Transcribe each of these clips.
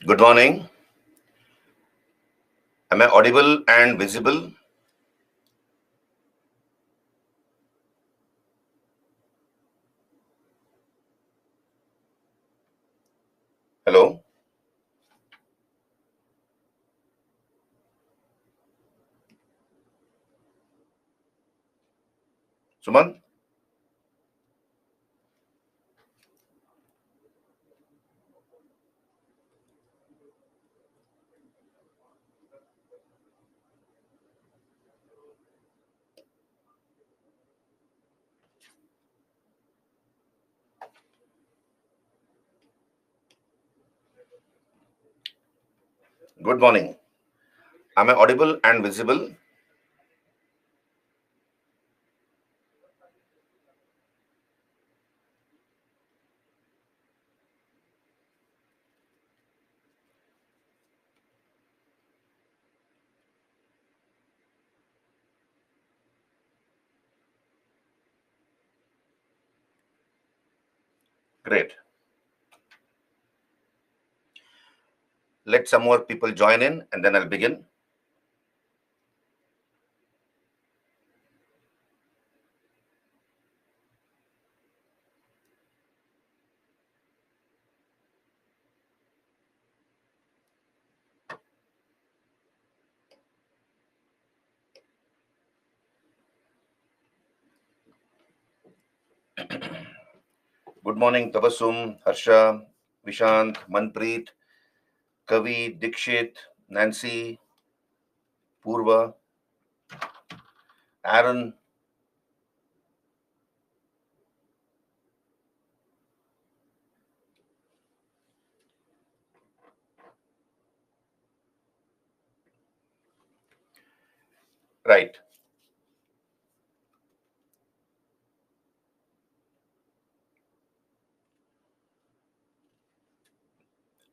Good morning. Am I audible and visible? Hello, Suman. Good morning. Am I audible and visible? Great. Let some more people join in and then I'll begin. Good morning, Tabassum, Harsha, Vishant, Manpreet, Kavi, Dikshit, Nancy, Purva, Aaron. Right.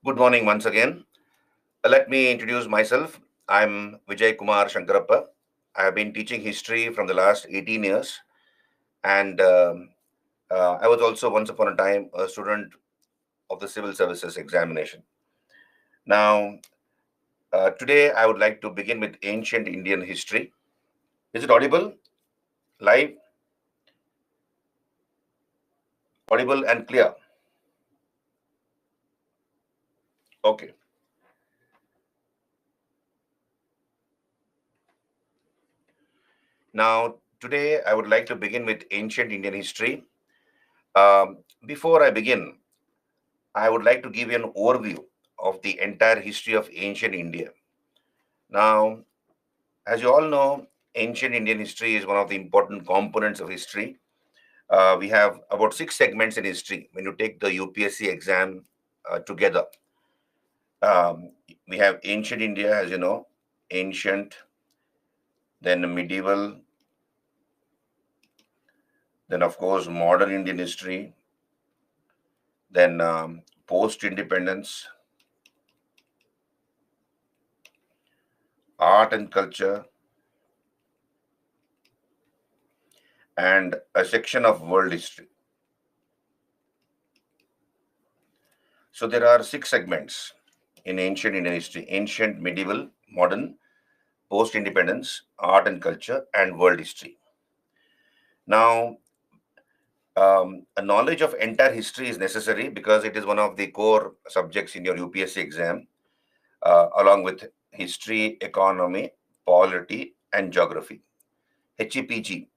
Good morning once again. Let me introduce myself. I'm Vijay Kumar Shankarappa. I have been teaching history from the last 18 years and I was also once upon a time a student of the civil services examination. Now, today I would like to begin with ancient Indian history. Is it audible? Live? Audible and clear? Okay. Now, today I would like to begin with ancient Indian history. Before I begin, I would like to give you an overview of the entire history of ancient India. Now, as you all know, ancient Indian history is one of the important components of history. We have about 6 segments in history when you take the UPSC exam together. Um, we have ancient India, as you know, ancient, then medieval, then, of course, modern Indian history, then post independence, art and culture, and a section of world history. So there are 6 segments in ancient Indian history: ancient, medieval, modern, post independence, art and culture, and world history. Now, a knowledge of entire history is necessary because it is one of the core subjects in your UPSC exam, along with history, economy, polity, and geography. HEPG.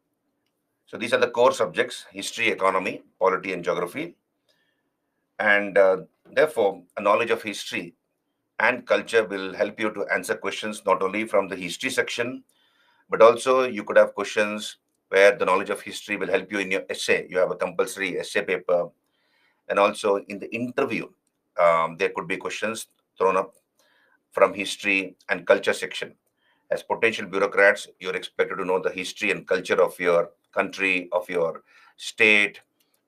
So these are the core subjects: history, economy, polity, and geography. And therefore, a knowledge of history and culture will help you to answer questions not only from the history section, but also you could have questions where the knowledge of history will help you in your essay. You have a compulsory essay paper, and also in the interview, there could be questions thrown up from history and culture section. As potential bureaucrats, you're expected to know the history and culture of your country, of your state,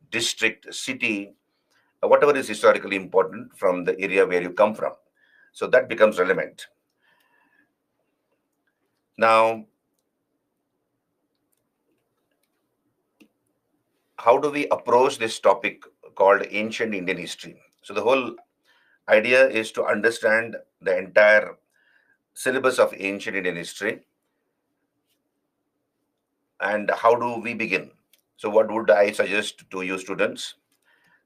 district, city, whatever is historically important from the area where you come from. So that becomes relevant. Now, how do we approach this topic called ancient Indian history? So the whole Idea is to understand the entire syllabus of ancient Indian history. And how do we begin? So what would I suggest to you students?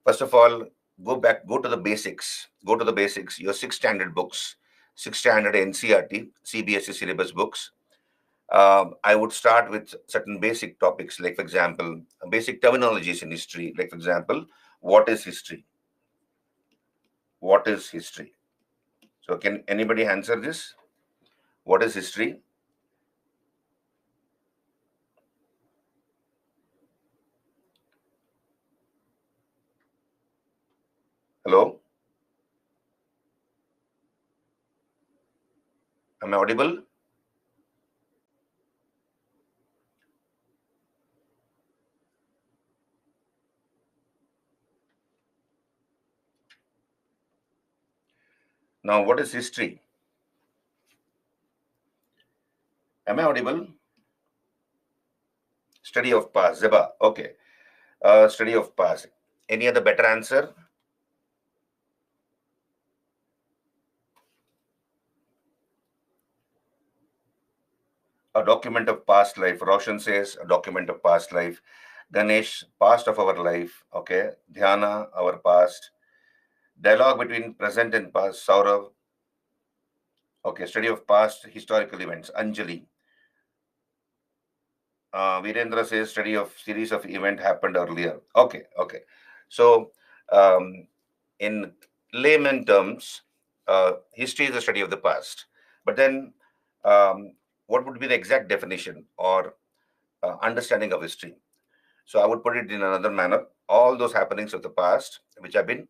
First of all, go to the basics. Go to the basics, your 6 standard books, 6 standard NCERT, CBSE syllabus books. I would start with certain basic topics, like, for example, basic terminologies in history. Like, for example, what is history? What is history? So, can anybody answer this? What is history? Hello? Am I audible? Now, what is history? Am I audible? Study of past. Zeba. Okay. Study of past. Any other better answer? A document of past life. Roshan says a document of past life. Ganesh, past of our life. Okay. Dhyana, our past. Dialogue between present and past. Saurav. Okay. Study of past historical events. Anjali. Virendra says study of series of event happened earlier. Okay. Okay. So, in layman terms, history is a study of the past. But then, what would be the exact definition or understanding of history? So I would put it in another manner. All those happenings of the past, which have been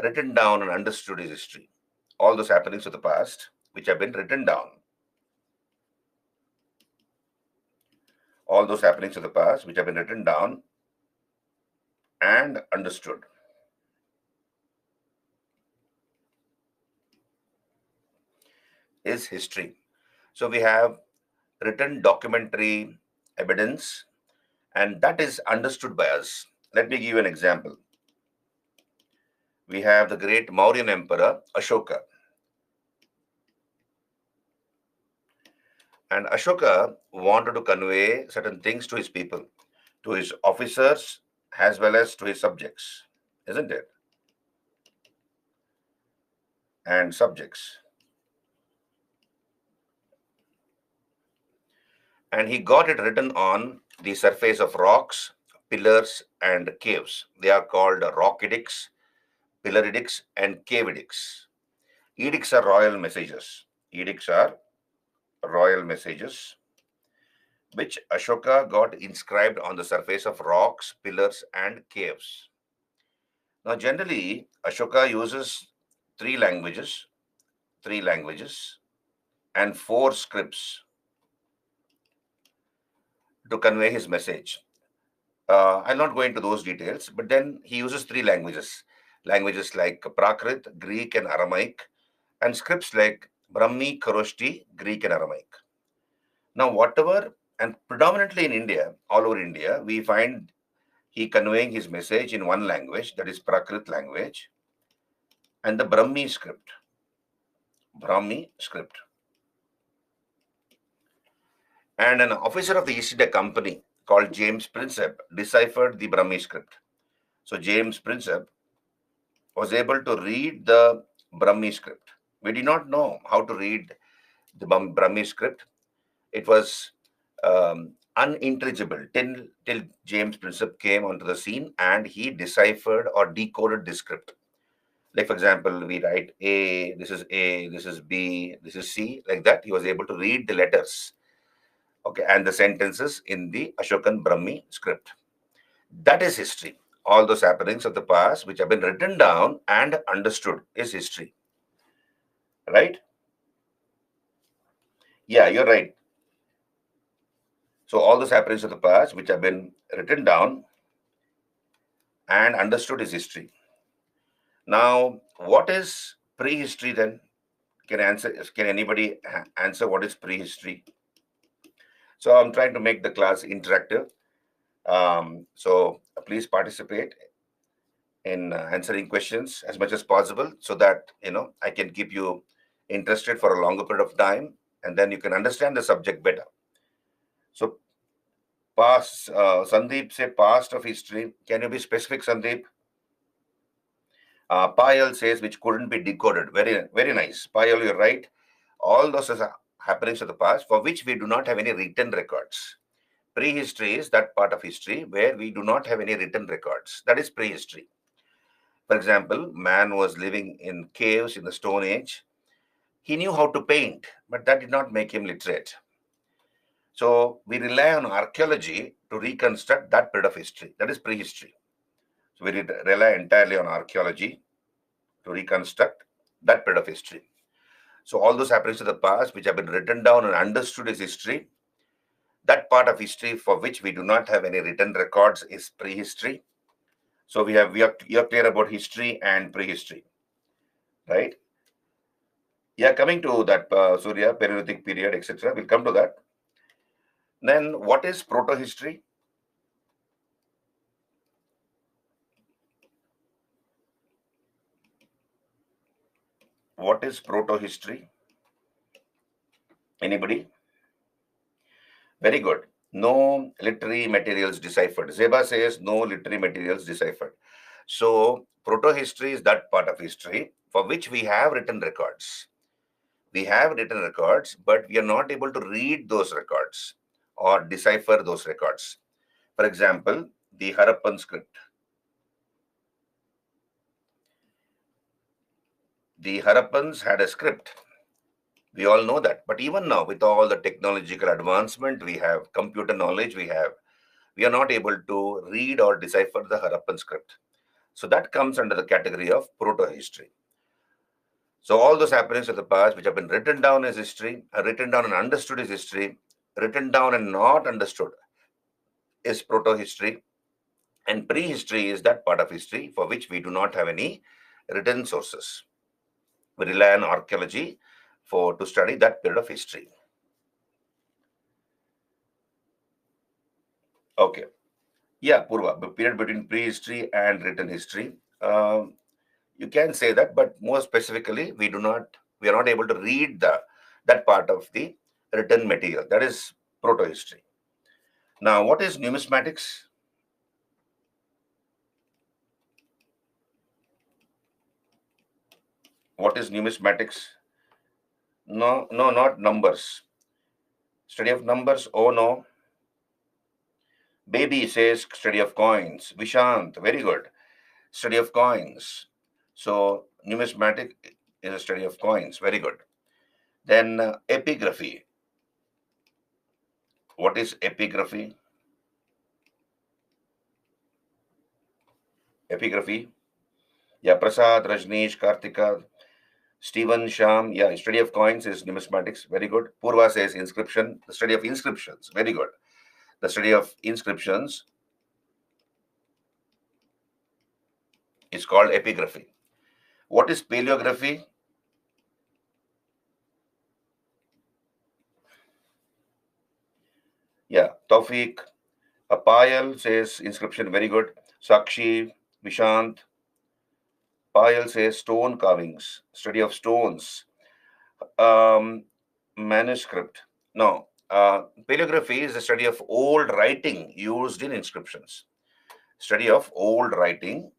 written down and understood, is history. All those happenings of the past, which have been written down. All those happenings of the past, which have been written down and understood, is history. So we have written documentary evidence, and that is understood by us. Let me give you an example. We have the great Mauryan emperor Ashoka. And Ashoka wanted to convey certain things to his people, to his officers, as well as to his subjects, isn't it? And subjects. And he got it written on the surface of rocks, pillars, and caves. They are called rock edicts, pillar edicts, and cave edicts. Edicts are royal messages. Edicts are royal messages which Ashoka got inscribed on the surface of rocks, pillars, and caves. Now, generally, Ashoka uses three languages, and 4 scripts to convey his message. I'll not go into those details, but then he uses 3 languages like Prakrit, Greek, and Aramaic, and scripts like Brahmi, Kharoshti, Greek, and Aramaic. Now, whatever, and predominantly in India, all over India, we find he conveying his message in one language, that is Prakrit language, and the Brahmi script. Brahmi script. And an officer of the East India Company called James Prinsep deciphered the Brahmi script. So James Prinsep was able to read the Brahmi script. We did not know how to read the Brahmi script. It was unintelligible till James Prinsep came onto the scene and he deciphered or decoded the script. Like, for example, we write A, this is B, this is C, like that. He was able to read the letters, okay, and the sentences in the Ashokan Brahmi script. That is history. All those happenings of the past which have been written down and understood is history. Right? Yeah, you're right. So all those happenings of the past which have been written down and understood is history. Now, what is prehistory then? Can anybody answer what is prehistory? So I'm trying to make the class interactive. So please participate. in answering questions as much as possible, so that I can keep you interested for a longer period of time, and then you can understand the subject better. So past, Sandeep say past of history. Can you be specific, Sandeep? Payal says which couldn't be decoded. Very, very nice. Payal, you're right. All those are happenings of the past for which we do not have any written records. Prehistory is that part of history where we do not have any written records. That is prehistory. For example, man was living in caves in the Stone Age. He knew how to paint, but that did not make him literate. So we rely on archaeology to reconstruct that period of history. That is prehistory. So we rely entirely on archaeology to reconstruct that period of history. So all those happenings of the past, which have been written down and understood as history, that part of history for which we do not have any written records is prehistory. So you're clear about history and prehistory, right? Yeah, coming to that Surya, Paleolithic period, etc. We'll come to that. Then what is proto-history? What is proto-history? Anybody? Very good. No literary materials deciphered. Zeba says no literary materials deciphered. So proto-history is that part of history for which we have written records. We have written records, but we are not able to read those records or decipher those records. For example, the Harappan script. The Harappans had a script. We all know that. But even now, with all the technological advancement we have, computer knowledge we have, we are not able to read or decipher the Harappan script. So that comes under the category of proto-history. So all those happenings of the past, which have been written down as history, are written down and understood as history, written down and not understood is proto-history, and prehistory is that part of history for which we do not have any written sources. We rely on archaeology to study that period of history. Okay. Yeah, Purva, the period between prehistory and written history. You can say that, but more specifically, we are not able to read that part of the written material. That is proto-history. Now, what is numismatics? What is numismatics? No, no, not numbers. Study of numbers? Oh no. Baby says study of coins. Vishant, very good. Study of coins. So numismatic is a study of coins. Very good. Then epigraphy. What is epigraphy? Epigraphy. Yeah, Prasad, Rajneesh, Kartika, Stephen, Sham. Yeah, study of coins is numismatics. Very good. Purva says inscription. The study of inscriptions. Very good. The study of inscriptions is called epigraphy. What is paleography? Yeah, Taufik. Payal says inscription. Very good. Sakshi, Vishant. Payal says stone carvings. Study of stones. Um, Manuscript. No. Paleography is the study of old writing used in inscriptions. Study of old writing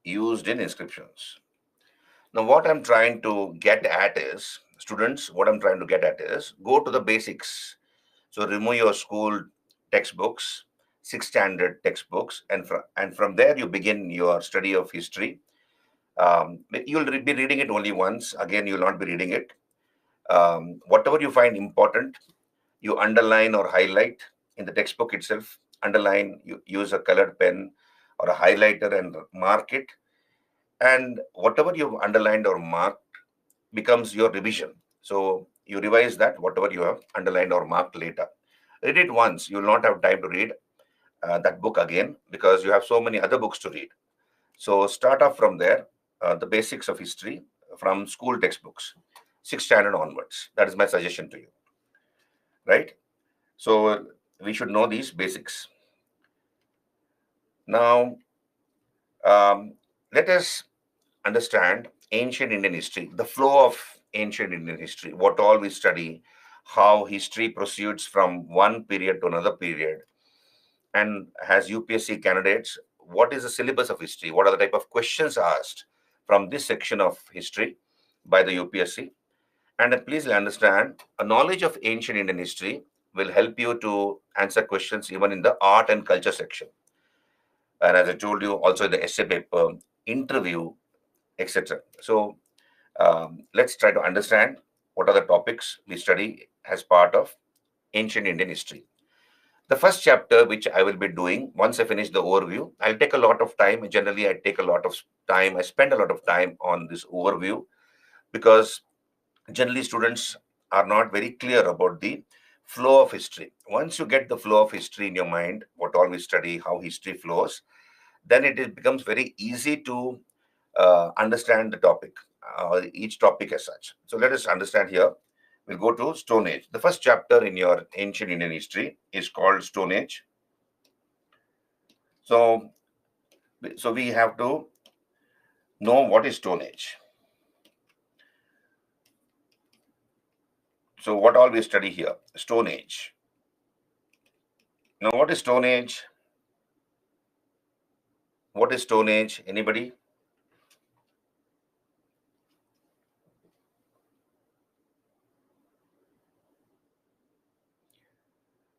used in inscriptions. Now, what I'm trying to get at is, students, what I'm trying to get at is, go to the basics. So remove your school textbooks, sixth standard textbooks, and from there you begin your study of history. You'll be reading it only once. Again, you'll not be reading it. Whatever you find important, you underline or highlight in the textbook itself. Underline, you use a colored pen or a highlighter and mark it. And whatever you've underlined or marked becomes your revision. So you revise that, whatever you have underlined or marked later. Read it once. You will not have time to read that book again because you have so many other books to read. So start off from there, the basics of history from school textbooks, sixth standard onwards. That is my suggestion to you, right? So we should know these basics. Now, let us understand ancient Indian history, the flow of ancient Indian history, what all we study, how history proceeds from one period to another period, and as UPSC candidates, what is the syllabus of history? What are the type of questions asked from this section of history by the UPSC? And please understand, a knowledge of ancient Indian history will help you to answer questions even in the art and culture section. And as I told you, also the essay paper, interview, etc. So let's try to understand what are the topics we study as part of ancient Indian history. The first chapter, which I will be doing once I finish the overview, I'll take a lot of time. Generally, I take a lot of time. I spend a lot of time on this overview because generally students are not very clear about the flow of history. Once you get the flow of history in your mind, what all we study, how history flows, then becomes very easy to understand the topic, each topic as such. So let us understand here. We'll go to Stone Age. The first chapter in your ancient Indian history is called Stone Age. So, so we have to know what is Stone Age. So what all we study here? Stone Age. Now what is Stone Age? What is Stone Age? Anybody?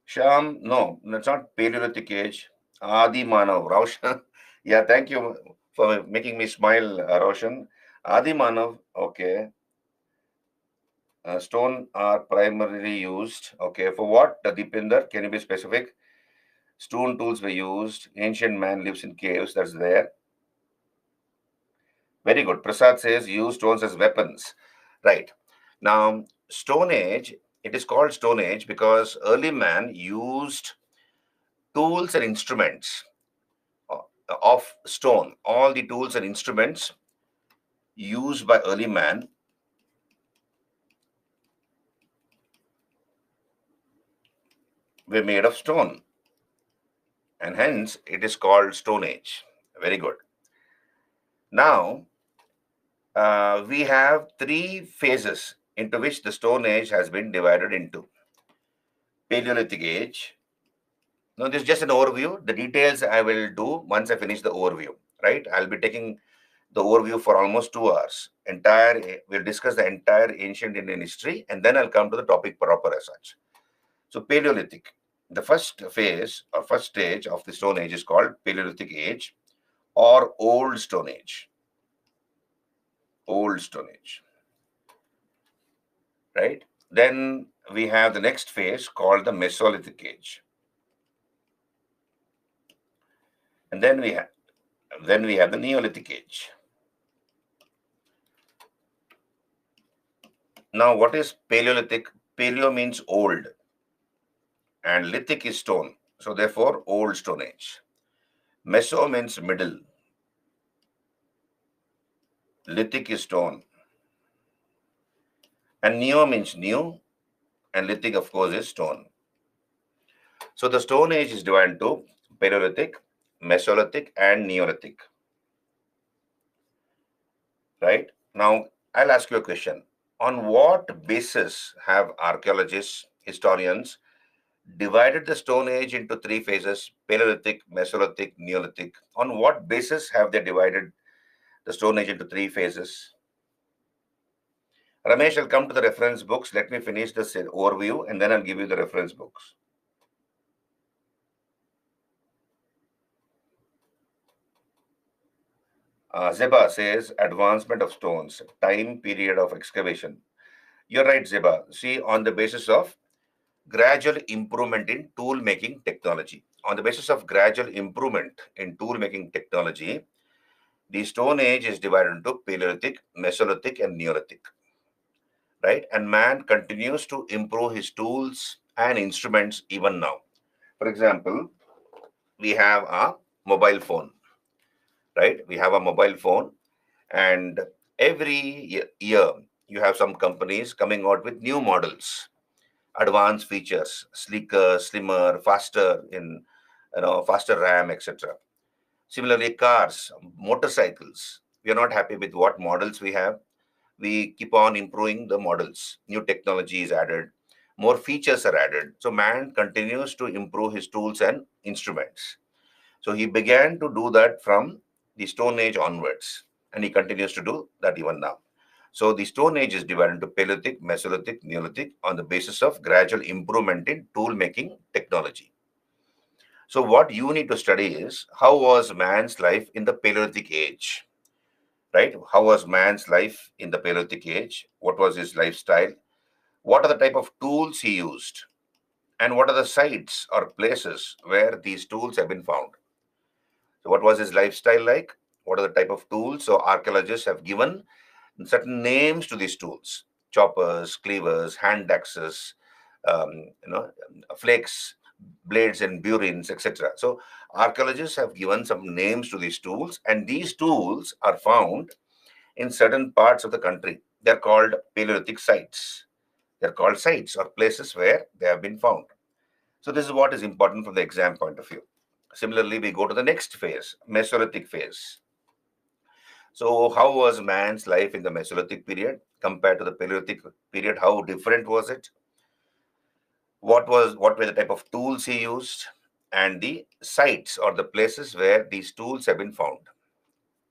Sham? No, that's not Paleolithic Age. Adi Manav. Roshan. Yeah, thank you for making me smile, Roshan. Adi Manav. Okay. Stone are primarily used. Okay. For what? Deepinder, can you be specific? Stone tools were used. Ancient man lives in caves. That's there. Very good. Prasad says use stones as weapons. Right. Now, Stone Age, it is called Stone Age because early man used tools and instruments of stone. All the tools and instruments used by early man were made of stone. And hence, it is called Stone Age. Very good. Now, we have three phases into which the Stone Age has been divided into. Paleolithic Age. Now, this is just an overview. The details I will do once I finish the overview, right? I'll be taking the overview for almost 2 hours. We'll discuss the entire ancient Indian history, and then I'll come to the topic proper as such. So, Paleolithic. The first phase or first stage of the Stone Age is called Paleolithic Age or Old Stone Age. Old Stone Age. Right? Then we have the next phase called the Mesolithic Age. And then we have the Neolithic Age. Now, what is Paleolithic? Paleo means old, and lithic is stone. So, therefore, Old Stone Age. Meso means middle. Lithic is stone. And Neo means new, and lithic, of course, is stone. So, the Stone Age is divided into Paleolithic, Mesolithic, and Neolithic. Right? Now, I'll ask you a question. On what basis have archaeologists, historians divided the Stone Age into three phases, Paleolithic, Mesolithic, Neolithic? On what basis have they divided the Stone Age into three phases? Ramesh, I'll come to the reference books. Let me finish this overview and then I'll give you the reference books. Zeba says advancement of stones, time period of excavation. You're right, Zeba. See, on the basis of gradual improvement in tool making technology. On the basis of gradual improvement in tool making technology, the Stone Age is divided into Paleolithic, Mesolithic, and Neolithic. Right? And man continues to improve his tools and instruments even now. For example, we have a mobile phone, right? We have a mobile phone, and every year you have some companies coming out with new models, advanced features, sleeker, slimmer, faster in faster RAM, etc. Similarly, cars, motorcycles. We are not happy with what models we have. We keep on improving the models. New technology is added, more features are added. So man continues to improve his tools and instruments. So he began to do that from the Stone Age onwards, and he continues to do that even now. So the Stone Age is divided into Paleolithic, Mesolithic, Neolithic on the basis of gradual improvement in tool making technology. So what you need to study is how was man's life in the Paleolithic age, right? How was man's life in the Paleolithic age? What was his lifestyle? What are the type of tools he used? And what are the sites or places where these tools have been found? So what was his lifestyle like? What are the type of tools? So archaeologists have given certain names to these tools: choppers, cleavers, hand axes, um, flakes, blades and burins, etc. So archaeologists have given some names to these tools, and these tools are found in certain parts of the country. They're called Paleolithic sites. They're called sites or places where they have been found. So this is what is important from the exam point of view. Similarly, we go to the next phase, Mesolithic phase. So how was man's life in the Mesolithic period compared to the Paleolithic period? How different was it? What were the type of tools he used, and the sites or the places where these tools have been found?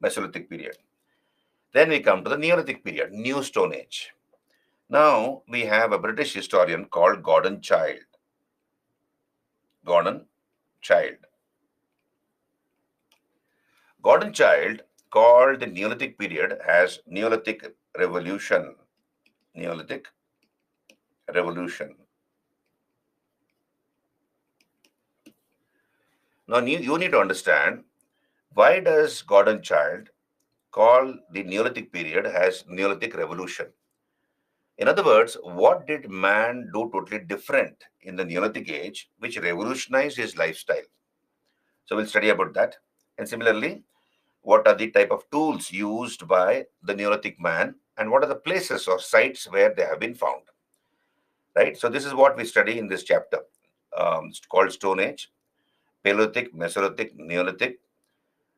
Mesolithic period. Then we come to the Neolithic period, New Stone Age. Now we have a British historian called Gordon Childe. Gordon Childe. Gordon Childe called the Neolithic period as Neolithic Revolution. Neolithic Revolution. Now you need to understand, why does Gordon Childe call the Neolithic period as Neolithic Revolution? In other words, what did man do totally different in the Neolithic age which revolutionized his lifestyle? So we'll study about that. And similarly, what are the type of tools used by the Neolithic man, and what are the places or sites where they have been found? Right. So this is what we study in this chapter. It's called Stone Age, Paleolithic, Mesolithic, Neolithic,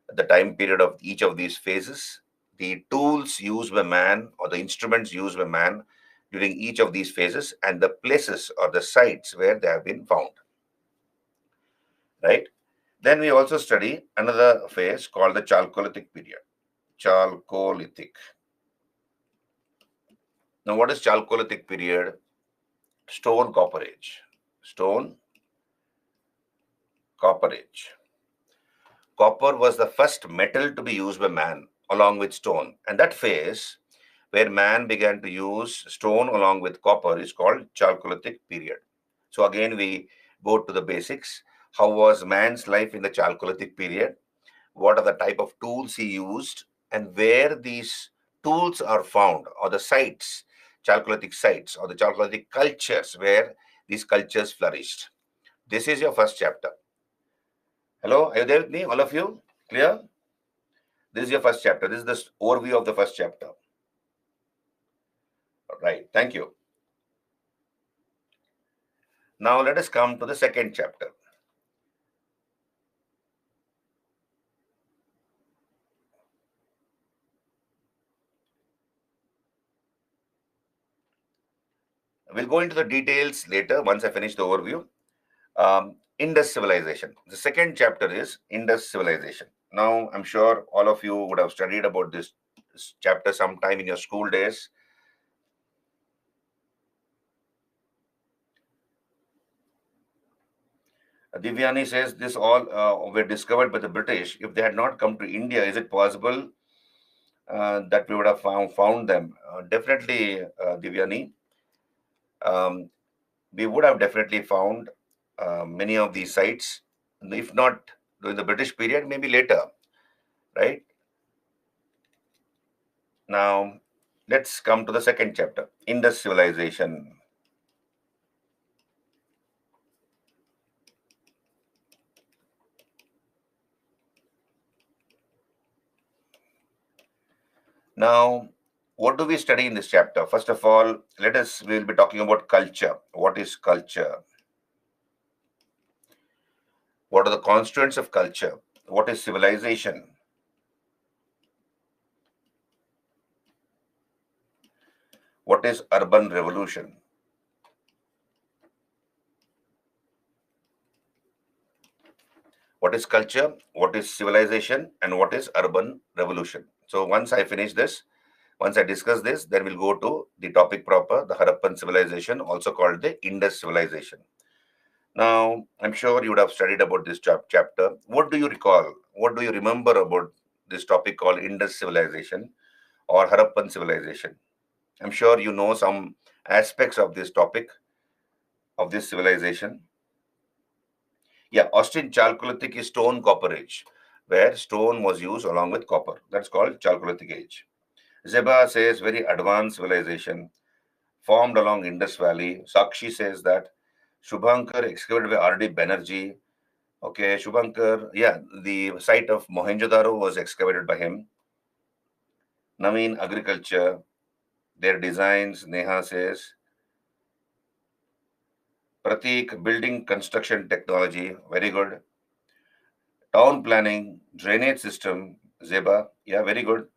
the time period of each of these phases, the tools used by man or the instruments used by man during each of these phases, and the places or the sites where they have been found. Right. Then we also study another phase called the Chalcolithic period. Chalcolithic. Now, what is Chalcolithic period? Stone Copper Age. Stone Copper Age. Copper was the first metal to be used by man along with stone. And that phase where man began to use stone along with copper is called Chalcolithic period. So again, we go to the basics. How was man's life in the Chalcolithic period? What are the type of tools he used, and where these tools are found, or the sites, Chalcolithic sites, or the Chalcolithic cultures where these cultures flourished. This is your first chapter. Hello, are you there with me, all of you? Clear? This is your first chapter. This is the overview of the first chapter. Right, thank you. Now let us come to the second chapter. We'll go into the details later once I finish the overview. Indus civilization. The second chapter is Indus civilization. Now, I'm sure all of you would have studied about this chapter sometime in your school days. Divyani says this all were discovered by the British. If they had not come to India, is it possible that we would have found them? Definitely, Divyani. We would have definitely found many of these sites, if not during the British period, maybe later, right? Now, let's come to the second chapter, Indus civilization. Now, what do we study in this chapter? First of all, we'll be talking about culture. What is culture? What are the constituents of culture? what is civilization? What is urban revolution? What is culture? What is civilization? And what is urban revolution? So once I finish this, once I discuss this, then we'll go to the topic proper, the Harappan civilization, also called the Indus civilization. Now, I'm sure you would have studied about this chapter. What do you recall? What do you remember about this topic called Indus civilization or Harappan civilization? I'm sure you know some aspects of this topic, of this civilization. Yeah, Austin Chalcolithic is stone copper age, where stone was used along with copper. That's called Chalcolithic age. Zeba says very advanced civilization formed along Indus Valley. Sakshi says that Shubhankar excavated by R.D. Banerjee. Okay, Shubhankar, yeah, the site of Mohenjo-daro was excavated by him. Naveen, agriculture, their designs, Neha says. Pratik, building construction technology, very good. Town planning, drainage system, Zeba, yeah, very good.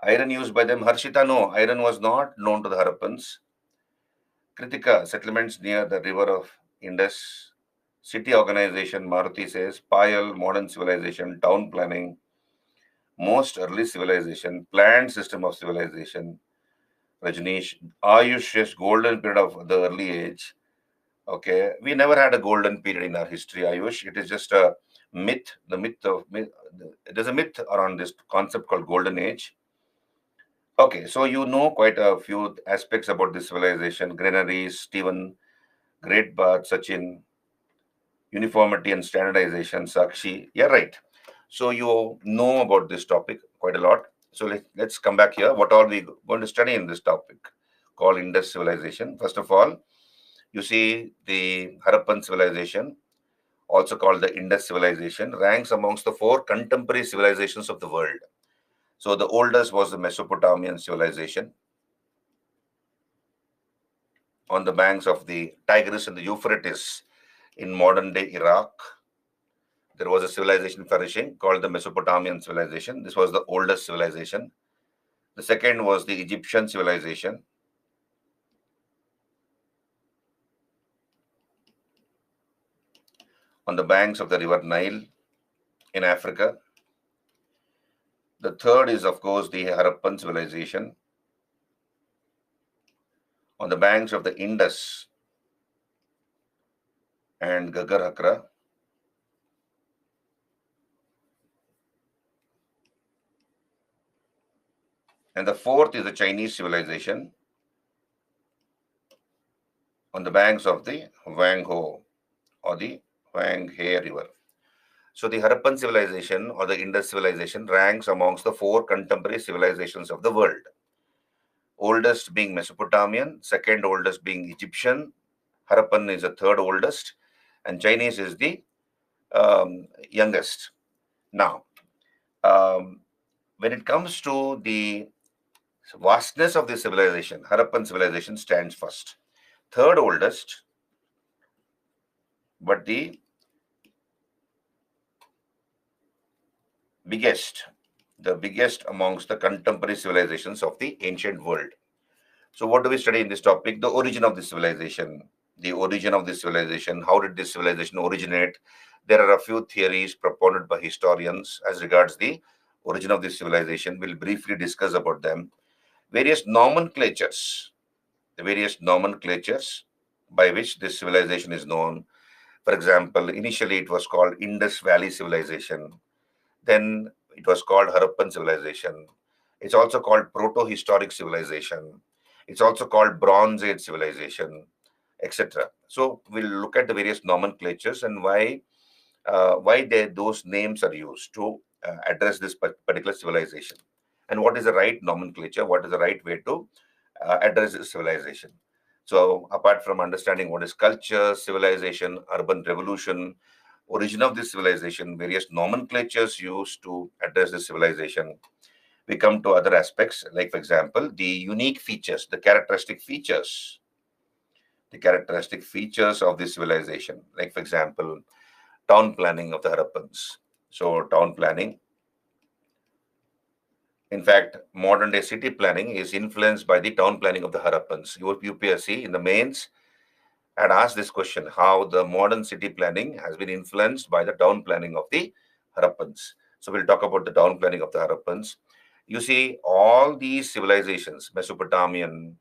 Iron used by them, Harshita, no, iron was not known to the Harappans. Kritika, settlements near the river of Indus. City organization, Maruti says. Payal, modern civilization, town planning, most early civilization, planned system of civilization. Rajneesh, Ayush is golden period of the early age. Okay, we never had a golden period in our history, Ayush. It is just a myth. The myth of myth. There's a myth around this concept called golden age. Okay, so you know quite a few aspects about this civilization. Granaries, Stephen, Great Bath, Sachin, uniformity and standardization, Sakshi. Yeah, right. So you know about this topic quite a lot. So let's come back here. What are we going to study in this topic called Indus civilization? First of all, you see the Harappan civilization, also called the Indus civilization, ranks amongst the four contemporary civilizations of the world. So the oldest was the Mesopotamian civilization on the banks of the Tigris and the Euphrates in modern day Iraq. There was a civilization flourishing called the Mesopotamian civilization. This was the oldest civilization. The second was the Egyptian civilization. On the banks of the river Nile in Africa. The third is, of course, the Harappan civilization on the banks of the Indus and Gagar Hakra. And the fourth is the Chinese civilization on the banks of the Wang Ho or the Wang He River. So the Harappan civilization or the Indus civilization ranks amongst the four contemporary civilizations of the world. Oldest being Mesopotamian, second oldest being Egyptian, Harappan is the third oldest, and Chinese is the youngest. Now, when it comes to the vastness of the civilization, Harappan civilization stands first. Third oldest, but the biggest, amongst the contemporary civilizations of the ancient world. So what do we study in this topic? The origin of the civilization. The origin of this civilization. How did this civilization originate? There are a few theories propounded by historians as regards the origin of this civilization. We'll briefly discuss about them. Various nomenclatures. The various nomenclatures by which this civilization is known. For example, initially it was called Indus Valley Civilization. Then it was called Harappan Civilization. It's also called Proto-Historic Civilization. It's also called Bronze Age Civilization, etc. So we'll look at the various nomenclatures and why those names are used to address this particular civilization, and what is the right nomenclature, what is the right way to address this civilization. So apart from understanding what is culture, civilization, urban revolution, origin of this civilization, various nomenclatures used to address this civilization, we come to other aspects, like, for example, the unique features, the characteristic features of this civilization. Like, for example, town planning of the Harappans, So town planning. In fact, modern day city planning is influenced by the town planning of the Harappans. UPSC in the mains had asked this question, how the modern city planning has been influenced by the town planning of the Harappans. So we'll talk about the town planning of the Harappans. You see, all these civilizations, Mesopotamian,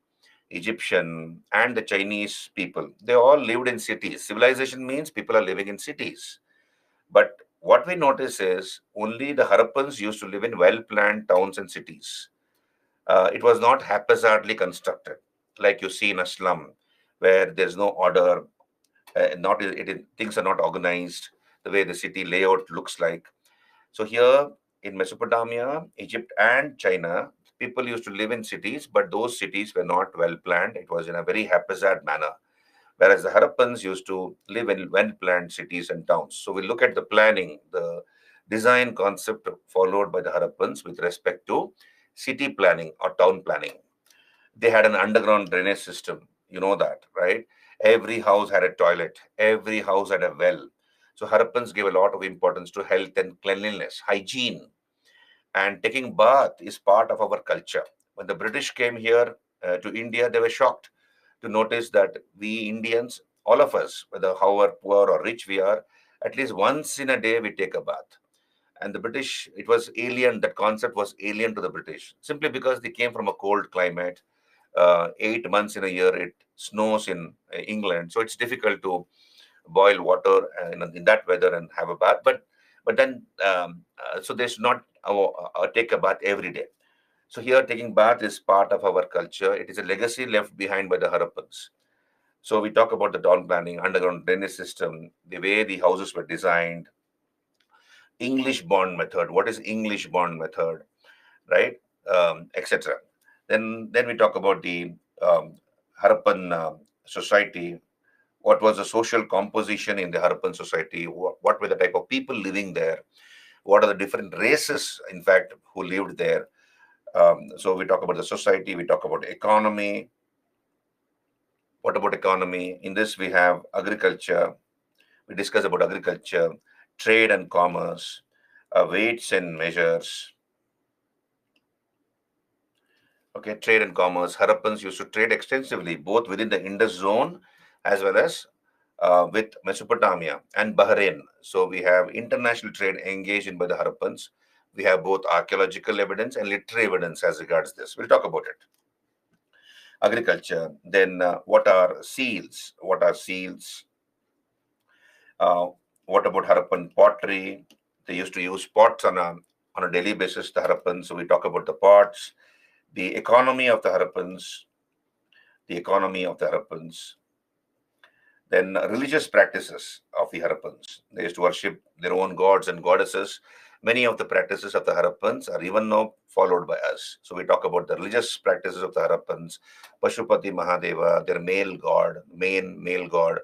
Egyptian, and the Chinese people, they all lived in cities. Civilization means people are living in cities. But what we notice is only the Harappans used to live in well-planned towns and cities. It was not haphazardly constructed, like you see in a slum, where there's no order, not things are not organized the way the city layout looks like. So here in Mesopotamia, Egypt, and China, people used to live in cities, but those cities were not well planned. It was in a very haphazard manner. Whereas the Harappans used to live in well planned cities and towns. So we look at the planning, the design concept followed by the Harappans with respect to city planning or town planning. They had an underground drainage system. You know that, right? Every house had a toilet. Every house had a well. So Harappans gave a lot of importance to health and cleanliness, hygiene, and taking bath is part of our culture. When the British came here to India, they were shocked to notice that we Indians, all of us, whether however poor or rich we are, at least once in a day we take a bath. And the British, it was alien, that concept was alien to the British, simply because they came from a cold climate. 8 months in a year, it snows in England. So it's difficult to boil water in that weather and have a bath. But then, so they should not take a bath every day. So here, taking bath is part of our culture. It is a legacy left behind by the Harappans. So we talk about the town planning, underground drainage system, the way the houses were designed, English bond method. What is English bond method, right? Etc. Then we talk about the Harappan society. What was the social composition in the Harappan society? What were the type of people living there? What are the different races, in fact, who lived there? So we talk about the society, we talk about economy. What about economy? In this, we have agriculture. We discuss about agriculture, trade and commerce, weights and measures. Okay, trade and commerce. Harappans used to trade extensively, both within the Indus zone as well as with Mesopotamia and Bahrain. So we have international trade engaged in by the Harappans. We have both archaeological evidence and literary evidence as regards this. We'll talk about it. Agriculture. Then what are seals? What are seals? Uh, what about Harappan pottery? They used to use pots on a daily basis, the Harappans. So we talk about the pots, the economy of the Harappans, the economy of the Harappans. Then religious practices of the Harappans. They used to worship their own gods and goddesses. Many of the practices of the Harappans are even now followed by us. So we talk about the religious practices of the Harappans, Pashupati Mahadeva, their male god, main male god,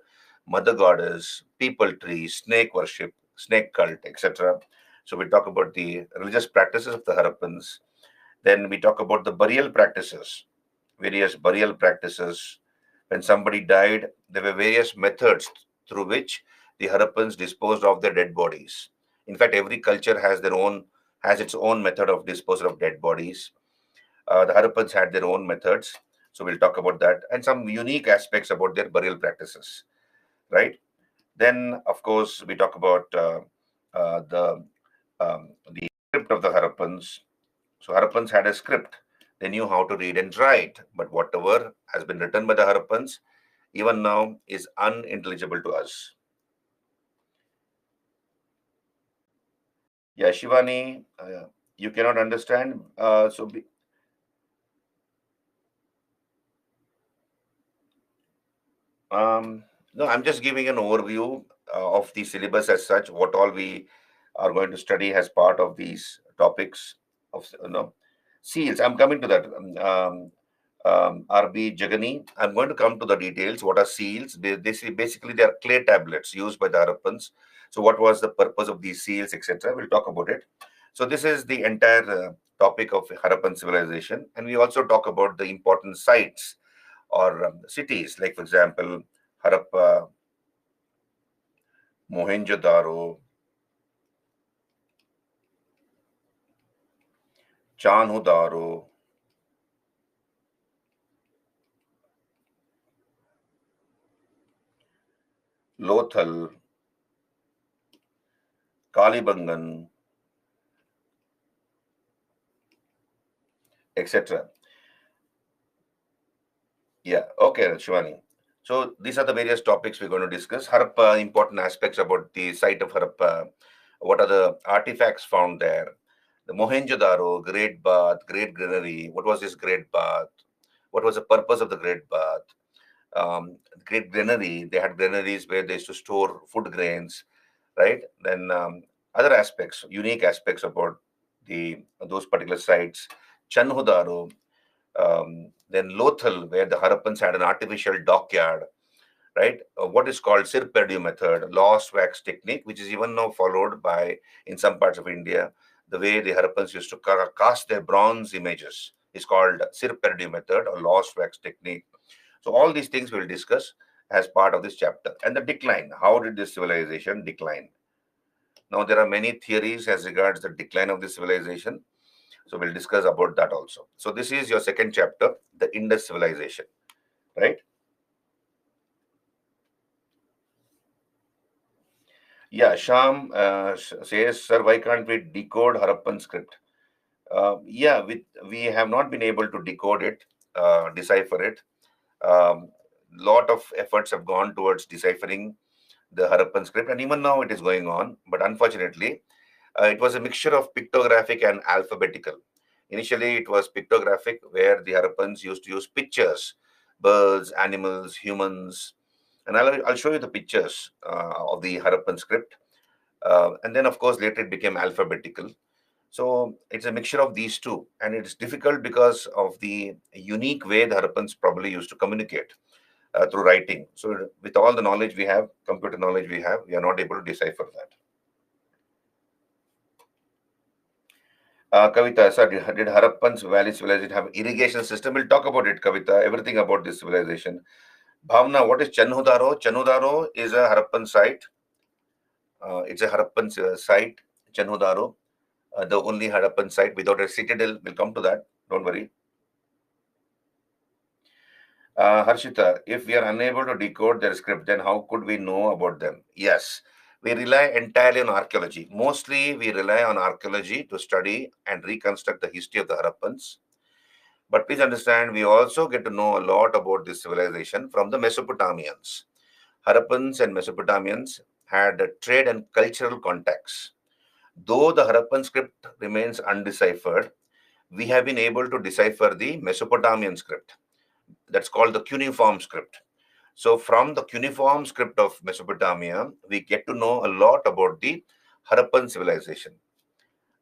mother goddess, people tree, snake worship, snake cult, etc. So we talk about the religious practices of the Harappans. Then we talk about the burial practices, various burial practices. When somebody died, there were various methods through which the Harappans disposed of their dead bodies. In fact, every culture has its own method of disposal of dead bodies. The Harappans had their own methods, so we'll talk about that and some unique aspects about their burial practices. Right. Then, of course, we talk about the script of the Harappans. So Harappans had a script. They knew how to read and write, but whatever has been written by the Harappans, even now, is unintelligible to us. Yeah, Shivani, you cannot understand. Um, no, I'm just giving an overview of the syllabus as such, what all we are going to study as part of these topics of seals. I'm coming to that. RB Jagani. I'm going to come to the details. What are seals? Basically, they are clay tablets used by the Harappans. So, what was the purpose of these seals, etc.? We'll talk about it. So, this is the entire topic of Harappan civilization, and we also talk about the important sites or cities, like for example, Harappa, Mohenjo-daro, Chanhudaro, Lothal, Kalibangan, etc. Yeah, okay, Shivani. So these are the various topics we're going to discuss. Harappa, important aspects about the site of Harappa. What are the artifacts found there? The Mohenjo-daro, Great Bath, Great Granary. What was this Great Bath? What was the purpose of the Great Bath? Great Granary, they had granaries where they used to store food grains, right? Then other aspects, unique aspects about those particular sites. Chanhudaro, then Lothal, where the Harappans had an artificial dockyard, right? What is called Sir Perdue method, lost wax technique, which is even now followed by in some parts of India. The way the Harappans used to cast their bronze images is called Sir Perdue method or lost wax technique. So all these things we'll discuss as part of this chapter. And the decline, how did this civilization decline? Now there are many theories as regards the decline of this civilization. So we'll discuss about that also. So this is your second chapter, the Indus civilization, right? Yeah, Sham says, sir, why can't we decode Harappan script? Yeah, we have not been able to decode it, decipher it. Lot of efforts have gone towards deciphering the Harappan script, and even now it is going on. But unfortunately, it was a mixture of pictographic and alphabetical. Initially, it was pictographic, where the Harappans used to use pictures, birds, animals, humans, and I'll show you the pictures of the Harappan script. And then, of course, later it became alphabetical. So it's a mixture of these two, and it's difficult because of the unique way the Harappans probably used to communicate through writing. So with all the knowledge we have, computer knowledge we have, we are not able to decipher that. Kavita, sir, did Harappan's valley civilization have irrigation system? We'll talk about it, Kavita, everything about this civilization. Bhavna, what is Chanhudaro? Chanhudaro is a Harappan site. It's a Harappan site, Chanhudaro, the only Harappan site without a citadel. We'll come to that. Don't worry. Harshita, if we are unable to decode their script, then how could we know about them? Yes, we rely entirely on archaeology. Mostly, we rely on archaeology to study and reconstruct the history of the Harappans. But please understand, we also get to know a lot about this civilization from the Mesopotamians. Harappans and Mesopotamians had trade and cultural contacts. Though the Harappan script remains undeciphered, we have been able to decipher the Mesopotamian script. That's called the cuneiform script. So from the cuneiform script of Mesopotamia, we get to know a lot about the Harappan civilization,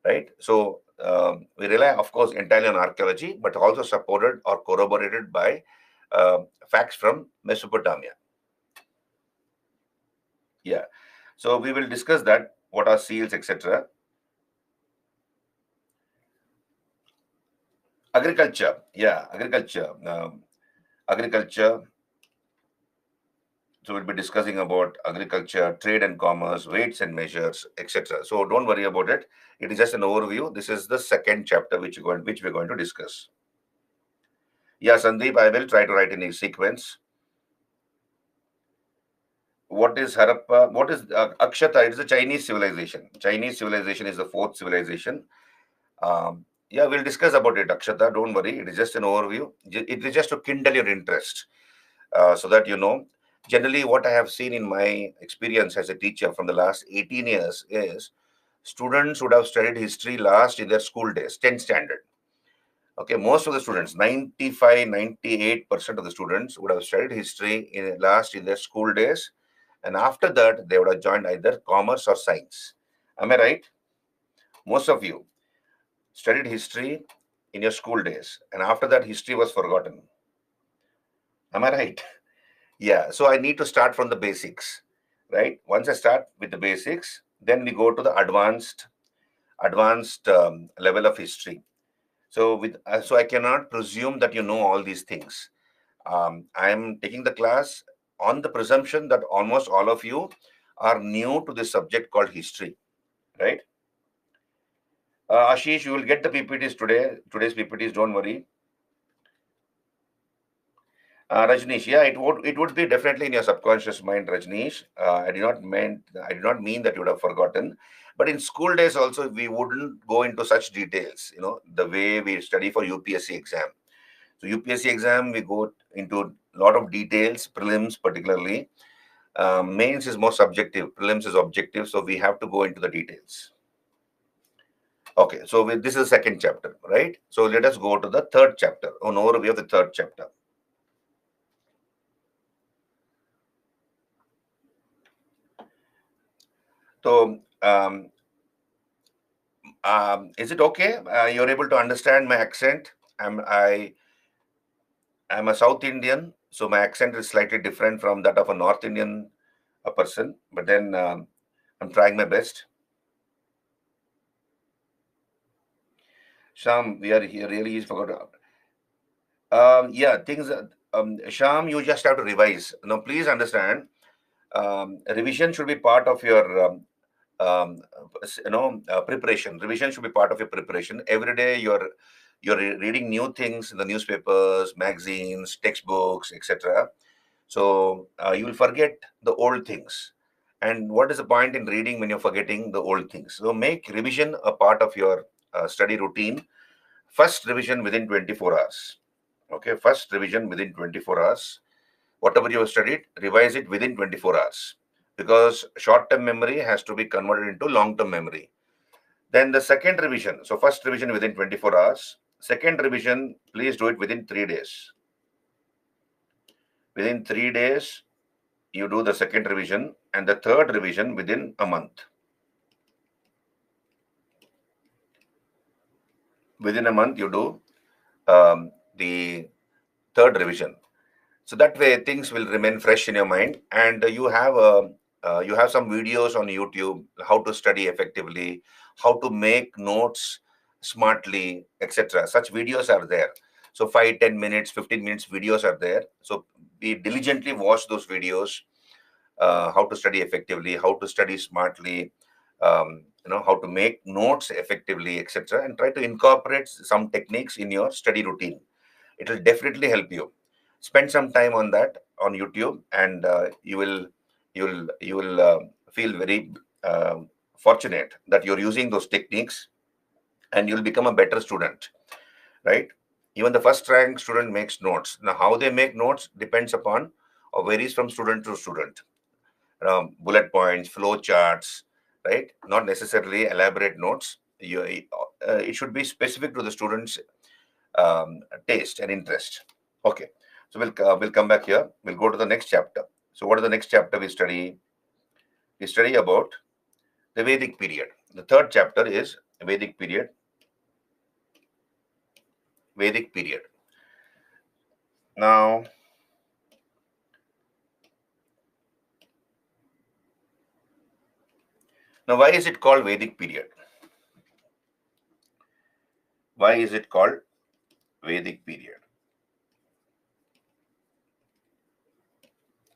right? So we rely, of course, entirely on archaeology, but also supported or corroborated by facts from Mesopotamia. Yeah. So we will discuss that, what are seals, etc. Agriculture. Yeah, agriculture. Agriculture. So we'll be discussing about agriculture, trade and commerce, weights and measures, etc. So don't worry about it. It is just an overview. This is the second chapter which we're going to discuss. Yeah, Sandeep, I will try to write in a sequence. What is Harappa? What is Akshata? It is a Chinese civilization. Chinese civilization is the fourth civilization. Yeah, we'll discuss about it, Akshata. Don't worry. It is just an overview. It is just to kindle your interest so that you know. Generally, what I have seen in my experience as a teacher from the last 18 years is students would have studied history last in their school days, 10th standard. Okay, most of the students, 95, 98% of the students would have studied history last in their school days. And after that, they would have joined either commerce or science. Am I right? Most of you studied history in your school days. And after that, history was forgotten. Am I right? Yeah, so I need to start from the basics, right? Once I start with the basics, then we go to the advanced level of history. So so I cannot presume that you know all these things. I am taking the class on the presumption that almost all of you are new to this subject called history, right? Ashish, you will get the PPTs today. Today's PPTs, don't worry. Rajneesh, yeah, it would be definitely in your subconscious mind, Rajneesh. I did not mean that you would have forgotten. But in school days also, we wouldn't go into such details, the way we study for UPSC exam. So UPSC exam, we go into a lot of details, prelims particularly. Mains is more subjective, prelims is objective, so we have to go into the details. Okay, so this is the second chapter, right? So let us go to the third chapter, an overview of the third chapter. So, is it okay? You're able to understand my accent? I'm a South Indian, so my accent is slightly different from that of a North Indian person. But then I'm trying my best. Sham, we are here. Really, he's forgot. Yeah, things. Sham, you just have to revise. Now, please understand. Revision should be part of your preparation. Revision should be part of your preparation. Every day you're reading new things in the newspapers, magazines, textbooks, etc. So you will forget the old things. And what is the point in reading when you're forgetting the old things? So make revision a part of your study routine. First revision within 24 hours. Okay, first revision within 24 hours. Whatever you have studied, revise it within 24 hours, because short-term memory has to be converted into long-term memory. Then the second revision. So first revision within 24 hours. Second revision, please do it within 3 days. Within 3 days, you do the second revision, and the third revision within a month. Within a month, you do the third revision. So that way things will remain fresh in your mind, and you have some videos on YouTube how to study effectively, how to make notes smartly, etc. Such videos are there. So 5, 10 minutes, 15 minutes videos are there. So we diligently watch those videos, how to study effectively, how to study smartly, how to make notes effectively, etc. And try to incorporate some techniques in your study routine. It will definitely help you. Spend some time on that on YouTube, and you will feel very fortunate that you're using those techniques, and you'll become a better student, right? Even the first rank student makes notes. Now, how they make notes depends upon or varies from student to student. Bullet points, flow charts, right? Not necessarily elaborate notes. It should be specific to the student's taste and interest. Okay, so we'll come back here. We'll go to the next chapter. So what is the next chapter we study? We study about the Vedic period. The third chapter is Vedic period. Vedic period. Now, why is it called Vedic period? Why is it called Vedic period?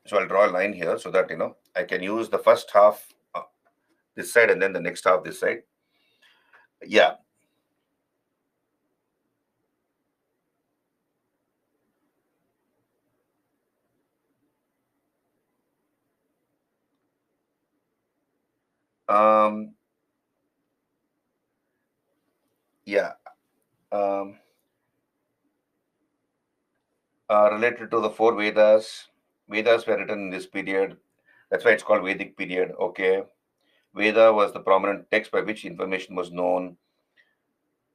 So I'll draw a line here so that I can use the first half this side and then the next half this side. Yeah. Um, yeah. Um, Related to the four Vedas. Vedas were written in this period. That's why it's called Vedic period. Okay. Veda was the prominent text by which information was known.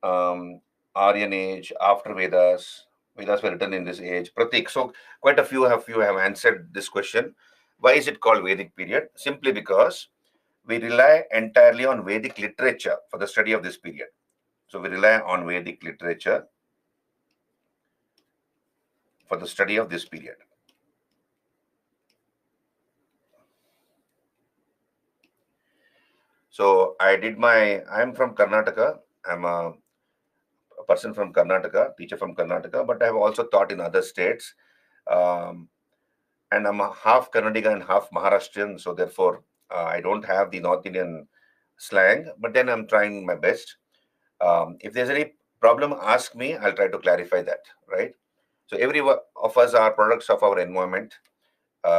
Aryan age, after Vedas. Vedas were written in this age. Pratik. So quite a few have answered this question. Why is it called Vedic period? Simply because we rely entirely on Vedic literature for the study of this period. So we rely on Vedic literature for the study of this period. So I'm from Karnataka. I'm a person from Karnataka, teacher from Karnataka, but I have also taught in other states. Um, and I'm a half Kannadiga and half Maharashtrian, so therefore I don't have the North Indian slang, but then I'm trying my best. If there's any problem, ask me. I'll try to clarify that, right? So every of us are products of our environment.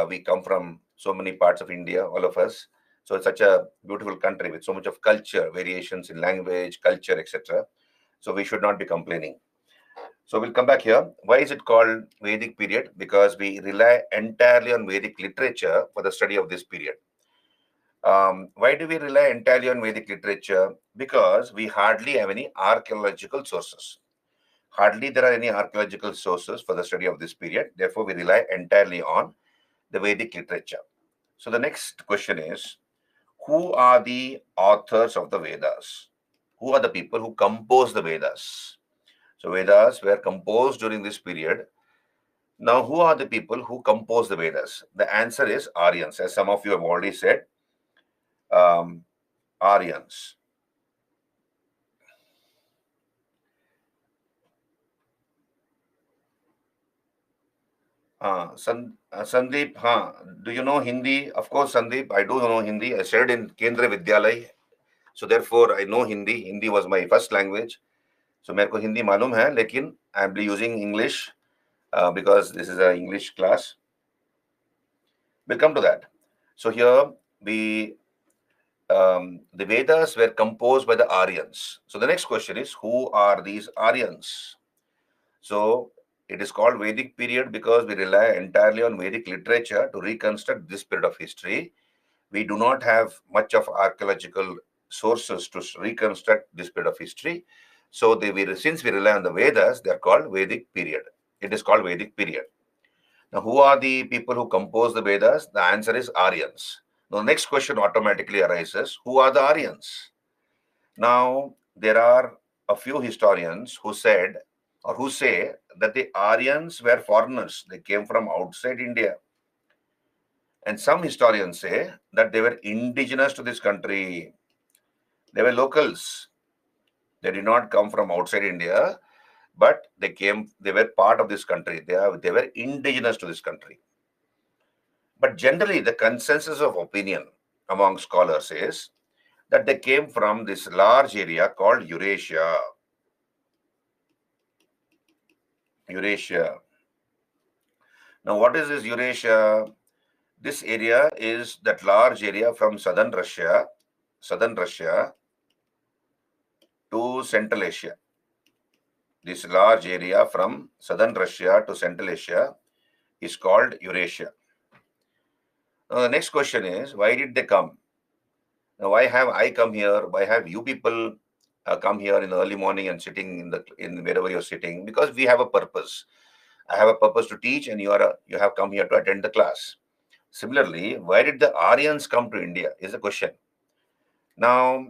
We come from so many parts of India, all of us. So it's such a beautiful country with so much of culture, variations in language, culture, etc. So we should not be complaining. So we'll come back here. Why is it called Vedic period? Because we rely entirely on Vedic literature for the study of this period. Why do we rely entirely on Vedic literature? Because we hardly have any archaeological sources. Hardly there are any archaeological sources for the study of this period. Therefore, we rely entirely on the Vedic literature. So the next question is, who are the authors of the Vedas? Who are the people who composed the Vedas? So Vedas were composed during this period. Now, who are the people who composed the Vedas? The answer is Aryans, as some of you have already said. Aryans. Sandeep, do you know Hindi? Of course, Sandeep, I do know Hindi. I studied in Kendra Vidyalay. So therefore, I know Hindi. Hindi was my first language. So मेरे को हिंदी मालूम है, लेकिन I am using English because this is an English class. We'll come to that. So here the Vedas were composed by the Aryans. So the next question is, who are these Aryans? So it is called Vedic period because we rely entirely on Vedic literature to reconstruct this period of history. We do not have much of archaeological sources to reconstruct this period of history. So since we rely on the Vedas, they are called Vedic period. It is called Vedic period. Now, who are the people who compose the Vedas? The answer is Aryans. Now, the next question automatically arises, who are the Aryans? Now, there are a few historians who said or who say that the Aryans were foreigners. They came from outside India. And some historians say that they were indigenous to this country. They were locals. They did not come from outside India, but they were part of this country. They were indigenous to this country. But generally, the consensus of opinion among scholars is that they came from this large area called Eurasia. Eurasia. Now, what is this Eurasia? This area is that large area from southern Russia to Central Asia. This large area from southern Russia to Central Asia is called Eurasia. Now, the next question is, why did they come? Now, why have I come here? Why have you people come here in the early morning and sitting in wherever you're sitting? Because we have a purpose. I have a purpose to teach, and you have come here to attend the class. Similarly, why did the Aryans come to India is the question. Now,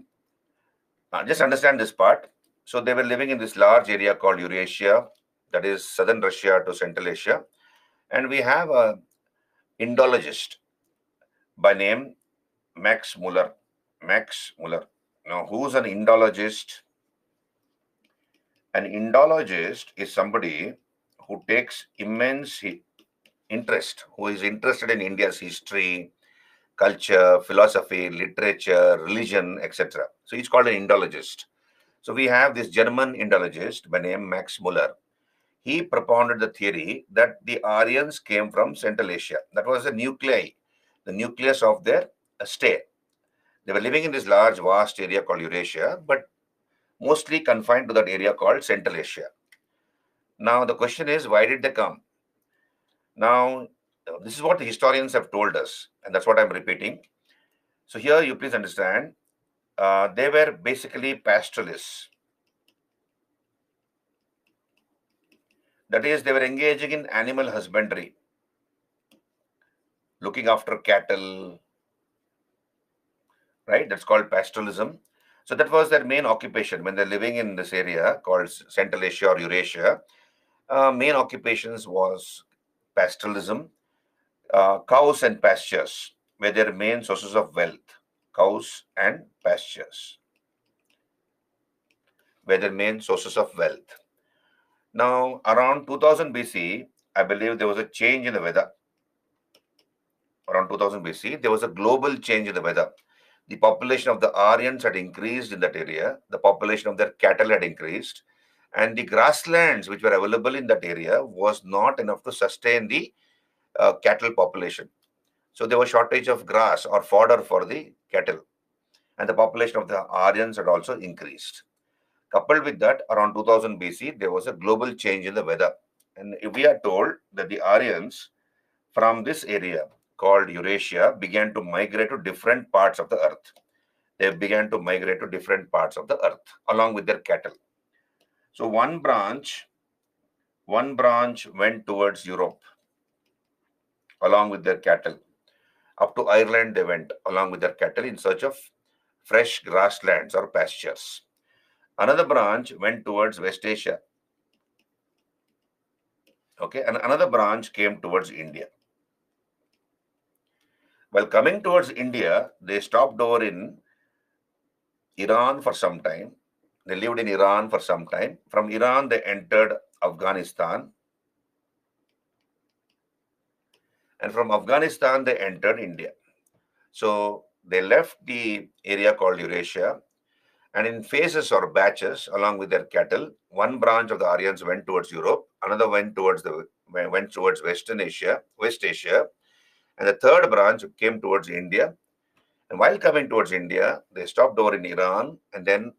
just understand this part. So they were living in this large area called Eurasia, that is southern Russia to Central Asia. And we have a Indologist by name Max Muller. Max Muller. Now, who's an Indologist? An Indologist is somebody who takes immense interest, who is interested in India's history, culture, philosophy, literature, religion, etc. So he's called an Indologist. So we have this German Indologist by name Max Muller. He propounded the theory that the Aryans came from Central Asia. That was the nucleus of their stay. They were living in this large, vast area called Eurasia, but mostly confined to that area called Central Asia. Now, the question is, why did they come? Now, this is what the historians have told us, and that's what I'm repeating. So here, you please understand, they were basically pastoralists. That is, they were engaging in animal husbandry, looking after cattle, right? That's called pastoralism. So that was their main occupation when they're living in this area called Central Asia or Eurasia. Main occupations was pastoralism. Cows and pastures were their main sources of wealth. Cows and pastures were their main sources of wealth. Now, around 2000 BC, I believe there was a change in the weather. Around 2000 BC, there was a global change in the weather. The population of the Aryans had increased in that area. The population of their cattle had increased. And the grasslands which were available in that area was not enough to sustain the cattle population. So there was shortage of grass or fodder for the cattle. And the population of the Aryans had also increased. Coupled with that, around 2000 BC, there was a global change in the weather. And we are told that the Aryans from this area called Eurasia began to migrate to different parts of the earth. They began to migrate to different parts of the earth along with their cattle. So one branch went towards Europe along with their cattle. Up to Ireland they went along with their cattle in search of fresh grasslands or pastures. Another branch went towards West Asia. Okay, and another branch came towards India. While coming towards India, they stopped over in Iran for some time. They lived in Iran for some time. From Iran, they entered Afghanistan. And from Afghanistan, they entered India. So they left the area called Eurasia, and in phases or batches, along with their cattle, one branch of the Aryans went towards Europe, another went towards West Asia, and the third branch came towards India. And while coming towards India, they stopped over in Iran, and then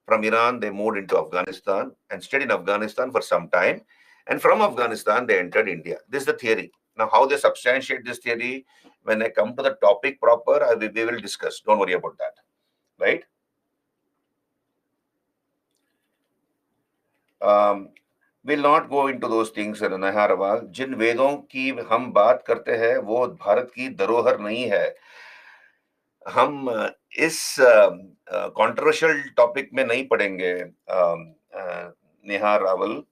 from Iran they moved into Afghanistan and stayed in Afghanistan for some time. And from Afghanistan they entered India. This is the theory. Now, how they substantiate this theory, when I come to the topic proper, we will discuss. Don't worry about that, right? Will not go into those things, नहारवाल. जिन वेदों की हम बात करते हैं वो भारत की धरोहर नहीं है. हम इस कंट्रोवर्शियल टॉपिक में नहीं पढ़ेंगे, Neha Rawal.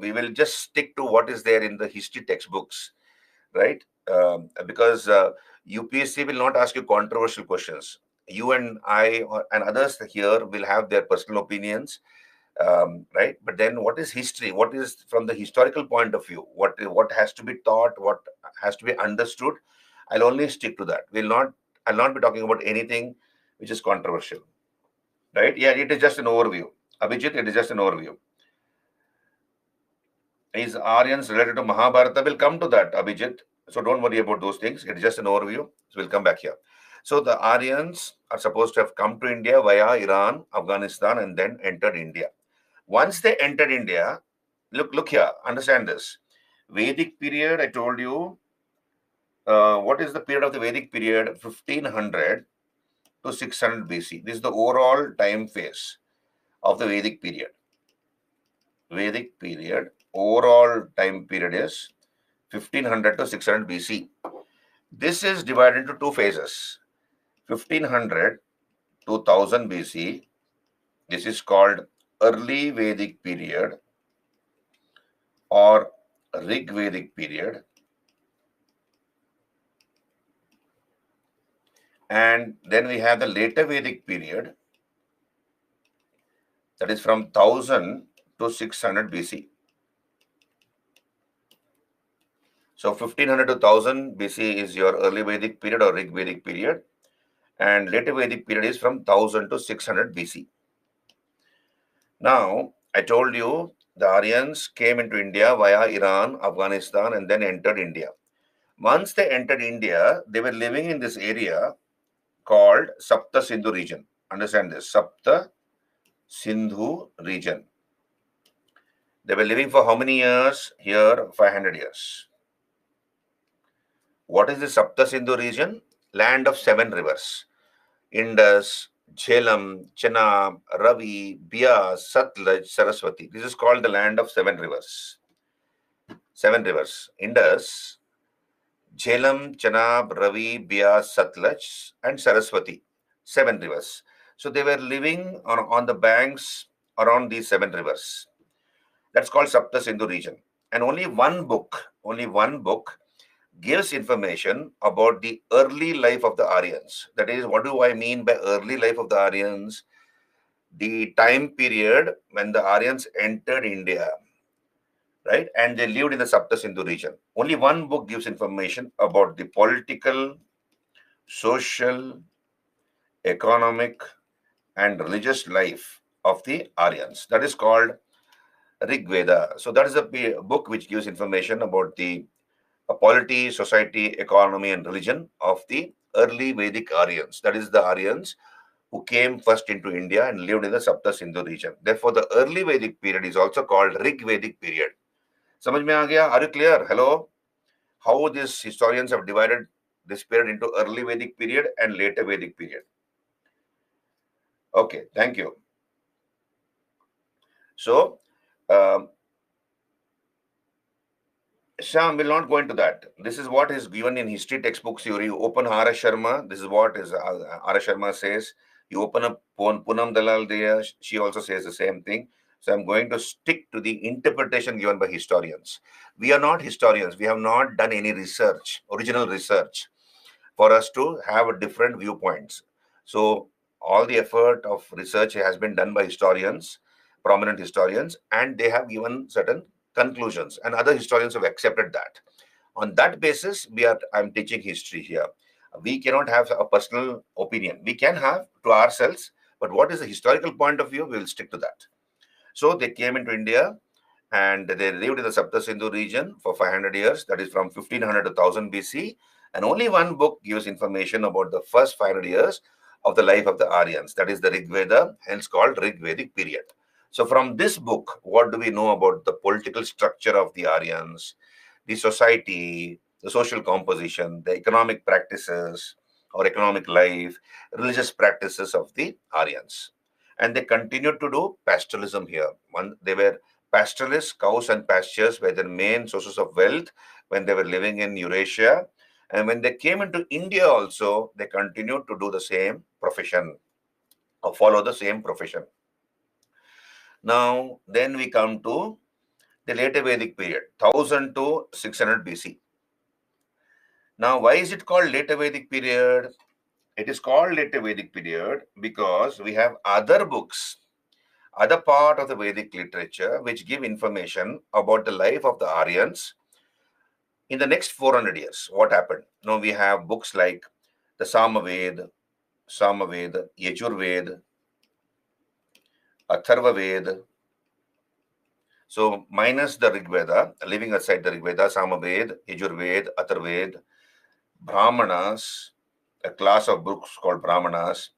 We will just stick to what is there in the history textbooks, right? Because UPSC will not ask you controversial questions. You and I and others here will have their personal opinions, right? But then what is history? What is from the historical point of view? What has to be taught? What has to be understood? I'll only stick to that. I'll not be talking about anything which is controversial, right? Yeah, it is just an overview. Abhijit, it is just an overview. Is Aryans related to Mahabharata? We'll come to that, Abhijit. So don't worry about those things. It is just an overview. So we'll come back here. So the Aryans are supposed to have come to India via Iran, Afghanistan, and then entered India. Once they entered India, look here, understand this. Vedic period, I told you, what is the period of the Vedic period? 1500 to 600 BC. This is the overall time phase of the Vedic period. Vedic period, overall time period is 1500 to 600 BC. This is divided into two phases. 1500 to 1000 BC, this is called early Vedic period or Rig Vedic period. And then we have the later Vedic period, that is from 1000 to 600 BC. So 1500 to 1000 BC is your early Vedic period or Rig Vedic period, and later Vedic period is from 1000 to 600 BC. Now, I told you the Aryans came into India via Iran, Afghanistan, and then entered India. Once they entered India, they were living in this area called Sapta Sindhu region. Understand this, Sapta Sindhu region. They were living for how many years? Here, 500 years. What is the Sapta Sindhu region? Land of 7 rivers. Indus, Jhelum, Chenab, Ravi, Bias, Satluj, Saraswati. This is called the land of 7 rivers. 7 rivers. Indus, Jhelum, Chenab, Ravi, Bias, Satluj, and Saraswati. 7 rivers. So they were living on the banks around these 7 rivers. That's called Sapta Sindhu region. And only one book gives information about the early life of the Aryans. That is, what do I mean by early life of the Aryans? The time period when the Aryans entered India, right? And they lived in the Sapta Sindhu region. Only one book gives information about the political, social, economic, and religious life of the Aryans. That is called Rig Veda. So that is a book which gives information about the polity, society, economy, and religion of the early Vedic Aryans. That is the Aryans who came first into India and lived in the Sapta Sindhu region. Therefore, the early Vedic period is also called Rig Vedic period. समझ में आ गया? Are you clear? Hello? How these historians have divided this period into early Vedic period and later Vedic period. Okay, thank you. So, Sham will not go into that. This is what is given in history textbooks. You open R.S. Sharma. This is what is R.S. Sharma says. You open up Poonam Dalal there. She also says the same thing. So I'm going to stick to the interpretation given by historians. We are not historians. We have not done any research, original research, for us to have different viewpoints. So all the effort of research has been done by historians, prominent historians, and they have given certain conclusions, and other historians have accepted that. On that basis, I'm teaching history here. We cannot have a personal opinion. We can have to ourselves, but what is the historical point of view, we will stick to that. So they came into India and they lived in the Sapta Sindhu region for 500 years, that is from 1500 to 1000 BC. And only one book gives information about the first 500 years of the life of the Aryans, that is the Rig Veda, hence called Rig Vedic period. So from this book, what do we know about the political structure of the Aryans, the society, the social composition, the economic practices or economic life, religious practices of the Aryans? And they continued to do pastoralism here. They were pastoralists. Cows and pastures were their main sources of wealth when they were living in Eurasia. And when they came into India also, they continued to do the same profession or follow the same profession. Now, then we come to the later Vedic period, 1000 to 600 BC. Now, why is it called later Vedic period? It is called later Vedic period because we have other books, other part of the Vedic literature which give information about the life of the Aryans in the next 400 years. What happened? Now we have books like the Samaved, Yajurved, Atharvaved. So minus the Rig Veda, leaving aside the Rig Veda, Samaved, Yajurved, Atharvaved, Brahmanas, a class of books called Brahmanas,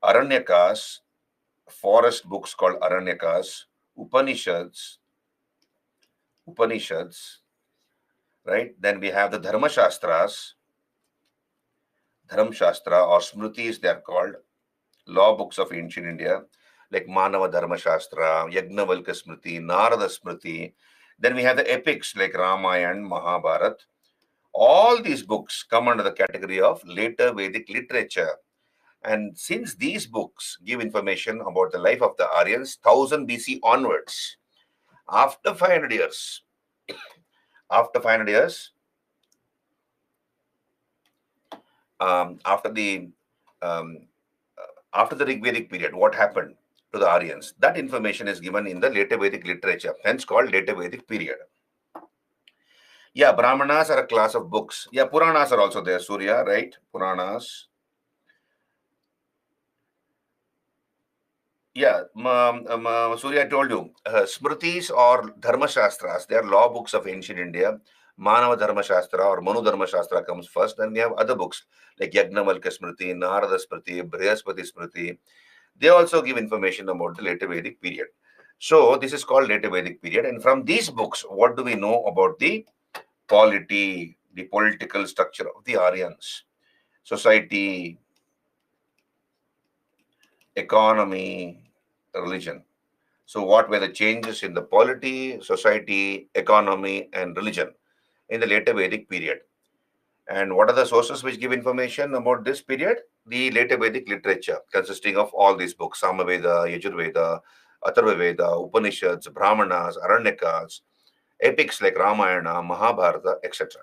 Aranyakas, forest books called Aranyakas, Upanishads, right? Then we have the Dharma Shastras, Dharma Shastra or Smritis, they are called, law books of ancient India, like Manava Dharma Shastra, Yagnavalka Smriti, Narada Smriti. Then we have the epics like Ramayana, Mahabharata. All these books come under the category of later Vedic literature. And since these books give information about the life of the Aryans, 1000 BC onwards, after 500 years, after the Rig Vedic period, what happened to the Aryans? That information is given in the later Vedic literature, hence called later Vedic period. Yeah, Brahmanas are a class of books. Yeah, Puranas are also there, Surya, right? Puranas. Yeah, Surya, I told you, Smritis or Dharma Shastras, they are law books of ancient India. Manava Dharma Shastra or Manu Dharma Shastra comes first. Then we have other books like Yagnavalka Smriti, Narada Smriti, Brihaspati Smriti. They also give information about the later Vedic period. So this is called later Vedic period. And from these books, what do we know about the polity, the political structure of the Aryans, society, economy, religion? So what were the changes in the polity, society, economy, and religion in the later Vedic period? And what are the sources which give information about this period? The later Vedic literature consisting of all these books, Samaveda, Yajurveda, Atharvaveda, Upanishads, Brahmanas, Aranyakas, epics like Ramayana, Mahabharata, etc.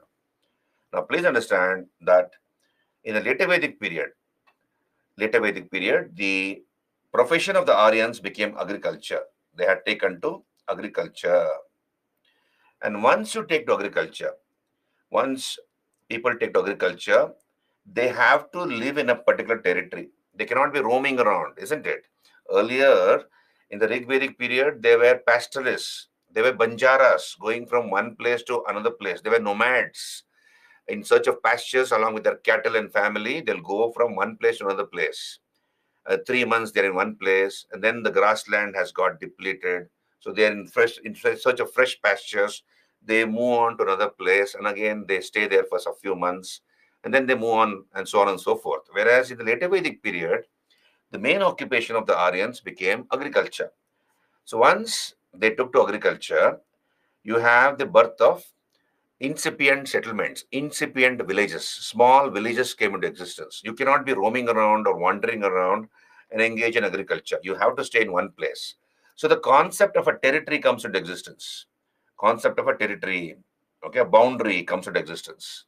Now please understand that in the later Vedic period, the profession of the Aryans became agriculture. They had taken to agriculture. And once you take to agriculture, once people take to agriculture, they have to live in a particular territory. They cannot be roaming around, isn't it? Earlier, in the Rig Vedic period, they were pastoralists. They were banjaras going from one place to another place. They were nomads in search of pastures along with their cattle and family. They'll go from one place to another place. 3 months they're in one place, and then the grassland has got depleted. So they're in search of fresh pastures. They move on to another place, and again they stay there for a few months, and then they move on, and so on and so forth. Whereas in the later Vedic period, the main occupation of the Aryans became agriculture. So once they took to agriculture, you have the birth of incipient settlements, incipient villages, small villages came into existence. You cannot be roaming around or wandering around and engage in agriculture. You have to stay in one place. So the concept of a territory comes into existence. Concept of a territory, okay, a boundary comes into existence.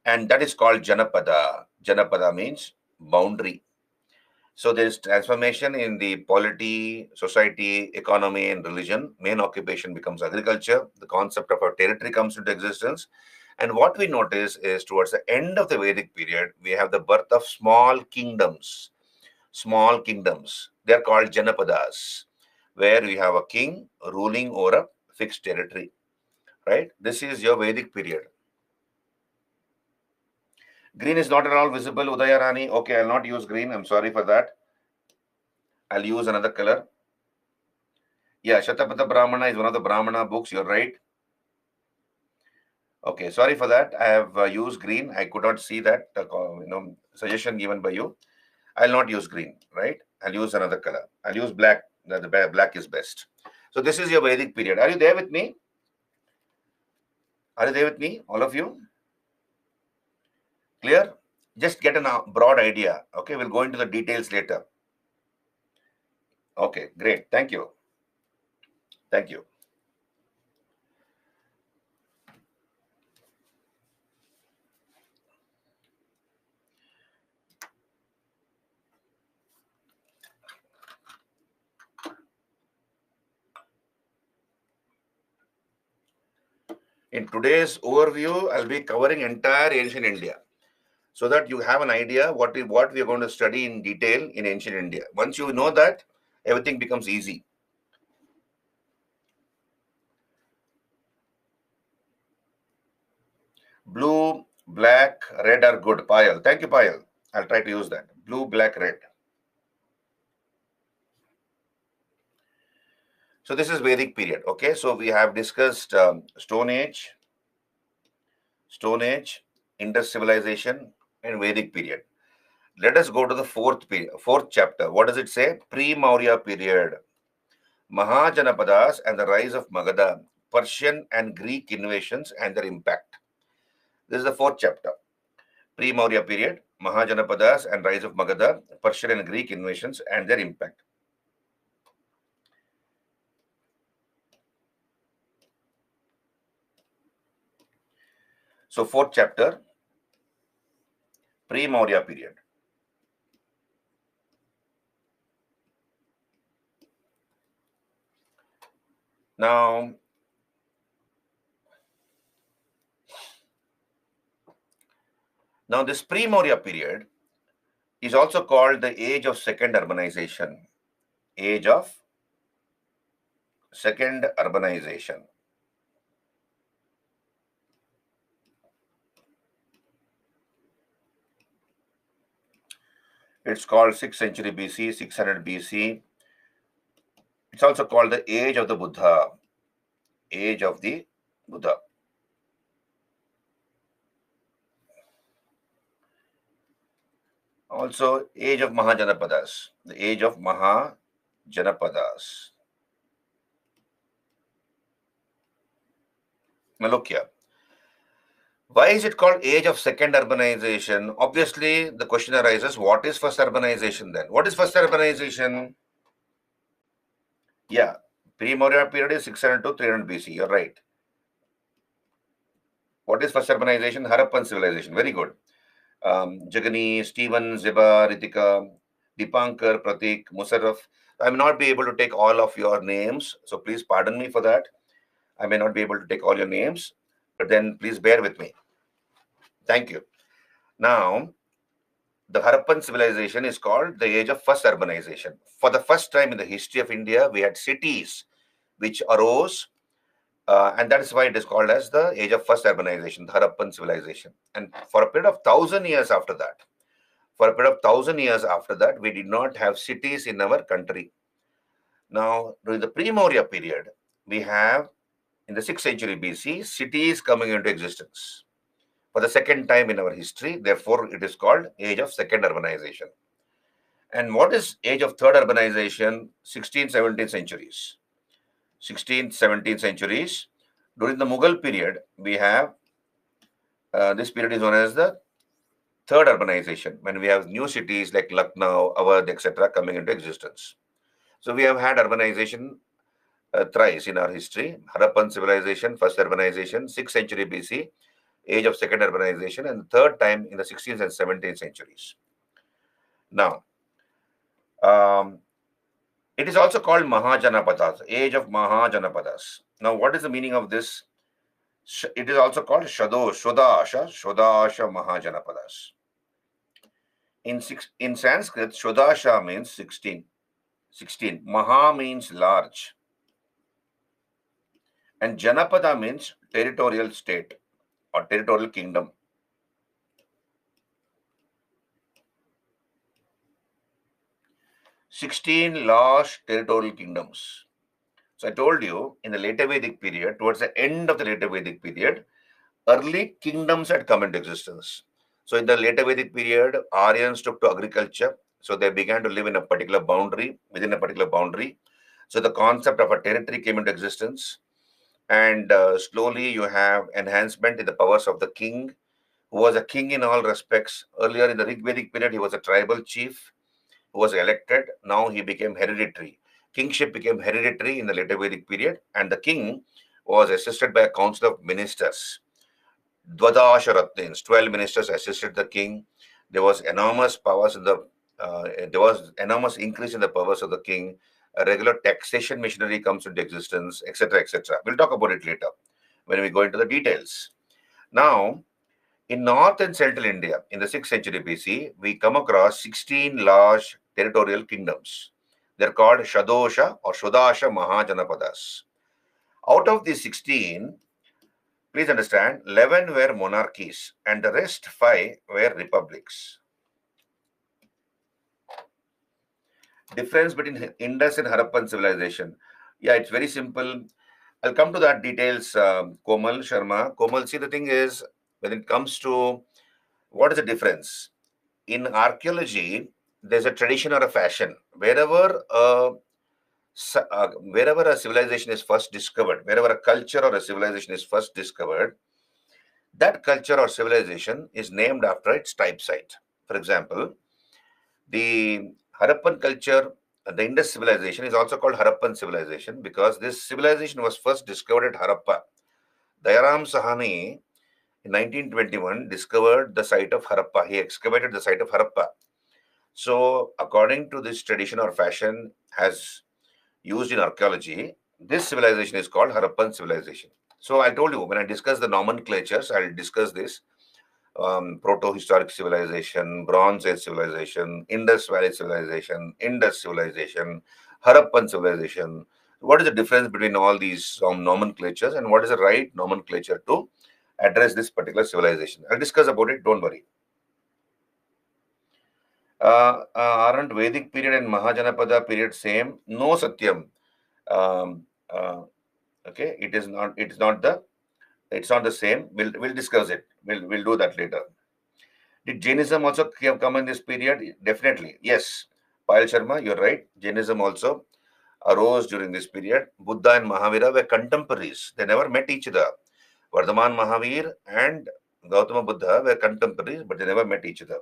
And that is called Janapada. Janapada means boundary. So there is transformation in the polity, society, economy, and religion. Main occupation becomes agriculture. The concept of a territory comes into existence. And what we notice is towards the end of the Vedic period, we have the birth of small kingdoms. Small kingdoms. They are called Janapadas, where we have a king ruling over a fixed territory. Right? This is your Vedic period. Green is not at all visible, Udaya Rani. Okay, I'll not use green. I'm sorry for that. I'll use another color. Yeah, Shatapatha Brahmana is one of the Brahmana books. You're right. Okay, sorry for that. I have used green. I could not see that suggestion given by you. I'll not use green, right? I'll use another color. I'll use black. The black is best. So this is your Vedic period. Are you there with me? Are you there with me, all of you? Clear? Just get a broad idea. Okay, we'll go into the details later. Okay, great. Thank you. Thank you. In today's overview, I'll be covering entire ancient India, so that you have an idea what we are going to study in detail in ancient India. Once you know that, everything becomes easy. Blue, black, red are good. Payal. Thank you, Payal. I'll try to use that. Blue, black, red. So this is Vedic period. Okay, so we have discussed Stone Age, Indus civilization, and Vedic period. Let us go to the fourth chapter. What does it say? Pre-Maurya period. Mahajanapadas and the rise of Magadha, Persian and Greek invasions and their impact. This is the fourth chapter. Pre-Maurya period, Mahajanapadas and rise of Magadha, Persian and Greek invasions and their impact. So fourth chapter, pre-Maurya period. Now this pre-Maurya period is also called the age of second urbanization. Age of second urbanization. It's called 6th century BC, 600 BC. It's also called the age of the Buddha. Age of the Buddha. Also, age of Mahajanapadas. The age of Mahajanapadas. Now look here. Why is it called age of second urbanization? Obviously, the question arises, what is first urbanization then? What is first urbanization? Yeah, pre-Maurya period is 600 to 300 BC. You're right. What is first urbanization? Harappan civilization. Very good. Jagani, Stephen, Ziba, Ritika, Dipankar, Pratik, Musarraf. I may not be able to take all of your names, so please pardon me for that. I may not be able to take all your names, but then please bear with me. Thank you. Now, The Harappan civilization is called the age of first urbanization. For the first time in the history of India, we had cities which arose, and that is why it is called as the age of first urbanization, the Harappan civilization. And for a period of 1,000 years after that, we did not have cities in our country. Now, during the pre-Maurya period, we have, in the 6th century BC, cities coming into existence for the second time in our history. Therefore, it is called age of second urbanization. And what is age of third urbanization? 16th, 17th centuries. 16th, 17th centuries. During the Mughal period, we have, this period is known as the third urbanization, when we have new cities like Lucknow, Awadh, etc. coming into existence. So we have had urbanization thrice in our history. Harappan civilization, first urbanization, 6th century BC, age of second urbanization, and the third time in the 16th and 17th centuries. Now, it is also called Mahajanapadas, age of Mahajanapadas. Now, what is the meaning of this? It is also called Shodasha Mahajanapadas. In Sanskrit, Shodasha means 16. Maha means large. And Janapada means territorial state or territorial kingdom. "16 large territorial kingdoms." So I told you, in the later Vedic period, towards the end of the later Vedic period, early kingdoms had come into existence. So in the later Vedic period, Aryans took to agriculture. So they began to live in a particular boundary, within a particular boundary. So the concept of a territory came into existence. And slowly you have enhancement in the powers of the king, who was a king in all respects. Earlier in the Rig Vedic period, he was a tribal chief who was elected. Now he became hereditary. Kingship became hereditary in the later Vedic period, and the king was assisted by a council of ministers. Dwadasha Ratnins, 12 ministers assisted the king. There was enormous powers in the there was enormous increase in the powers of the king. A regular taxation machinery comes into existence, etc., etc. We'll talk about it later when we go into the details. Now, in North and Central India, in the 6th century BC, we come across 16 large territorial kingdoms. They're called Shadosha or Shodasha Mahajanapadas. Out of these 16, please understand, 11 were monarchies and the rest 5 were republics. Difference between Indus and Harappan civilization. Yeah, it's very simple. I'll come to that details, Komal Sharma. Komal, see, the thing is, when it comes to what is the difference? In archaeology, there's a tradition or a fashion. Wherever a civilization is first discovered, wherever a culture or a civilization is first discovered, that culture or civilization is named after its type site. For example, the Harappan culture, the Indus civilization is also called Harappan civilization because this civilization was first discovered at Harappa. Dayaram Sahani in 1921 discovered the site of Harappa. He excavated the site of Harappa. So, according to this tradition or fashion as used in archaeology, this civilization is called Harappan civilization. So, I told you, when I discuss the nomenclatures, I'll discuss this. Proto-historic civilization, Bronze Age civilization, Indus Valley civilization, Indus civilization, Harappan civilization. What is the difference between all these nomenclatures and what is the right nomenclature to address this particular civilization? I'll discuss about it, don't worry. Aren't Vedic period and Mahajanapada period same? No, Satyam. Okay, it's not the same. We'll discuss it. We'll do that later. Did Jainism also come in this period? Definitely, yes. Payal Sharma, you're right. Jainism also arose during this period. Buddha and Mahavira were contemporaries. They never met each other. Vardhaman Mahavir and Gautama Buddha were contemporaries, but they never met each other.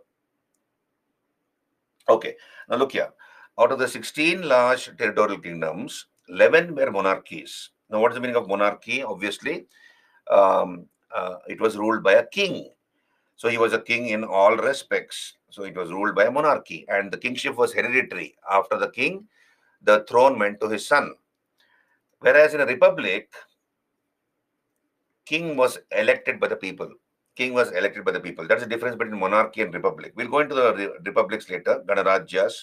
Okay, now look here. Out of the 16 large territorial kingdoms, 11 were monarchies. Now, what is the meaning of monarchy? Obviously, it was ruled by a king. So he was a king in all respects. So it was ruled by a monarchy, and the kingship was hereditary. After the king, the throne went to his son. Whereas in a republic, king was elected by the people. king was elected by the people. That's the difference between monarchy and republic. We'll go into the republics later, Ganarajyas.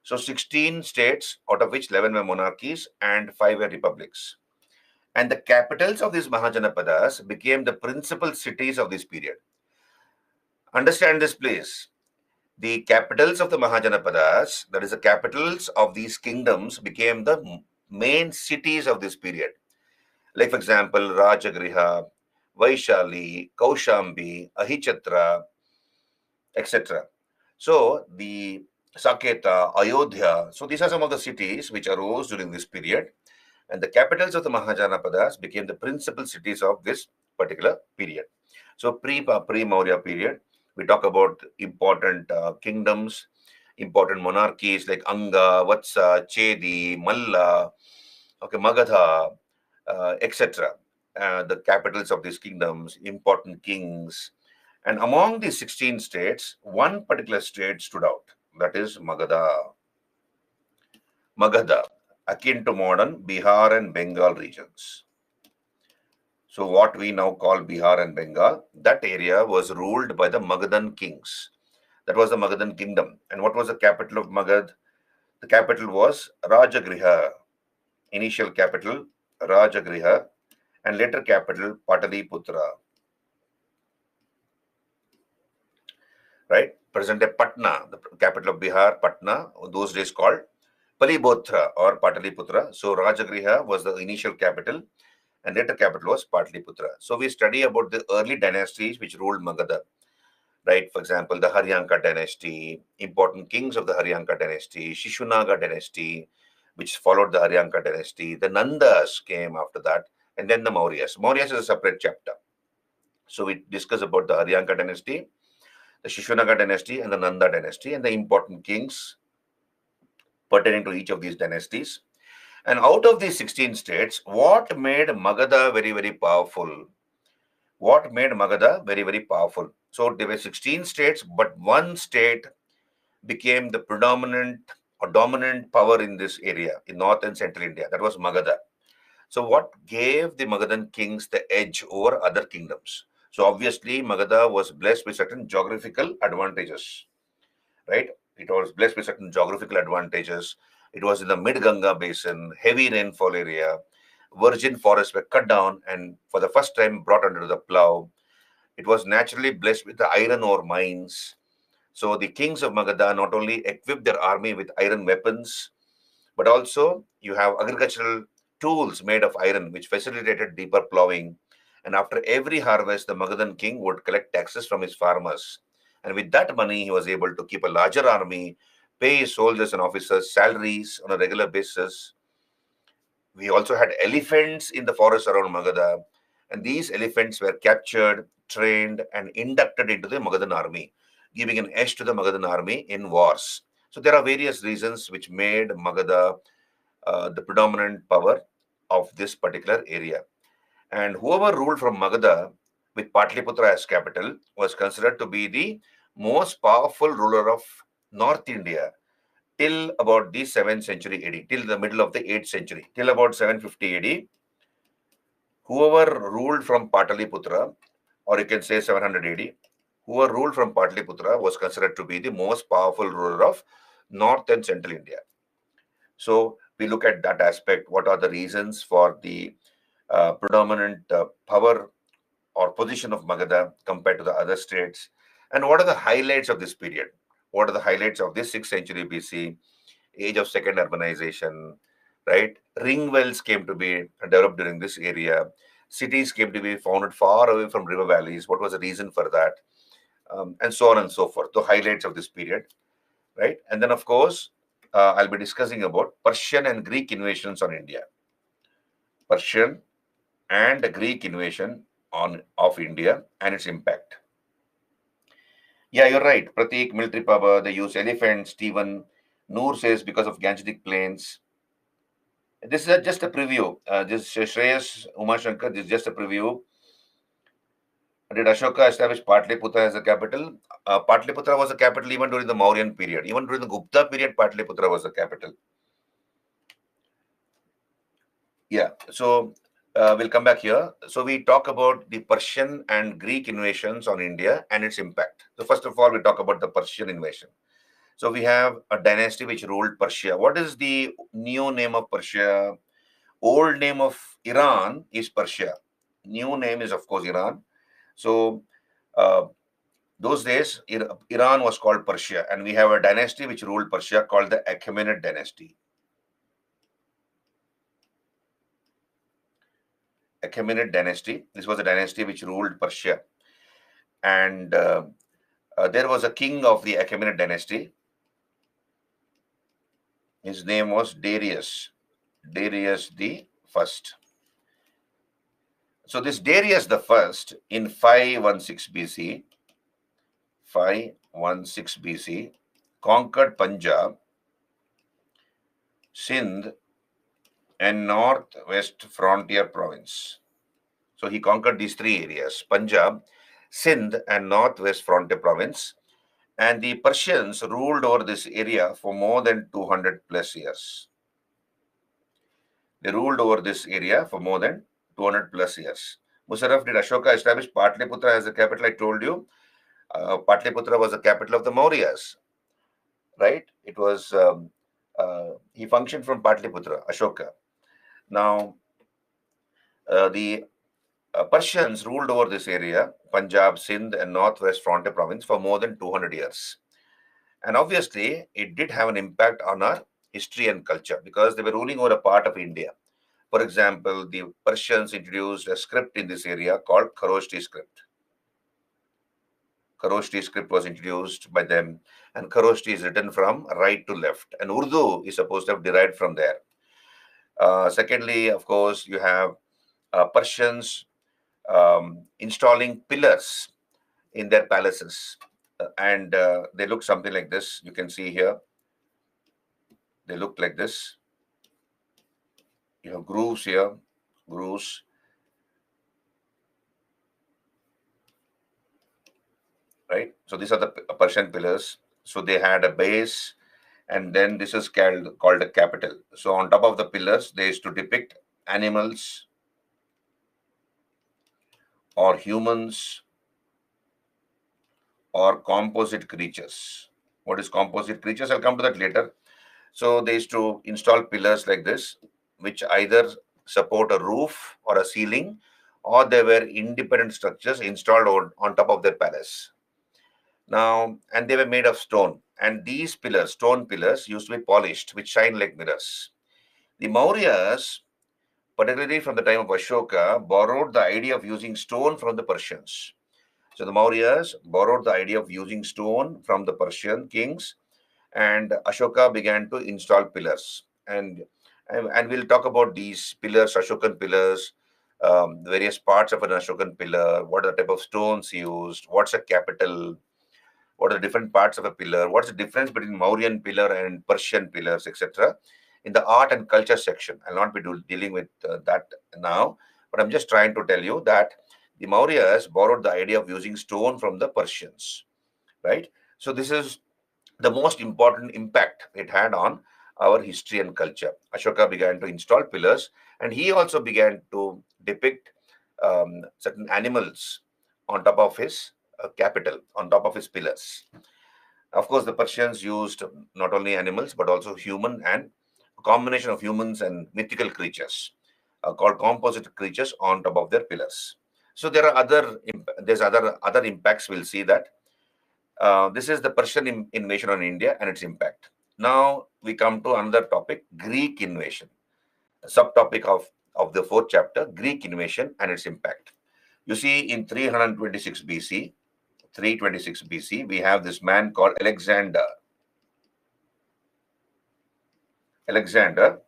So 16 states, out of which 11 were monarchies and 5 were republics. And the capitals of these Mahajanapadas became the principal cities of this period. Understand this, please. The capitals of the Mahajanapadas, that is, the capitals of these kingdoms, became the main cities of this period. Like, for example, Rajagriha, Vaishali, Kaushambi, Ahichatra, etc. So, the Saketa, Ayodhya, so these are some of the cities which arose during this period, and the capitals of the Mahajanapadas became the principal cities of this particular period. So, pre-Maurya period, we talk about important kingdoms, important monarchies like Anga, Vatsa, Chedi, Malla, okay, Magadha, etc. The capitals of these kingdoms, important kings. And among these 16 states, one particular state stood out. That is Magadha. Magadha, akin to modern Bihar and Bengal regions. So what we now call Bihar and Bengal, that area was ruled by the Magadhan kings. That was the Magadhan kingdom. And what was the capital of Magad? The capital was Rajagriha. Initial capital, Rajagriha, and later capital, Pataliputra. Right? Present day Patna, the capital of Bihar, Patna, those days called Palibotra or Pataliputra. So Rajagriha was the initial capital, and later capital was Pataliputra. So we study about the early dynasties which ruled Magadha. Right? For example, the Haryanka dynasty, important kings of the Haryanka dynasty, Shishunaga dynasty, which followed the Haryanka dynasty. The Nandas came after that, and then the Mauryas. Mauryas is a separate chapter. So we discuss about the Haryanka dynasty, the Shishunaga dynasty, and the Nanda dynasty, and the important kings pertaining to each of these dynasties. And out of these 16 states, what made Magadha very, very powerful? What made Magadha very, very powerful? So there were 16 states, but one state became the predominant or dominant power in this area, in north and central India. That was Magadha. So what gave the Magadhan kings the edge over other kingdoms? So obviously, Magadha was blessed with certain geographical advantages, right? It was blessed with certain geographical advantages. It was in the mid-Ganga basin, heavy rainfall area. Virgin forests were cut down and for the first time brought under the plow. It was naturally blessed with the iron ore mines. So the kings of Magadha not only equipped their army with iron weapons, but also you have agricultural tools made of iron which facilitated deeper plowing. And after every harvest, the Magadhan king would collect taxes from his farmers. And with that money, he was able to keep a larger army, pay his soldiers and officers salaries on a regular basis. We also had elephants in the forest around Magadha. And these elephants were captured, trained, and inducted into the Magadhan army, giving an edge to the Magadhan army in wars. So there are various reasons which made Magadha the predominant power of this particular area. And whoever ruled from Magadha with Patliputra as capital was considered to be the most powerful ruler of North India till about the 7th century AD, till the middle of the 8th century, till about 750 AD. Whoever ruled from Pataliputra, or you can say 700 AD, whoever ruled from Pataliputra was considered to be the most powerful ruler of North and Central India. So we look at that aspect. What are the reasons for the predominant power or position of Magadha compared to the other states? And what are the highlights of this period? What are the highlights of this 6th century BC, age of second urbanization, right? Ring wells came to be developed during this area. Cities came to be founded far away from river valleys. What was the reason for that? And so on and so forth. The highlights of this period, right? And then, of course, I'll be discussing about Persian and Greek invasions on India. Persian and the Greek invasion of India and its impact. Yeah, you're right. Pratik, military power, they use elephants. Stephen Noor says because of Gangetic plains. This is just a preview. This Shreyas Umashankar, this is just a preview. Did Ashoka establish Patliputra as a capital? Patliputra was a capital even during the Mauryan period. Even during the Gupta period, Patliputra was the capital. Yeah. So we'll come back here. So we talk about the Persian and Greek invasions on India and its impact. So first of all, we talk about the Persian invasion. So we have a dynasty which ruled Persia. What is the new name of Persia? Old name of Iran is Persia. New name is of course Iran. So uh, those days Iran was called Persia, and we have a dynasty which ruled Persia called the Achaemenid dynasty. Achaemenid dynasty. This was a dynasty which ruled Persia, and there was a king of the Achaemenid dynasty. His name was Darius. Darius the First. So this Darius the First in 516 BC, 516 BC, conquered Punjab, Sindh, and northwest frontier province. So he conquered these three areas: Punjab, Sindh, and northwest frontier province. And the Persians ruled over this area for more than 200 plus years. They ruled over this area for more than 200 plus years. Musharraf, did Ashoka establish Patliputra as the capital? I told you, Patliputra was the capital of the Mauryas, right? It was, he functioned from Patliputra, Ashoka. Now, the Persians ruled over this area, Punjab, Sindh, and northwest frontier province for more than 200 years. And obviously, it did have an impact on our history and culture because they were ruling over a part of India. For example, the Persians introduced a script in this area called Kharoshti script. Kharoshti script was introduced by them, and Kharoshti is written from right to left, and Urdu is supposed to have derived from there. Secondly, of course, you have Persians installing pillars in their palaces, and they look something like this. You can see here, they look like this. You have grooves here, grooves. Right? So these are the Persian pillars. So they had a base, and then this is called a capital. So on top of the pillars, they used to depict animals or humans or composite creatures. What is composite creatures? I'll come to that later. So they used to install pillars like this, which either support a roof or a ceiling, or they were independent structures installed on top of their palace. Now, and they were made of stone. And these pillars, stone pillars, used to be polished, which shine like mirrors. The Mauryas, particularly from the time of Ashoka, borrowed the idea of using stone from the Persians. So the Mauryas borrowed the idea of using stone from the Persian kings, and Ashoka began to install pillars. And we'll talk about these pillars, Ashokan pillars, various parts of an Ashokan pillar, what are the type of stones used, what's a capital, what are the different parts of a pillar, what's the difference between Mauryan pillar and Persian pillars, etc. In the art and culture section. I'll not be dealing with that now, but I'm just trying to tell you that the Mauryas borrowed the idea of using stone from the Persians, right? So this is the most important impact it had on our history and culture. Ashoka began to install pillars, and he also began to depict certain animals on top of his capital, on top of his pillars. Of course, the Persians used not only animals but also human and a combination of humans and mythical creatures called composite creatures on top of their pillars. So there are other impacts. We'll see that. This is the Persian invasion on India and its impact. Now we come to another topic, Greek invasion, a subtopic of the fourth chapter, Greek invasion and its impact. You see, in 326 BC, 326 BC, we have this man called Alexander. Alexander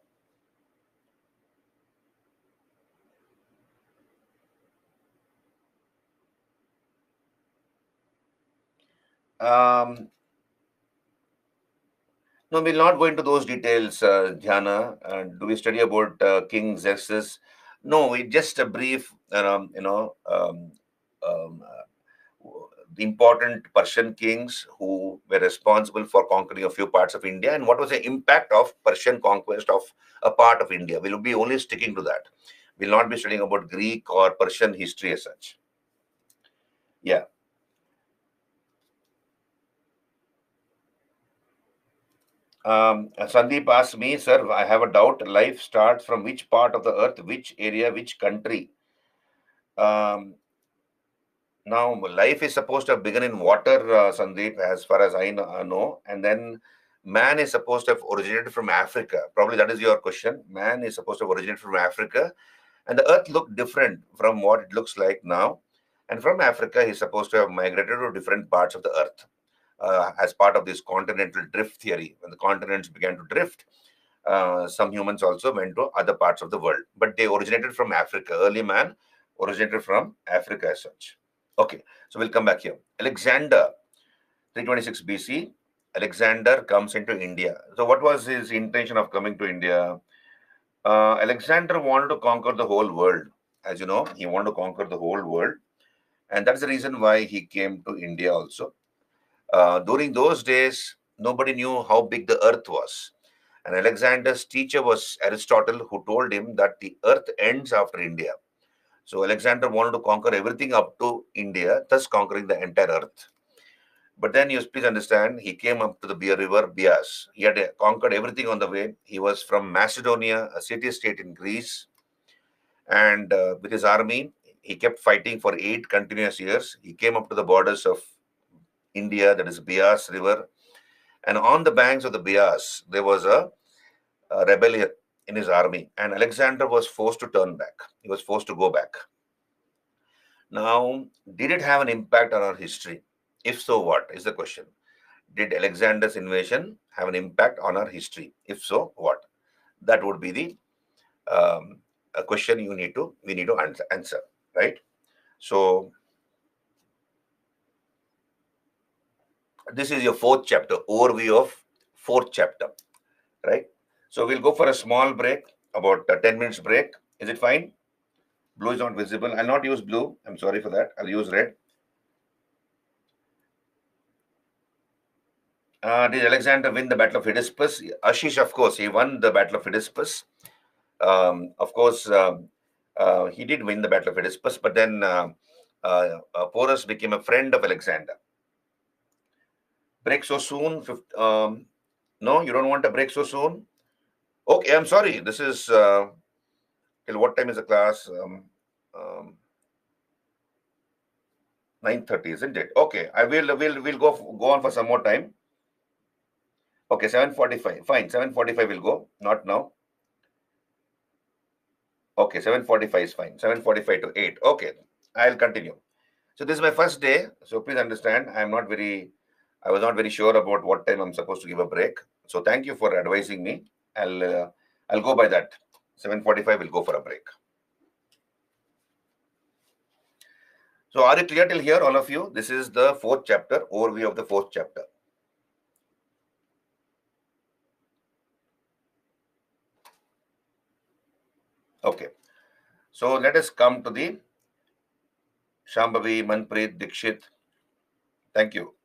no, we'll not go into those details, Jhana. Do we study about King Xerxes? No, we just a brief, the important Persian kings who were responsible for conquering a few parts of India, and what was the impact of Persian conquest of a part of India. We'll be only sticking to that We'll not be studying about Greek or Persian history as such. Yeah. Sandeep asked me, sir, I have a doubt. Life starts from which part of the earth, which area, which country? Um, Now, life is supposed to begin in water, Sandeep, as far as I know, and then man is supposed to have originated from Africa. Probably that is your question. Man is supposed to have originated from Africa, and the Earth looked different from what it looks like now. And from Africa, he's supposed to have migrated to different parts of the Earth as part of this continental drift theory. When the continents began to drift, some humans also went to other parts of the world, but they originated from Africa. Early man originated from Africa as such. Okay, so we'll come back here. Alexander, 326 BC, Alexander comes into India. So what was his intention of coming to India? Alexander wanted to conquer the whole world. As you know, he wanted to conquer the whole world. And that's the reason why he came to India also. During those days, nobody knew how big the earth was. And Alexander's teacher was Aristotle, who told him that the earth ends after India. So Alexander wanted to conquer everything up to India, thus conquering the entire earth. But then you please understand, he came up to the river Bias. He had conquered everything on the way. He was from Macedonia, a city-state in Greece. And with his army, he kept fighting for 8 continuous years. He came up to the borders of India, that is Bias River. And on the banks of the Bias, there was a rebellion in his army. And Alexander was forced to turn back. He was forced to go back. Now, did it have an impact on our history? If so, what is the question? Did Alexander's invasion have an impact on our history? If so, what? That would be the a question we need to answer, right? So this is your 4th chapter, overview of 4th chapter, right? So we'll go for a small break, about a 10 minutes break. Is it fine? Blue is not visible. I'll not use blue. I'm sorry for that. I'll use red. Did Alexander win the Battle of Hydaspes? Ashish, of course, he won the Battle of Hydaspes. Of course, he did win the Battle of Hydaspes, but then Porus became a friend of Alexander. Break so soon? No, you don't want to break so soon? Okay, I'm sorry. This is till what time is the class? 9:30, isn't it? Okay, we'll go on for some more time. Okay, 7:45. Fine, 7:45 will go. Not now. Okay, 7:45 is fine. 7:45 to 8. Okay, I'll continue. So this is my first day. So please understand, I was not very sure about what time I'm supposed to give a break. So thank you for advising me. I'll go by that. 7:45 will go for a break. So are you clear till here, all of you? This is the 4th chapter, overview of the 4th chapter. Okay. So let us come to the Shambhavi, Manpreet, Dikshit. Thank you.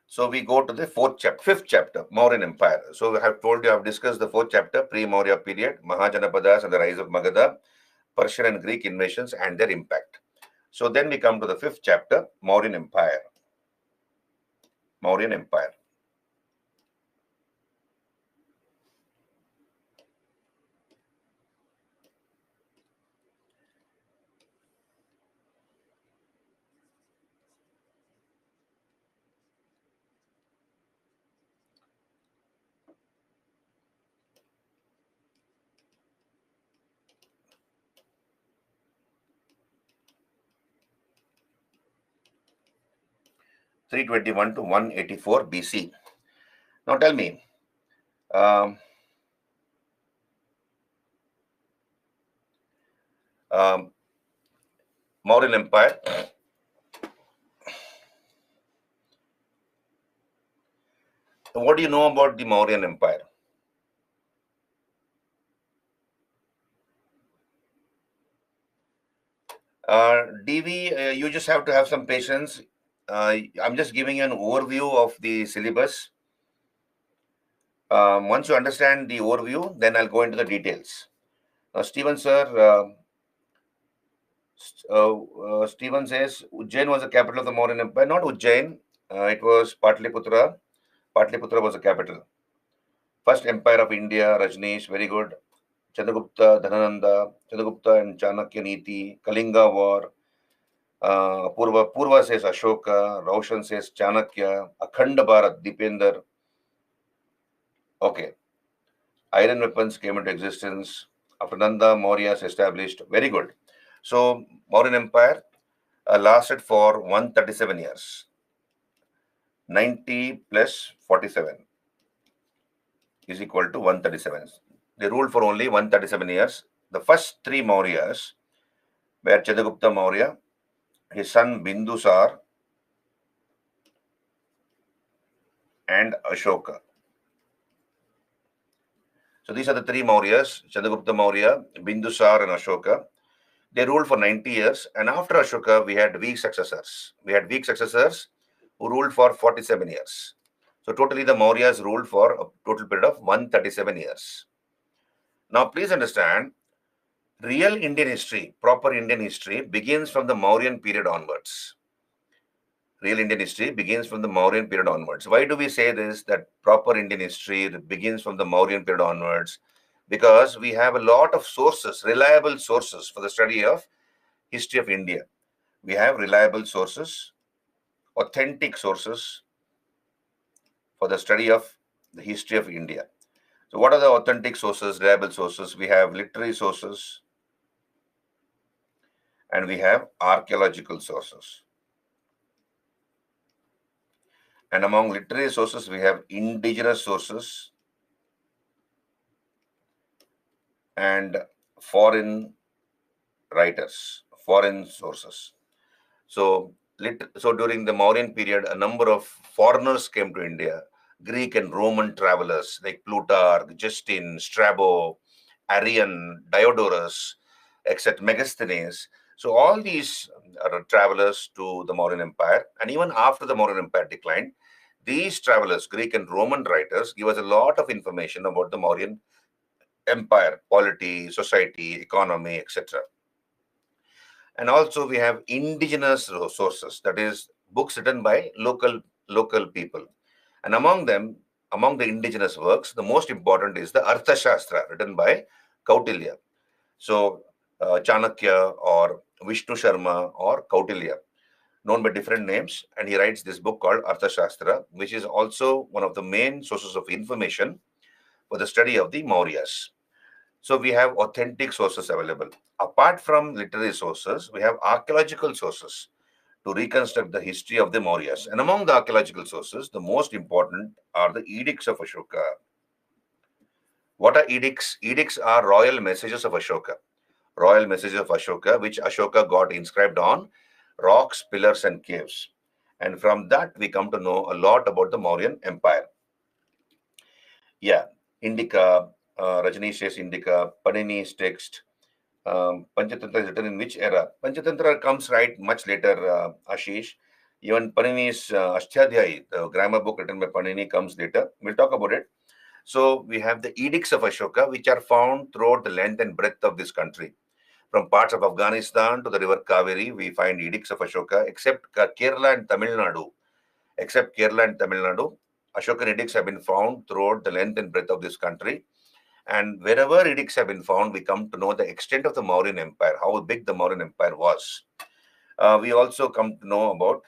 So we go to the 5th chapter, Mauryan Empire. So I have told you, I've discussed the 4th chapter, pre-Maurya period, Mahajanapadas and the rise of Magadha, Persian and Greek invasions and their impact. So then we come to the 5th chapter, Mauryan Empire. Mauryan Empire. (321 to 184 BC). Now tell me, Mauryan Empire. What do you know about the Mauryan Empire? DV, you just have to have some patience. I'm just giving you an overview of the syllabus. Once you understand the overview, then I'll go into the details. Now, Stephen says Ujjain was the capital of the Mauryan Empire. Not Ujjain, it was Patliputra. Patliputra was the capital. First empire of India, Rajneesh, very good. Chandragupta, Dhanananda, Chandragupta and Chanakya Niti, Kalinga War, Purva says Ashoka, Roshan says Chanakya, Akhanda Bharat, Dipender. Okay, iron weapons came into existence after Nanda Mauryas established. Very good. So, Mauryan Empire lasted for 137 years. 90 plus 47 is equal to 137. They ruled for only 137 years. The first three Mauryas were Chandragupta Maurya, his son Bindusar, and Ashoka. So these are the three Mauryas, Chandragupta Maurya, Bindusar and Ashoka. They ruled for 90 years, and after Ashoka, we had weak successors. Who ruled for 47 years. So totally the Mauryas ruled for a total period of 137 years. Now please understand, real Indian history, proper Indian history begins from the Mauryan period onwards. Real Indian history begins from the Mauryan period onwards. Why do we say this, that proper Indian history begins from the Mauryan period onwards? Because we have a lot of sources, reliable sources for the study of history of India. We have reliable sources, authentic sources for the study of the history of India. So what are the authentic sources, reliable sources? We have literary sources and we have archaeological sources. And among literary sources, we have indigenous sources and foreign writers, foreign sources. So during the Mauryan period, a number of foreigners came to India, Greek and Roman travelers like Plutarch, Justin, Strabo, Arrian, Diodorus, etc., Megasthenes. So all these are travelers to the Mauryan Empire, and even after the Mauryan Empire declined, these travelers, Greek and Roman writers, give us a lot of information about the Mauryan Empire, polity, society, economy, etc. And also we have indigenous sources, that is books written by local people. And among the indigenous works, the most important is the Arthashastra written by Kautilya. So Chanakya or Vishnu Sharma or Kautilya, known by different names, and he writes this book called Arthashastra, which is also one of the main sources of information for the study of the Mauryas. So we have authentic sources available. Apart from literary sources, we have archaeological sources to reconstruct the history of the Mauryas. And among the archaeological sources, the most important are the edicts of Ashoka. What are edicts? Edicts are royal messages of Ashoka. Royal messages of Ashoka, which Ashoka got inscribed on rocks, pillars, and caves. And from that, we come to know a lot about the Mauryan Empire. Yeah, Indica, Rajneesh says Indica, Panini's text. Panchatantra is written in which era? Panchatantra comes right much later, Ashish. Even Panini's Ashtadhyayi, the grammar book written by Panini, comes later. We'll talk about it. So we have the edicts of Ashoka, which are found throughout the length and breadth of this country. From parts of Afghanistan to the river Kaveri, we find edicts of Ashoka, except Kerala and Tamil Nadu. Ashokan edicts have been found throughout the length and breadth of this country. And wherever edicts have been found, we come to know the extent of the Mauryan Empire, how big the Mauryan Empire was. We also come to know about,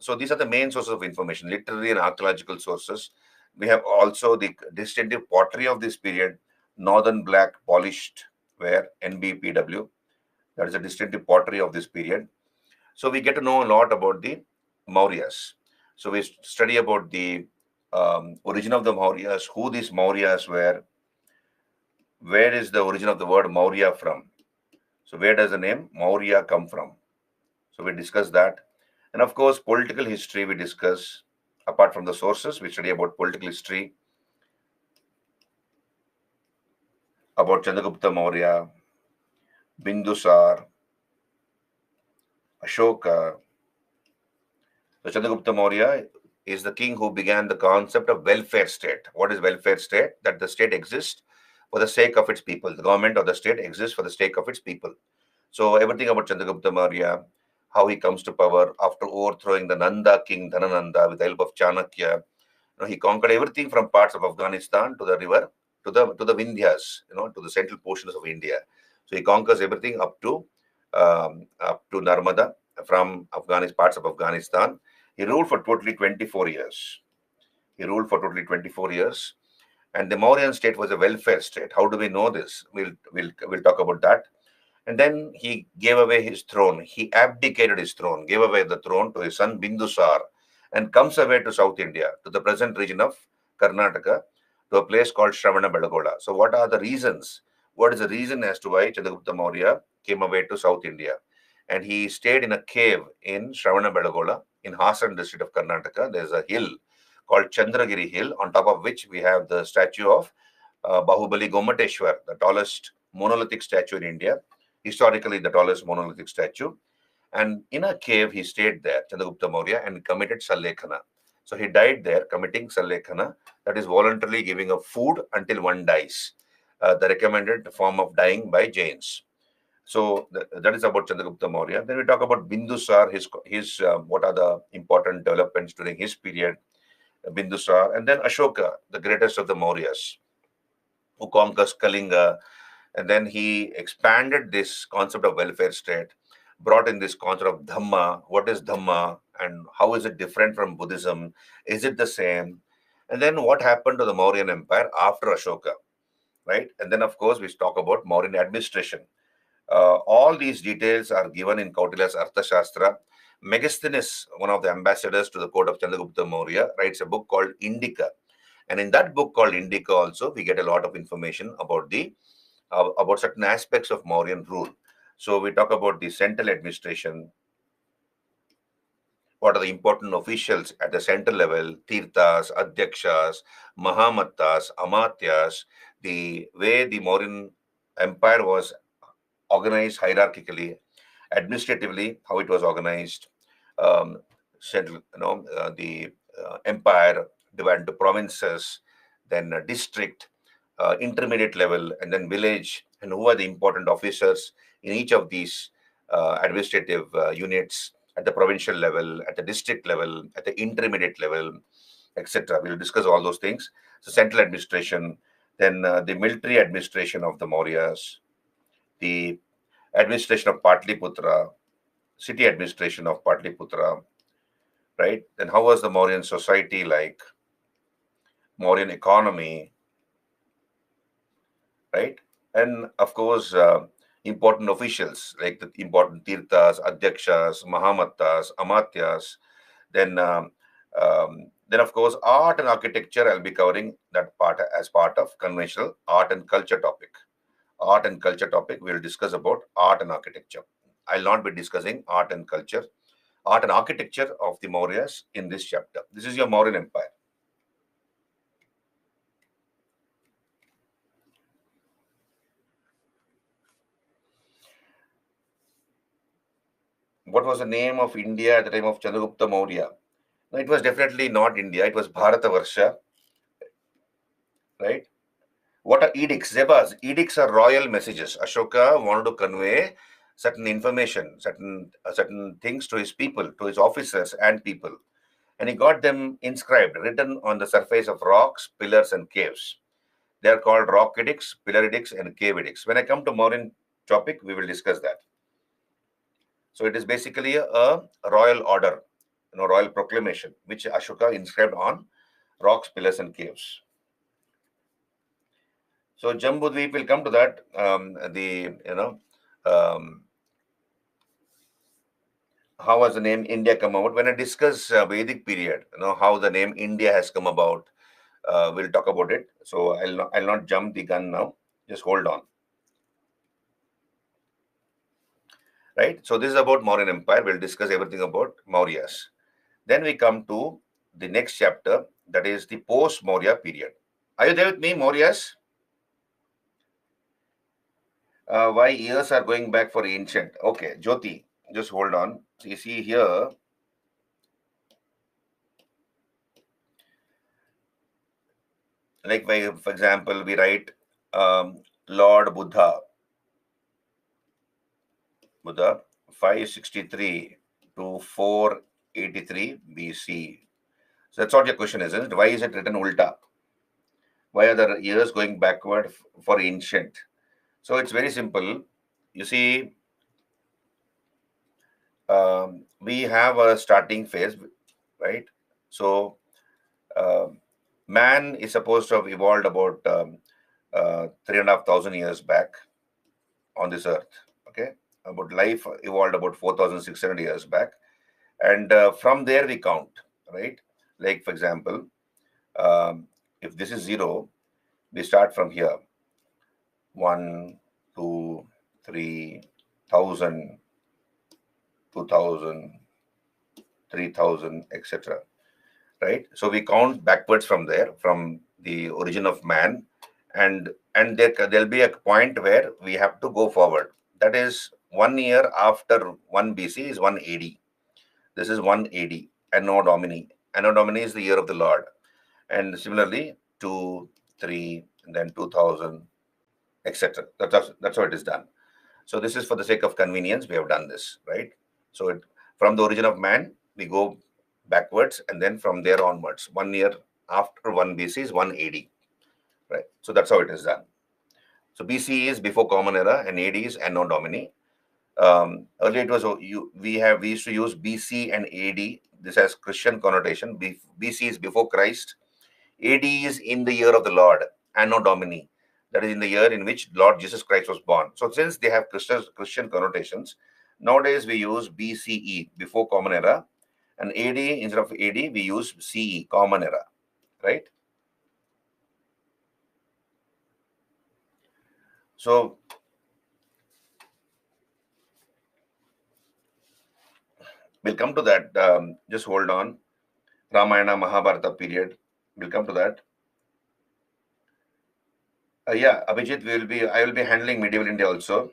so these are the main sources of information, literary and archaeological sources. We have also the distinctive pottery of this period, northern black polished ware, NBPW. That is a distinctive pottery of this period. So we get to know a lot about the Mauryas. So we study about the origin of the Mauryas, who these Mauryas were, where is the origin of the word Maurya from. So where does the name Maurya come from? So we discuss that. And of course, political history we discuss. Apart from the sources, we study about political history, about Chandragupta Maurya, Bindusar, Ashoka. So Chandragupta Maurya is the king who began the concept of welfare state. What is welfare state? That the state exists for the sake of its people. The government of the state exists for the sake of its people. So everything about Chandragupta Maurya, how he comes to power after overthrowing the Nanda king Dhanananda with the help of Chanakya. He conquered everything from parts of Afghanistan to the river, to the Vindhyas, to the central portions of India. So he conquers everything up to Narmada from Afghanistan, parts of Afghanistan. He ruled for totally 24 years. He ruled for totally 24 years, and the Mauryan state was a welfare state. How do we know this? We'll talk about that. And then he gave away his throne. He abdicated his throne, gave away the throne to his son Bindusar, and comes away to South India, to the present region of Karnataka, to a place called Shravana Belagola. So, what are the reasons? What is the reason as to why Chandragupta Maurya came away to South India? And he stayed in a cave in Shravana Belagola in Hasan district of Karnataka. There's a hill called Chandragiri Hill, on top of which we have the statue of Bahubali Gomateshwar, the tallest monolithic statue in India, historically the tallest monolithic statue. And in a cave, he stayed there, Chandragupta Maurya, and committed Sallekhana. So he died there committing Sallekhana, that is voluntarily giving up food until one dies, the recommended form of dying by Jains. So that is about Chandragupta Maurya. Then we talk about Bindusar, his what are the important developments during his period, Bindusar, and then Ashoka, the greatest of the Mauryas, who conquers Kalinga, and then he expanded this concept of welfare state, brought in this concept of Dhamma. What is Dhamma and how is it different from Buddhism? Is it the same? And then what happened to the Mauryan Empire after Ashoka, right? And then, of course, we talk about Mauryan administration. All these details are given in Kautilya's Arthashastra. Megasthenes, one of the ambassadors to the court of Chandragupta Maurya, writes a book called Indica. And in that book called Indica also, we get a lot of information about certain aspects of Mauryan rule. So we talk about the central administration, what are the important officials at the central level, Tirthas, Adhyakshas, Mahamattas, Amatyas, the way the Mauryan Empire was organized hierarchically, administratively, how it was organized, um, central, the empire divided into provinces, then district, intermediate level, and then village, and who are the important officers in each of these administrative units at the provincial level, at the district level, at the intermediate level, etc. We'll discuss all those things. So, central administration, then the military administration of the Mauryas, the administration of Patliputra, city administration of Patliputra, right? Then, how was the Mauryan society like? Mauryan economy, right? And of course, important officials like the important tirthas, adhyakshas, mahamattas, amatyas. Then, then of course, art and architecture. I'll be covering that part as part of conventional art and culture topic. Art and culture topic. We'll discuss about art and architecture. I'll not be discussing art and culture, art and architecture of the Mauryas in this chapter. This is your Mauryan Empire. What was the name of India at the time of Chandragupta Maurya? No, it was definitely not India. It was Bharatavarsha, right? What are edicts? Zebas. Edicts are royal messages. Ashoka wanted to convey certain information, certain things to his people, to his officers and people, and he got them inscribed, written on the surface of rocks, pillars, and caves. They are called rock edicts, pillar edicts, and cave edicts. When I come to Mauryan topic, we will discuss that. So it is basically a royal order, royal proclamation, which Ashoka inscribed on rocks, pillars, and caves. So Jambudweep will come to that. How has the name India come about? When I discuss Vedic period, how the name India has come about, we'll talk about it. So I'll not jump the gun now. Just hold on. Right. So this is about Mauryan Empire. We'll discuss everything about Mauryas. Then we come to the next chapter, that is the post-Maurya period. Are you there with me, Mauryas? Why years are going back for ancient? Okay, Jyoti, just hold on. So you see here, like for example, we write Lord Buddha 563 to 483 BC. So that's what your question is, isn't it? Why is it written ulta? Why are the years going backward for ancient? So it's very simple. You see, we have a starting phase, right? So man is supposed to have evolved about 3,500 years back on this earth. Okay, about life evolved about 4,600 years back, and from there we count, right? Like for example, if this is zero, we start from here: 1, 2, 3,000, 2,000, 3,000, etc. Right? So we count backwards from there, from the origin of man, and there'll be a point where we have to go forward. That is 1 year after 1 BC is 1 AD. This is 1 AD, Anno Domini. Anno Domini is the year of the Lord. And similarly, 2, 3, and then 2000, etc. That's how it is done. So this is for the sake of convenience, we have done this, right? So from the origin of man, we go backwards, and then from there onwards, 1 year after 1 BC is 1 AD, right? So that's how it is done. So BC is before Common Era, and AD is Anno Domini. Earlier it was we used to use BC and AD. This has Christian connotation. BC is before Christ. AD is in the year of the Lord, Anno Domini. That is in the year in which Lord Jesus Christ was born. So since they have Christian connotations, nowadays we use BCE, before Common Era, and AD, instead of AD, we use CE, Common Era, right? So we'll come to that. Just hold on. Ramayana, Mahabharata period. We'll come to that. Yeah, Abhijit, I will be handling medieval India also.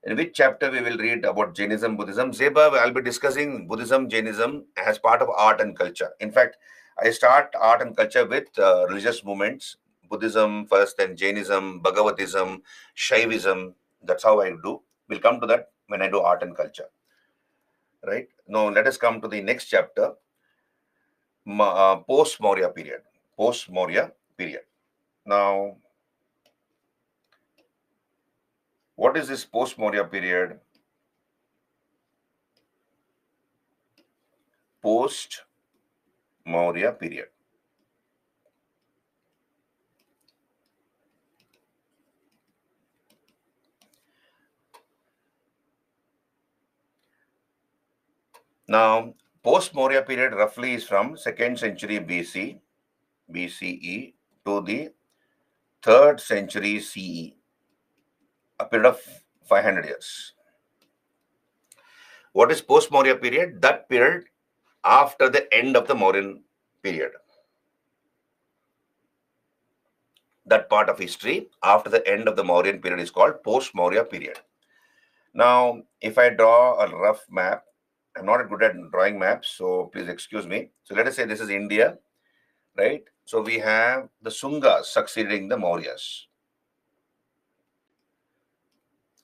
In which chapter we will read about Jainism, Buddhism? Zeba, I'll be discussing Buddhism, Jainism as part of art and culture. In fact, I start art and culture with religious movements. Buddhism first, then Jainism, Bhagavatism, Shaivism. That's how I do. We'll come to that when I do art and culture. Right? Now, let us come to the next chapter, post-Maurya period. Post-Maurya period. Now, what is this post-Maurya period? Post-Maurya period. Now, post-Maurya period roughly is from 2nd century BCE to the 3rd century CE, a period of 500 years. What is post-Maurya period? That period after the end of the Mauryan period. That part of history after the end of the Mauryan period is called post-Maurya period. Now, if I draw a rough map, I'm not good at drawing maps, so please excuse me. So let us say this is India, right? So we have the Sungas succeeding the Mauryas.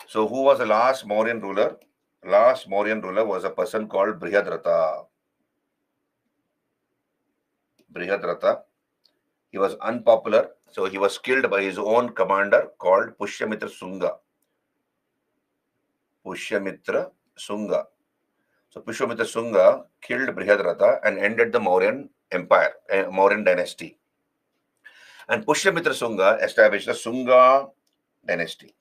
So who was the last Mauryan ruler? Last Mauryan ruler was a person called Brihadrata. Brihadrata. He was unpopular, so he was killed by his own commander called Pushyamitra Sunga. Pushyamitra Sunga. So Pushyamitra Sunga killed Brihadrata and ended the Mauryan Empire, Mauryan dynasty. And Pushyamitra Sunga established the Sunga dynasty.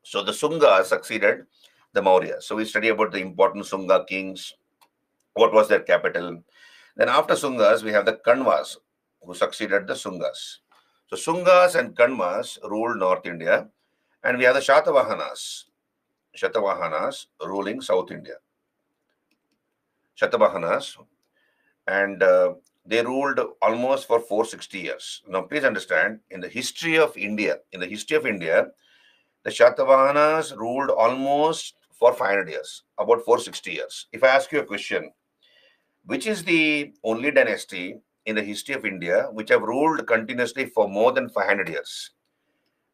So the Sunga succeeded the Maurya. So we study about the important Sunga kings, what was their capital. Then after Sungas, we have the Kanvas, who succeeded the Sungas. So Sungas and Kanvas ruled North India, and we have the Shatavahanas ruling South India. Shatavahanas, and they ruled almost for 460 years. Now, please understand, in the history of India, the Shatavahanas ruled almost for 500 years, about 460 years. If I ask you a question, which is the only dynasty in the history of India which have ruled continuously for more than 500 years?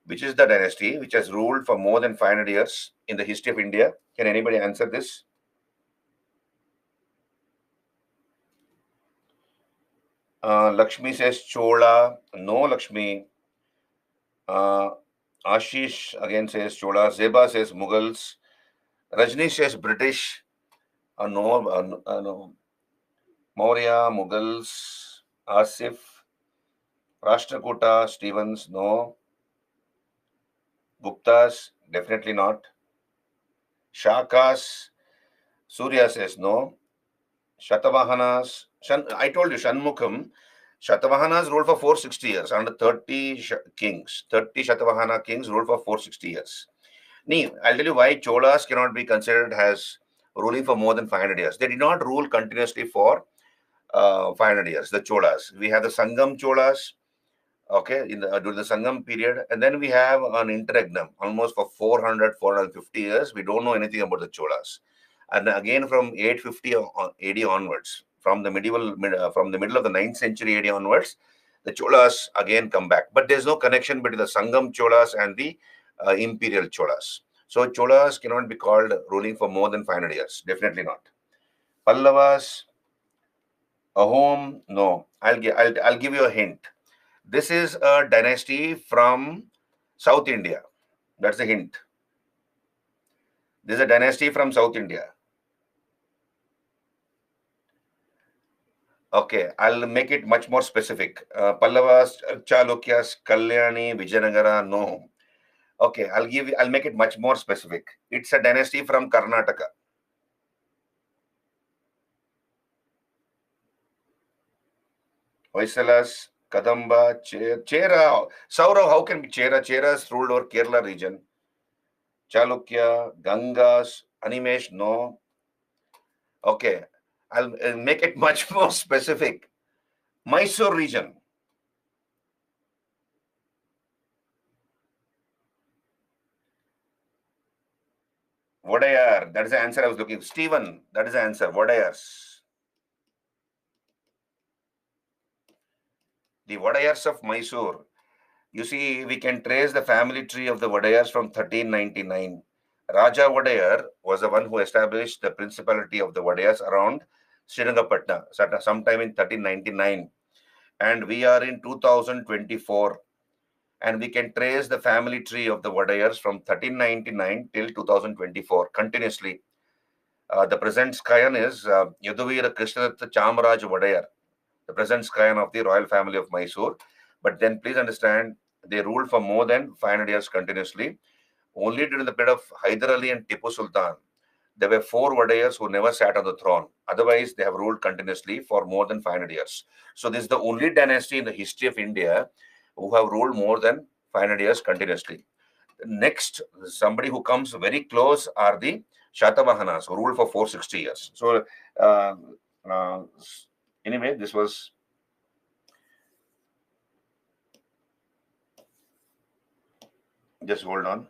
Which is the dynasty which has ruled for more than 500 years in the history of India? Can anybody answer this? Lakshmi says Chola. No, Lakshmi. Ashish again says Chola. Zeba says Mughals. Rajni says British. No. Maurya, Mughals. Asif. Rashtrakuta, Stevens. No. Guptas. Definitely not. Shakas. Surya says no. Shatavahanas. I told you, Shanmukham. Shatavahanas ruled for 460 years. Under 30 kings. 30 Shatavahana kings ruled for 460 years. I'll tell you why Cholas cannot be considered as ruling for more than 500 years. They did not rule continuously for 500 years, the Cholas. We have the Sangam Cholas, okay, during the Sangam period. And then we have an interregnum, almost for 400, 450 years. We don't know anything about the Cholas. And again from 850 AD onwards, from the middle of the 9th century AD onwards, the Cholas again come back. But there's no connection between the Sangam Cholas and the imperial Cholas. So Cholas cannot be called ruling for more than 500 years. Definitely not. Pallavas, Ahom, no. I'll give you a hint. This is a dynasty from South India. That's a hint. This is a dynasty from South India. Okay, I'll make it much more specific. Pallavas, Chalukyas, Kalyani, Vijayanagara, no. Okay, I'll make it much more specific. It's a dynasty from Karnataka. Hoysalas, Kadamba, Chera. Saurav, how can be Chera? Chera is ruled over Kerala region. Chalukya, Gangas, Animesh, no. Okay, I'll make it much more specific. Mysore region. Vodayar, that is the answer I was looking for. Stephen, that is the answer. Vodayars. The Vodayars of Mysore. You see, we can trace the family tree of the Vodayars from 1399. Raja Vodayar was the one who established the principality of the Vodayars around Srirangapatna sometime in 1399. And we are in 2024. And we can trace the family tree of the Vodayars from 1399 till 2024 continuously. The present scion is Yaduvira Krishnadatta Chamaraj Vodayar, the present scion of the royal family of Mysore. But then please understand, they ruled for more than 500 years continuously. Only during the period of Hyder Ali and Tipu Sultan, there were 4 Vodayars who never sat on the throne. Otherwise, they have ruled continuously for more than 500 years. So this is the only dynasty in the history of India who have ruled more than 500 years continuously. Next, somebody who comes very close are the Shatavahanas, who ruled for 460 years. So anyway, this was... Just hold on.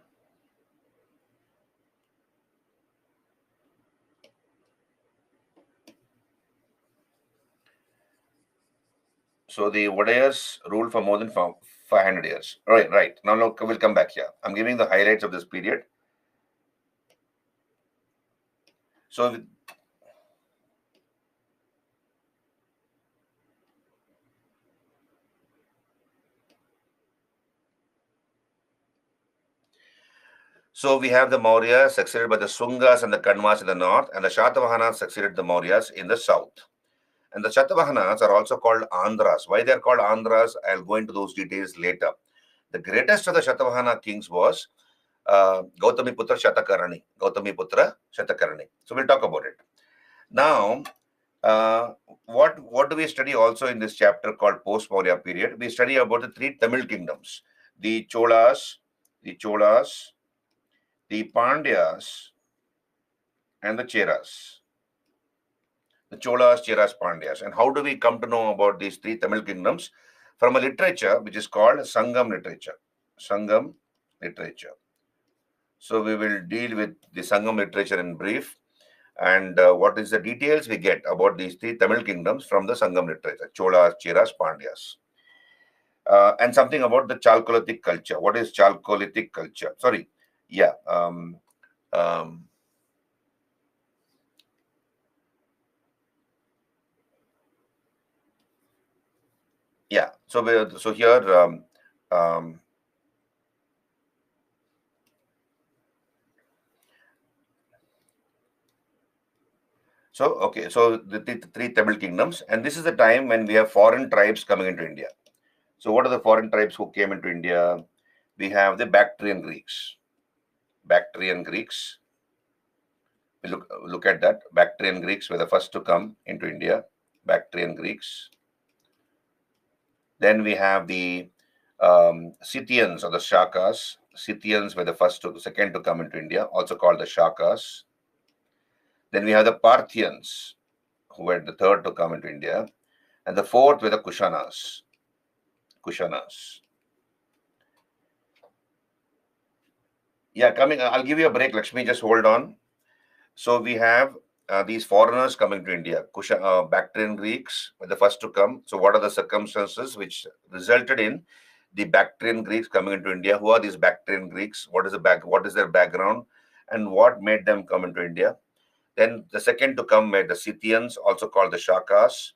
So the Vodayars ruled for more than 500 years. Right. Now we'll come back here. I'm giving the highlights of this period. So we have the Mauryas succeeded by the Sungas and the Kanvas in the north, and the Shatavahanas succeeded the Mauryas in the south. And the Shatavahanas are also called Andhras. Why they are called Andhras, I'll go into those details later. The greatest of the Shatavahana kings was Gautamiputra Shatakarani. So we'll talk about it. Now, what do we study also in this chapter called post-Maurya period? We study about the 3 Tamil kingdoms. The Cholas, the Pandyas, and the Cheras. The Cholas, Cheras, Pandyas. And how do we come to know about these 3 Tamil kingdoms? From a literature which is called Sangam literature. Sangam literature. So we will deal with the Sangam literature in brief. And what is the details we get about these three Tamil kingdoms from the Sangam literature, Cholas, Cheras, Pandyas. And something about the Chalcolithic culture. What is Chalcolithic culture? Sorry. Yeah. Um, yeah. So here, um, okay. So the three Tamil kingdoms, and this is the time when we have foreign tribes coming into India. So what are the foreign tribes who came into India? We have the Bactrian Greeks. Bactrian Greeks. We look at that. Bactrian Greeks were the first to come into India. Bactrian Greeks. Then we have the Scythians or the Shakas. Scythians were the second to come into India, also called the Shakas. Then we have the Parthians, who were the third to come into India, and the fourth were the Kushanas. Kushanas. Yeah, coming. I'll give you a break, Lakshmi. Just hold on. So we have these foreigners coming to India. Bactrian Greeks were the first to come. So what are the circumstances which resulted in the Bactrian Greeks coming into India? Who are these Bactrian Greeks? What is their background, and what made them come into India? Then the second to come were the Scythians, also called the Shakas,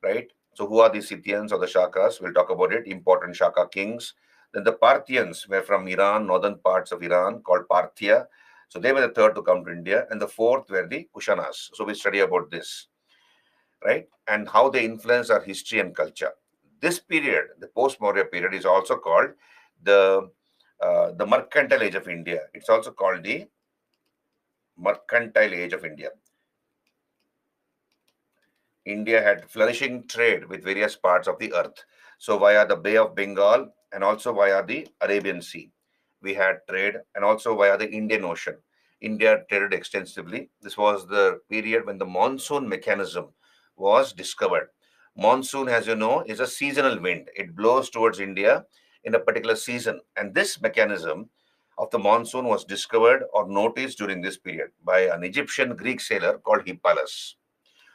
right? So who are the Scythians or the Shakas? We'll talk about it. Important Shaka kings. Then the Parthians were from Iran, northern parts of Iran, called Parthia. So they were the third to come to India, and the fourth were the Kushanas. So we study about this, right? And how they influence our history and culture. This period, the post-Maurya period, is also called the mercantile age of India. It's also called the mercantile age of India. India had flourishing trade with various parts of the earth. So via the Bay of Bengal and also via the Arabian Sea, we had trade, and also via the Indian Ocean. India traded extensively. This was the period when the monsoon mechanism was discovered. Monsoon, as you know, is a seasonal wind. It blows towards India in a particular season. And this mechanism of the monsoon was discovered or noticed during this period by an Egyptian Greek sailor called Hippolytus.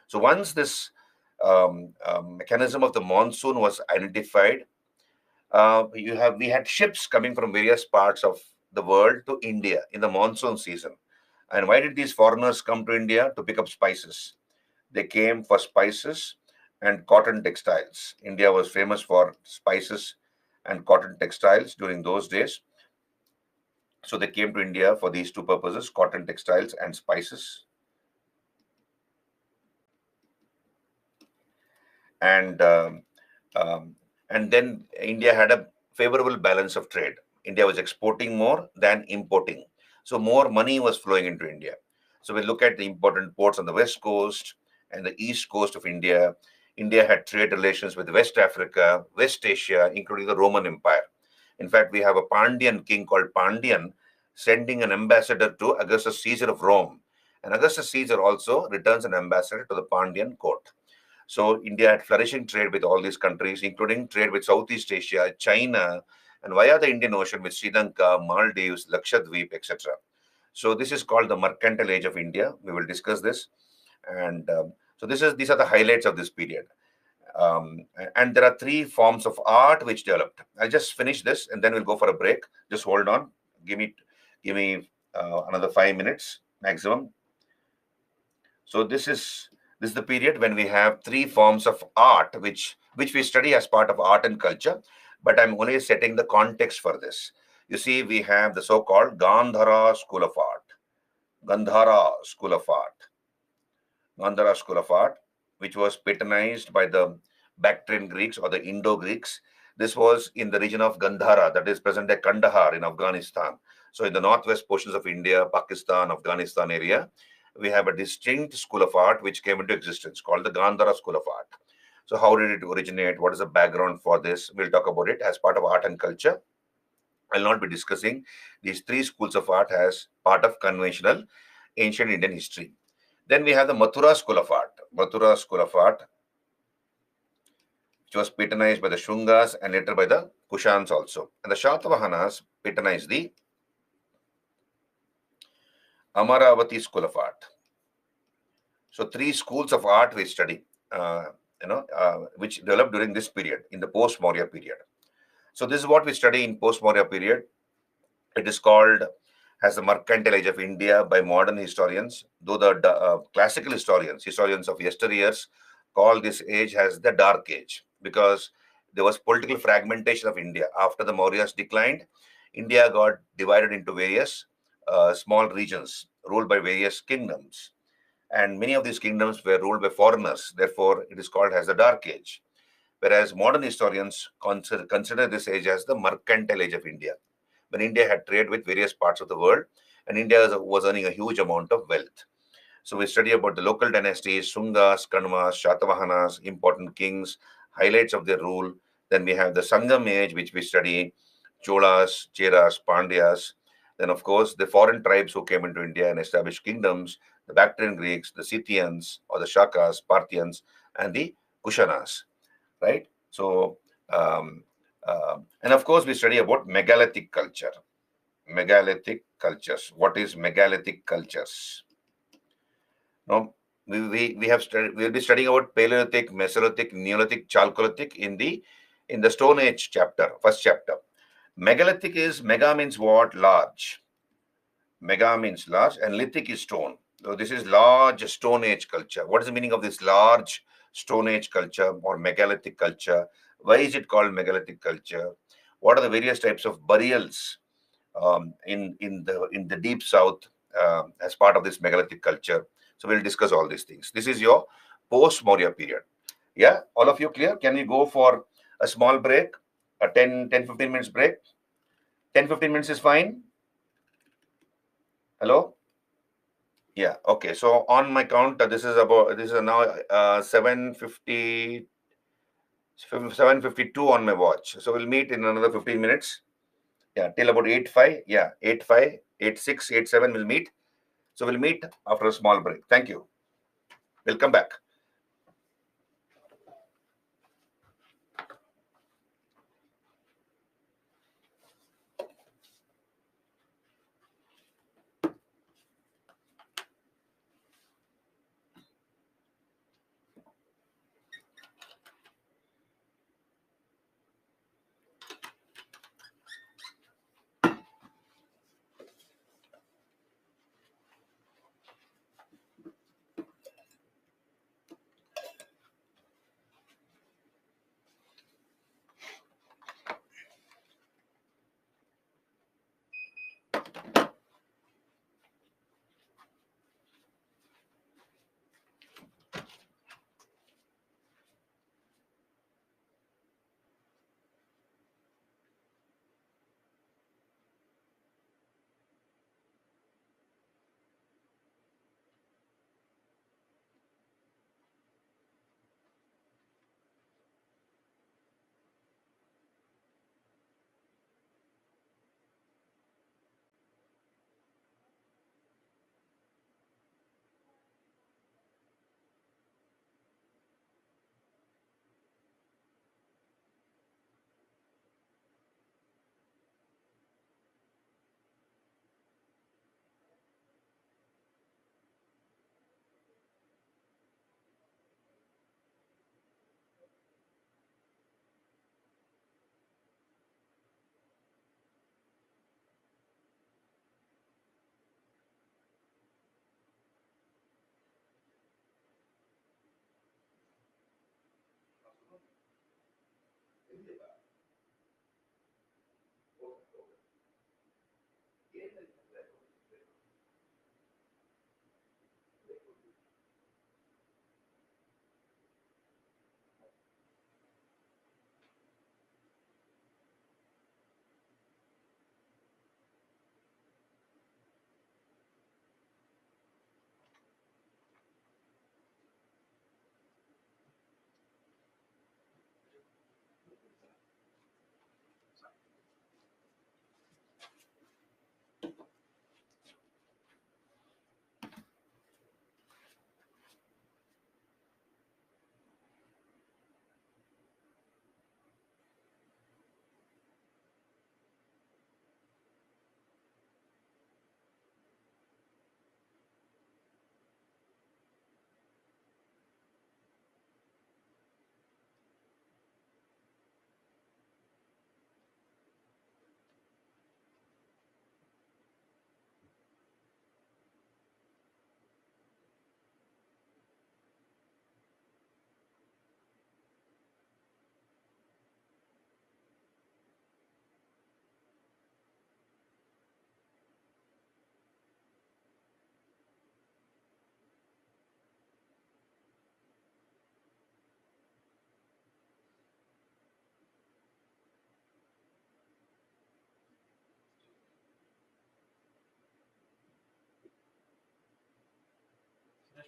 So once this mechanism of the monsoon was identified, we had ships coming from various parts of the world to India in the monsoon season. And why did these foreigners come to India? To pick up spices. They came for spices and cotton textiles. India was famous for spices and cotton textiles during those days. So they came to India for these two purposes, cotton textiles and spices. And um, and then India had a favorable balance of trade. India was exporting more than importing, so more money was flowing into India. So we look at the important ports on the west coast and the east coast of India. India had trade relations with West Africa, West Asia, including the Roman Empire. In fact, we have a Pandyan king called Pandyan sending an ambassador to Augustus Caesar of Rome, and Augustus Caesar also returns an ambassador to the Pandyan court. So India had flourishing trade with all these countries, including trade with Southeast Asia, China, and via the Indian Ocean with Sri Lanka, Maldives, Lakshadweep, etc. So this is called the mercantile age of India. We will discuss this, and so these are the highlights of this period. And there are three forms of art which developed. I'll just finish this, and then we'll go for a break. Just hold on. Give me another 5 minutes maximum. So this is the period when we have three forms of art, which we study as part of art and culture, but I'm only setting the context for this. You see, we have the so-called Gandhara School of Art. Gandhara School of Art. Gandhara School of Art, which was patronized by the Bactrian Greeks or the Indo-Greeks. This was in the region of Gandhara, that is present at Kandahar in Afghanistan. So in the northwest portions of India, Pakistan, Afghanistan area, we have a distinct school of art which came into existence called the Gandhara School of Art. So how did it originate? What is the background for this? We'll talk about it as part of art and culture. I'll not be discussing these three schools of art as part of conventional ancient Indian history. Then we have the Mathura School of Art. Mathura School of Art, which was patronized by the Shungas and later by the Kushans also. And the Shatavahanas patronized the Amaravati School of Art. So three schools of art we study, which developed during this period, in the post-Maurya period. So this is what we study in post-Maurya period. It is called as the mercantile age of India by modern historians, though the classical historians of yesteryears, call this age as the Dark Age, because there was political fragmentation of India. After the Mauryas declined, India got divided into various small regions ruled by various kingdoms. And many of these kingdoms were ruled by foreigners. Therefore, it is called as the Dark Age. Whereas modern historians consider this age as the mercantile age of India, when India had trade with various parts of the world and India was earning a huge amount of wealth. So we study about the local dynasties, Sungas, Kanmas, Shatavahanas, important kings, highlights of their rule. Then we have the Sangam age, which we study, Cholas, Cheras, Pandyas. Then, of course, the foreign tribes who came into India and established kingdoms, the Bactrian Greeks, the Scythians or the Shakas, Parthians, and the Kushanas, right? So, and of course, we study about megalithic culture. Megalithic cultures. What is megalithic cultures? Now, we have studied. We'll be studying about Paleolithic, Mesolithic, Neolithic, Chalcolithic in the Stone Age chapter, first chapter. Megalithic is, mega means what? Large. Mega means large, and lithic is stone. So this is large Stone Age culture. What is the meaning of this large Stone Age culture or megalithic culture? Why is it called megalithic culture? What are the various types of burials in the deep south as part of this megalithic culture? So we'll discuss all these things. This is your post-Maurya period. Yeah, all of you clear? Can we go for a small break? A 10-15 minutes break? 10-15 minutes is fine? Hello? Yeah, okay. So on my count, this is now 7:50, 7:52 on my watch. So we'll meet in another 15 minutes. Yeah, till about 8:05. Yeah, 8:05, 8:06, 8:07 we'll meet. So we'll meet after a small break. Thank you. We'll come back.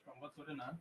ಎಷ್ಟು 9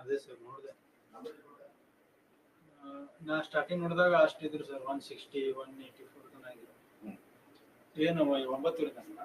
ಅದೇ sir ನೋಡಿದೆ. ನಾ starting ನೋಡಿದಾಗ ಅಷ್ಟಿದ್ರು sir 160 184 ತನಕ ಆಗಿದೆ. ಏನು 9 ತನಕ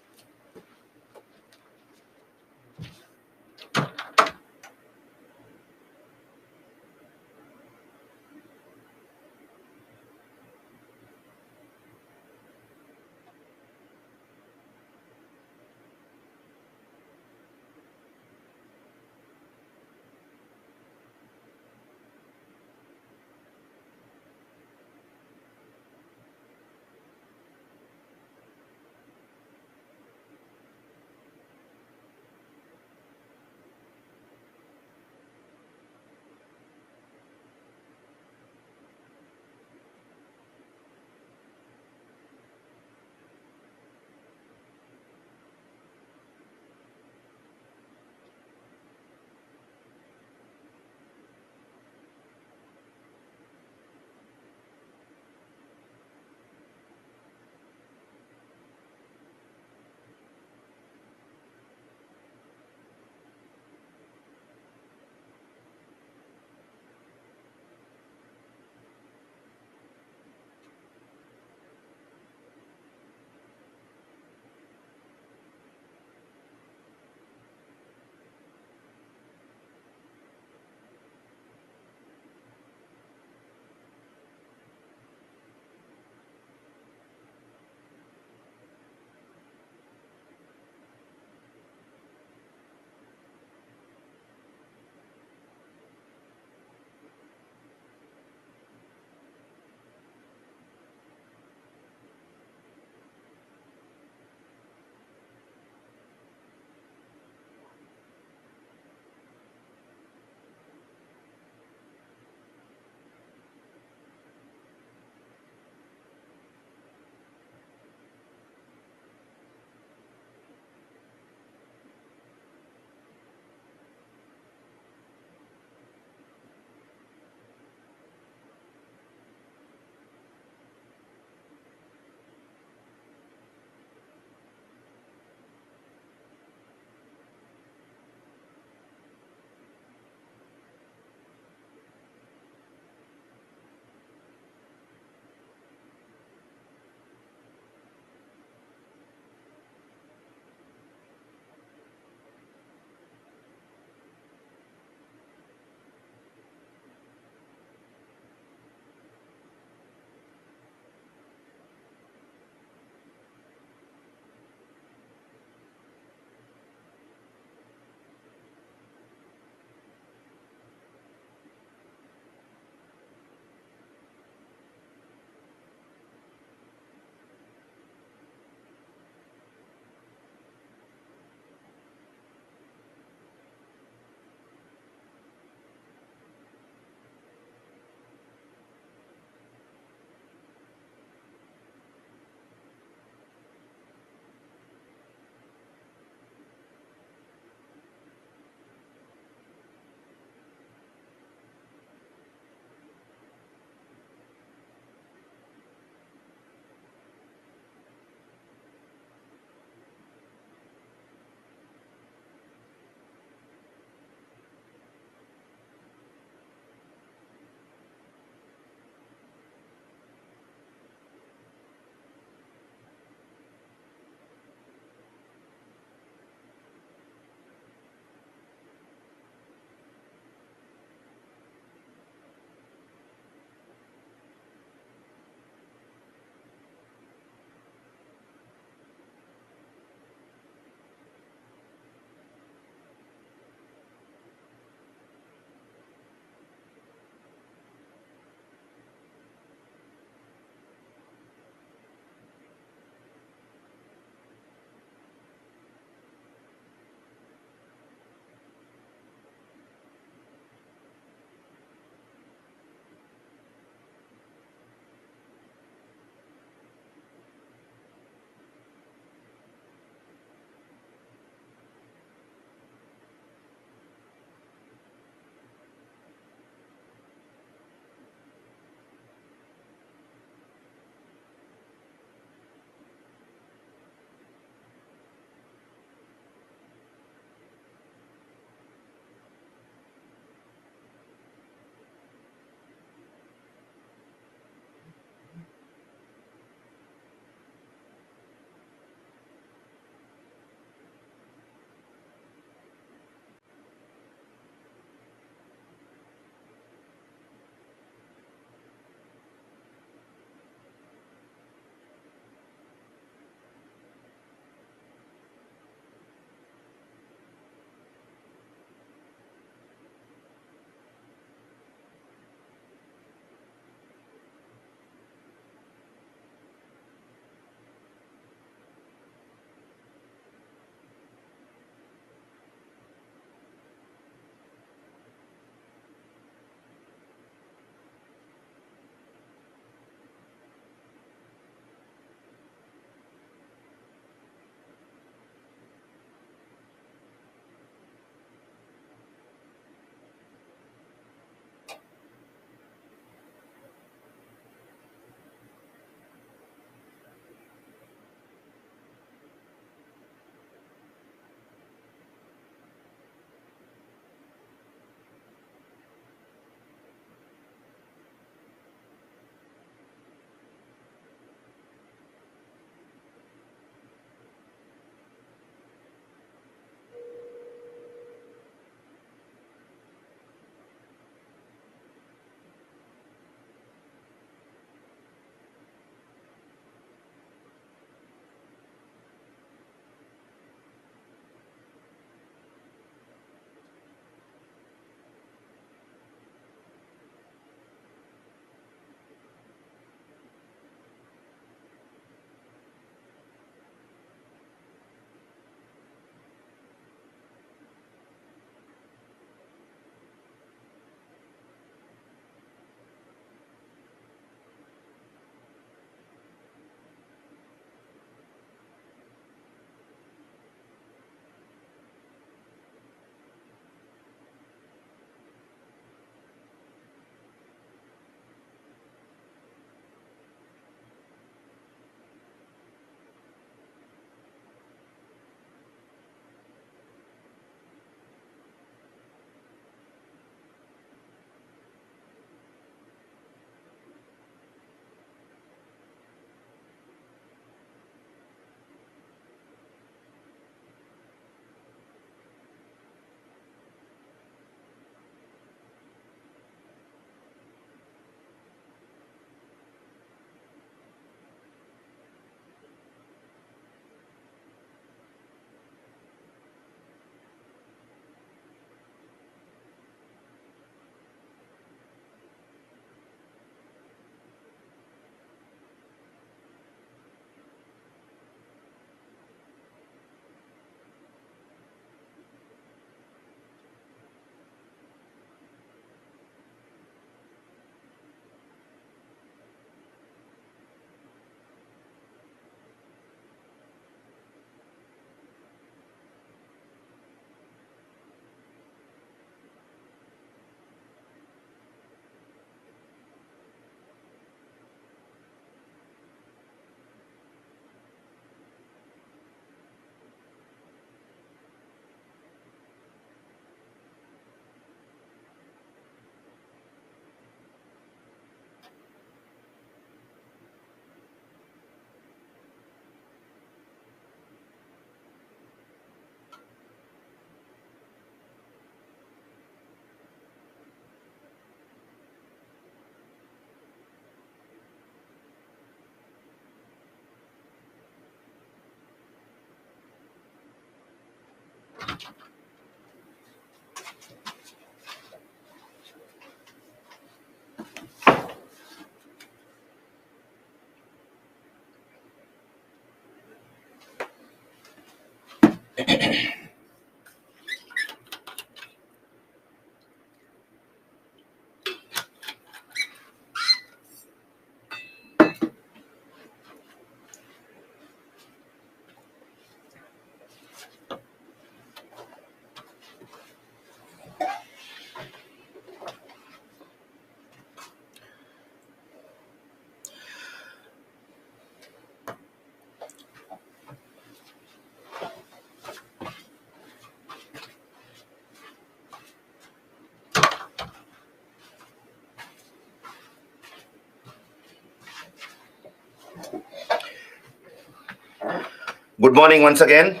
Good morning once again.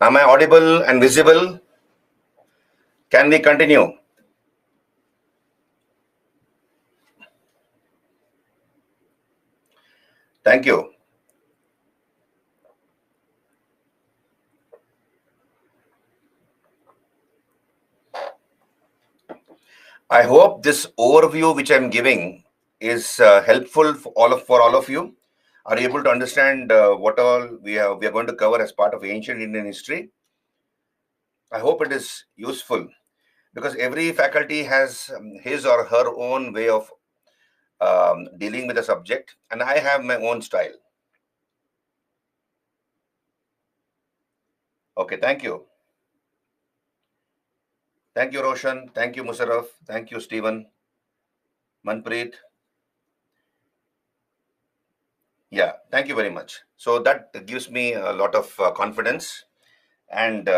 Am I audible and visible? Can we continue? Thank you. I hope this overview which I'm giving is helpful for all of you. Are you able to understand what all we are going to cover as part of ancient Indian history? I hope it is useful because every faculty has his or her own way of dealing with the subject, and I have my own style. Okay, thank you. Thank you, Roshan. Thank you, Musarraf. Thank you, Stephen. Manpreet. Yeah, thank you very much. So that gives me a lot of confidence and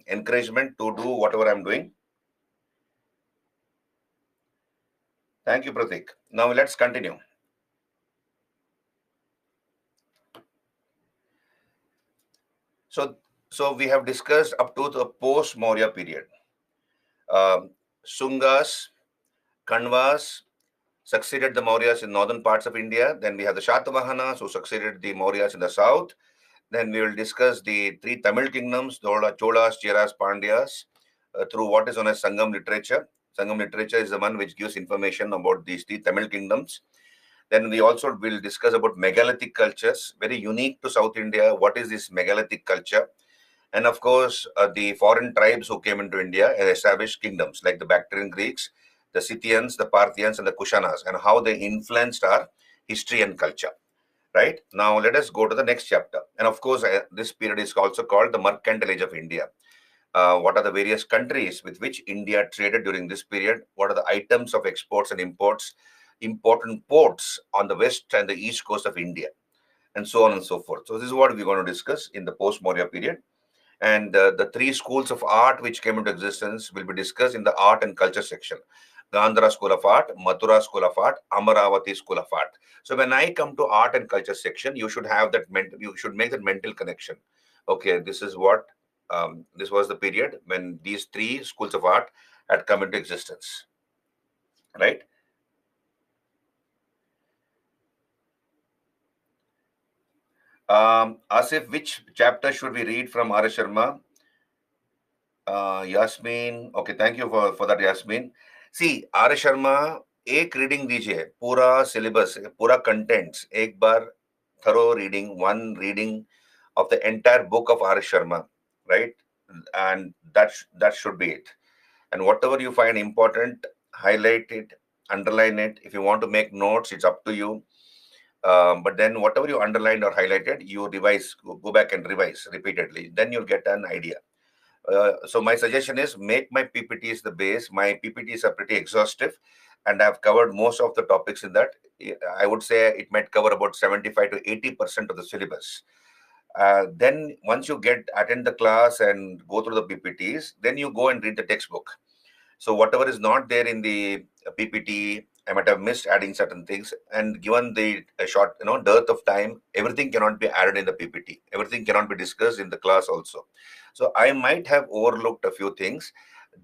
encouragement to do whatever I'm doing. Thank you, Pratik. Now let's continue. So we have discussed up to the post-Maurya period. Sungas, Kanvas succeeded the Mauryas in northern parts of India. Then we have the Shatavahanas who succeeded the Mauryas in the south. Then we will discuss the three Tamil kingdoms, the Cholas, Cheras, Pandyas, through what is known as Sangam literature. Sangam literature is the one which gives information about these three Tamil kingdoms. Then we also will discuss about megalithic cultures, very unique to South India. What is this megalithic culture? And of course, the foreign tribes who came into India and established kingdoms like the Bactrian Greeks, the Scythians, the Parthians, and the Kushanas, and how they influenced our history and culture. Right? Now, let us go to the next chapter. And of course, this period is also called the Mercantile Age of India. What are the various countries with which India traded during this period? What are the items of exports and imports, important ports on the west and the east coast of India, and so on and so forth. So this is what we're going to discuss in the post-Maurya period. And the three schools of art which came into existence will be discussed in the art and culture section. Gandhara School of Art, Mathura School of Art, Amaravati School of Art. So when I come to art and culture section, you should have that you should make that mental connection. Okay, this is what this was the period when these three schools of art had come into existence, right? Asif, which chapter should we read from R. Sharma? Yasmin, okay, thank you for that, Yasmin. See, R. Sharma, एक reading दीजिए, पूरा syllabus, पूरा contents, एक बार thorough reading, one reading of the entire book of R. Sharma, right? And that should be it. And whatever you find important, highlight it, underline it. If you want to make notes, it's up to you. But then whatever you underlined or highlighted, you revise, go back and revise repeatedly. Then you'll get an idea. So my suggestion is make my PPTs the base. My PPTs are pretty exhaustive and I've covered most of the topics in that. I would say it might cover about 75 to 80% of the syllabus. Then once you attend the class and go through the PPTs, then you go and read the textbook. So whatever is not there in the PPT, I might have missed adding certain things. And given the short, dearth of time, everything cannot be added in the PPT. Everything cannot be discussed in the class also. So I might have overlooked a few things.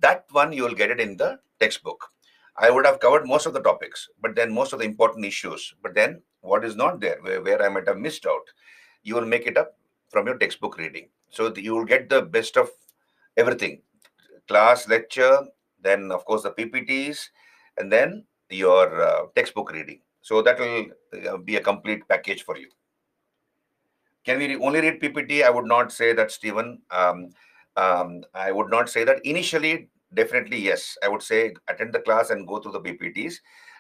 That one you will get it in the textbook. I would have covered most of the topics, but then most of the important issues. But then what is not there, where I might have missed out, you will make it up from your textbook reading. So you will get the best of everything: class, lecture, then of course the PPTs, and then your textbook reading. So that will be a complete package for you. Can we only read PPT? I would not say that, Stephen. I would not say that. Initially, definitely yes. I would say attend the class and go through the PPTs.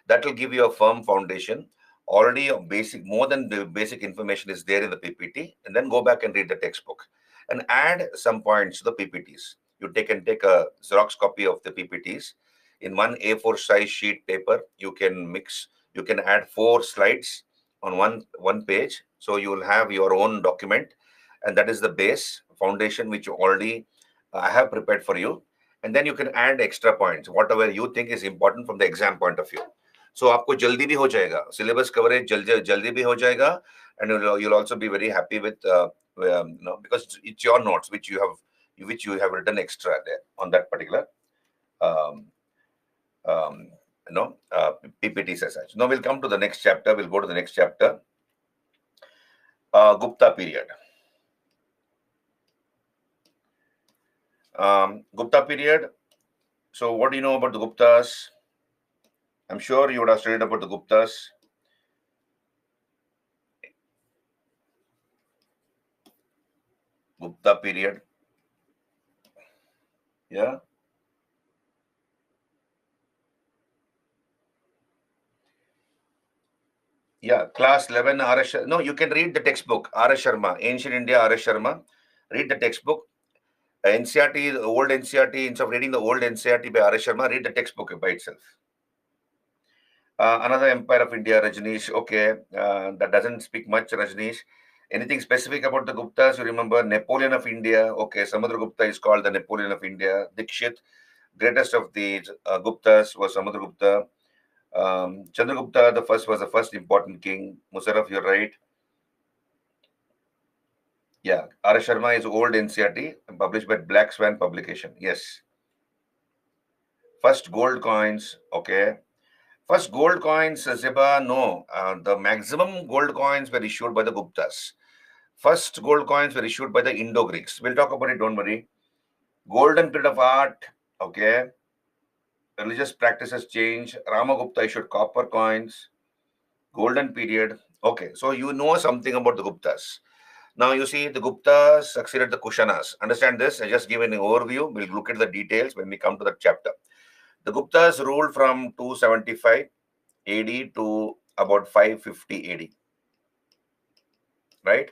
That will give you a firm foundation. Already a basic, more than the basic information is there in the PPT, and then go back and read the textbook and add some points to the PPTs. You can take a Xerox copy of the PPTs in one A4 size sheet paper. You can mix. You can add 4 slides on one page, so you will have your own document, and that is the base foundation which you already I have prepared for you. And then you can add extra points, whatever you think is important from the exam point of view. So आपको जल्दी भी हो जाएगा, syllabus coverage जल्दी जल्दी भी हो जाएगा, and you'll also be very happy with because it's your notes which you have written extra there on that particular um, um, PPTs as such. Now we'll come to the next chapter. We'll go to the next chapter. Gupta period. Gupta period. So what do you know about the Guptas? I'm sure you would have studied about the Guptas. Gupta period. Yeah. Yeah. Class 11, R.S. No, you can read the textbook. R.S. Sharma, Ancient India, R.S. Sharma. Read the textbook. NCRT, the old NCRT, instead of reading the old NCRT by R.S. Sharma, read the textbook by itself. Another Empire of India, Rajneesh. Okay, that doesn't speak much, Rajneesh. Anything specific about the Guptas? You remember Napoleon of India. Okay, Samudragupta is called the Napoleon of India. Dikshit, greatest of the Guptas was Samudragupta. Chandragupta, was the first important king. Musarraf, you're right. Yeah, R. Sharma is old NCRT, published by Black Swan publication. Yes. First gold coins. Okay. First gold coins, Ziba, no. The maximum gold coins were issued by the Guptas. First gold coins were issued by the Indo-Greeks. We'll talk about it, don't worry. Golden period of art, okay. Religious practices change. Ramagupta issued copper coins. Golden period. Okay, so you know something about the Guptas. Now you see the Guptas succeeded the Kushanas. Understand this? I just give an overview. We'll look at the details when we come to that chapter. The Guptas ruled from 275 AD to about 550 AD. Right?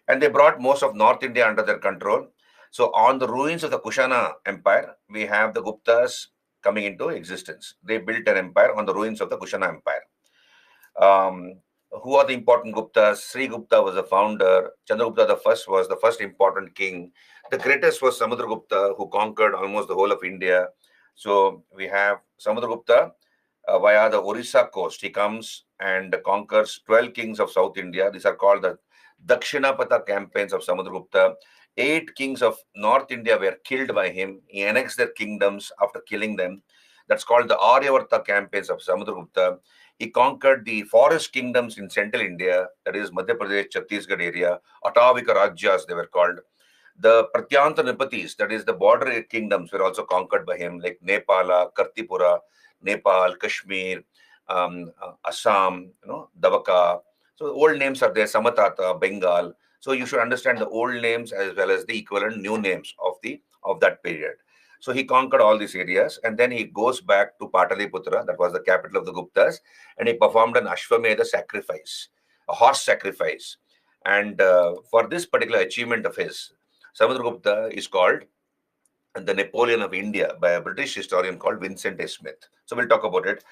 And they brought most of North India under their control. So on the ruins of the Kushana Empire, we have the Guptas coming into existence. They built an empire on the ruins of the Kushana Empire. Who are the important Guptas? Sri Gupta was the founder. Chandragupta the first was the first important king. The greatest was Samudragupta, who conquered almost the whole of India. So we have Samudragupta via the Orissa coast. He comes and conquers 12 kings of South India. These are called the Dakshinapata campaigns of Samudragupta. 8 kings of North India were killed by him. He annexed their kingdoms after killing them. That's called the Aryavarta campaigns of Samudragupta. He conquered the forest kingdoms in central India, that is Madhya Pradesh, Chhattisgarh area, Atavika Rajyas they were called. The Pratyanta Nipatis, that is the border kingdoms, were also conquered by him, like Nepala, Kartipura, Nepal, Kashmir, Assam, Davaka. So the old names are there, Samatata, Bengal. So you should understand the old names as well as the equivalent new names of that period. So he conquered all these areas, and then he goes back to Pataliputra, that was the capital of the Guptas, and he performed an Ashwamedha sacrifice, a horse sacrifice. And for this particular achievement of his, Samudragupta is called the Napoleon of India by a British historian called Vincent A. Smith. So we'll talk about it.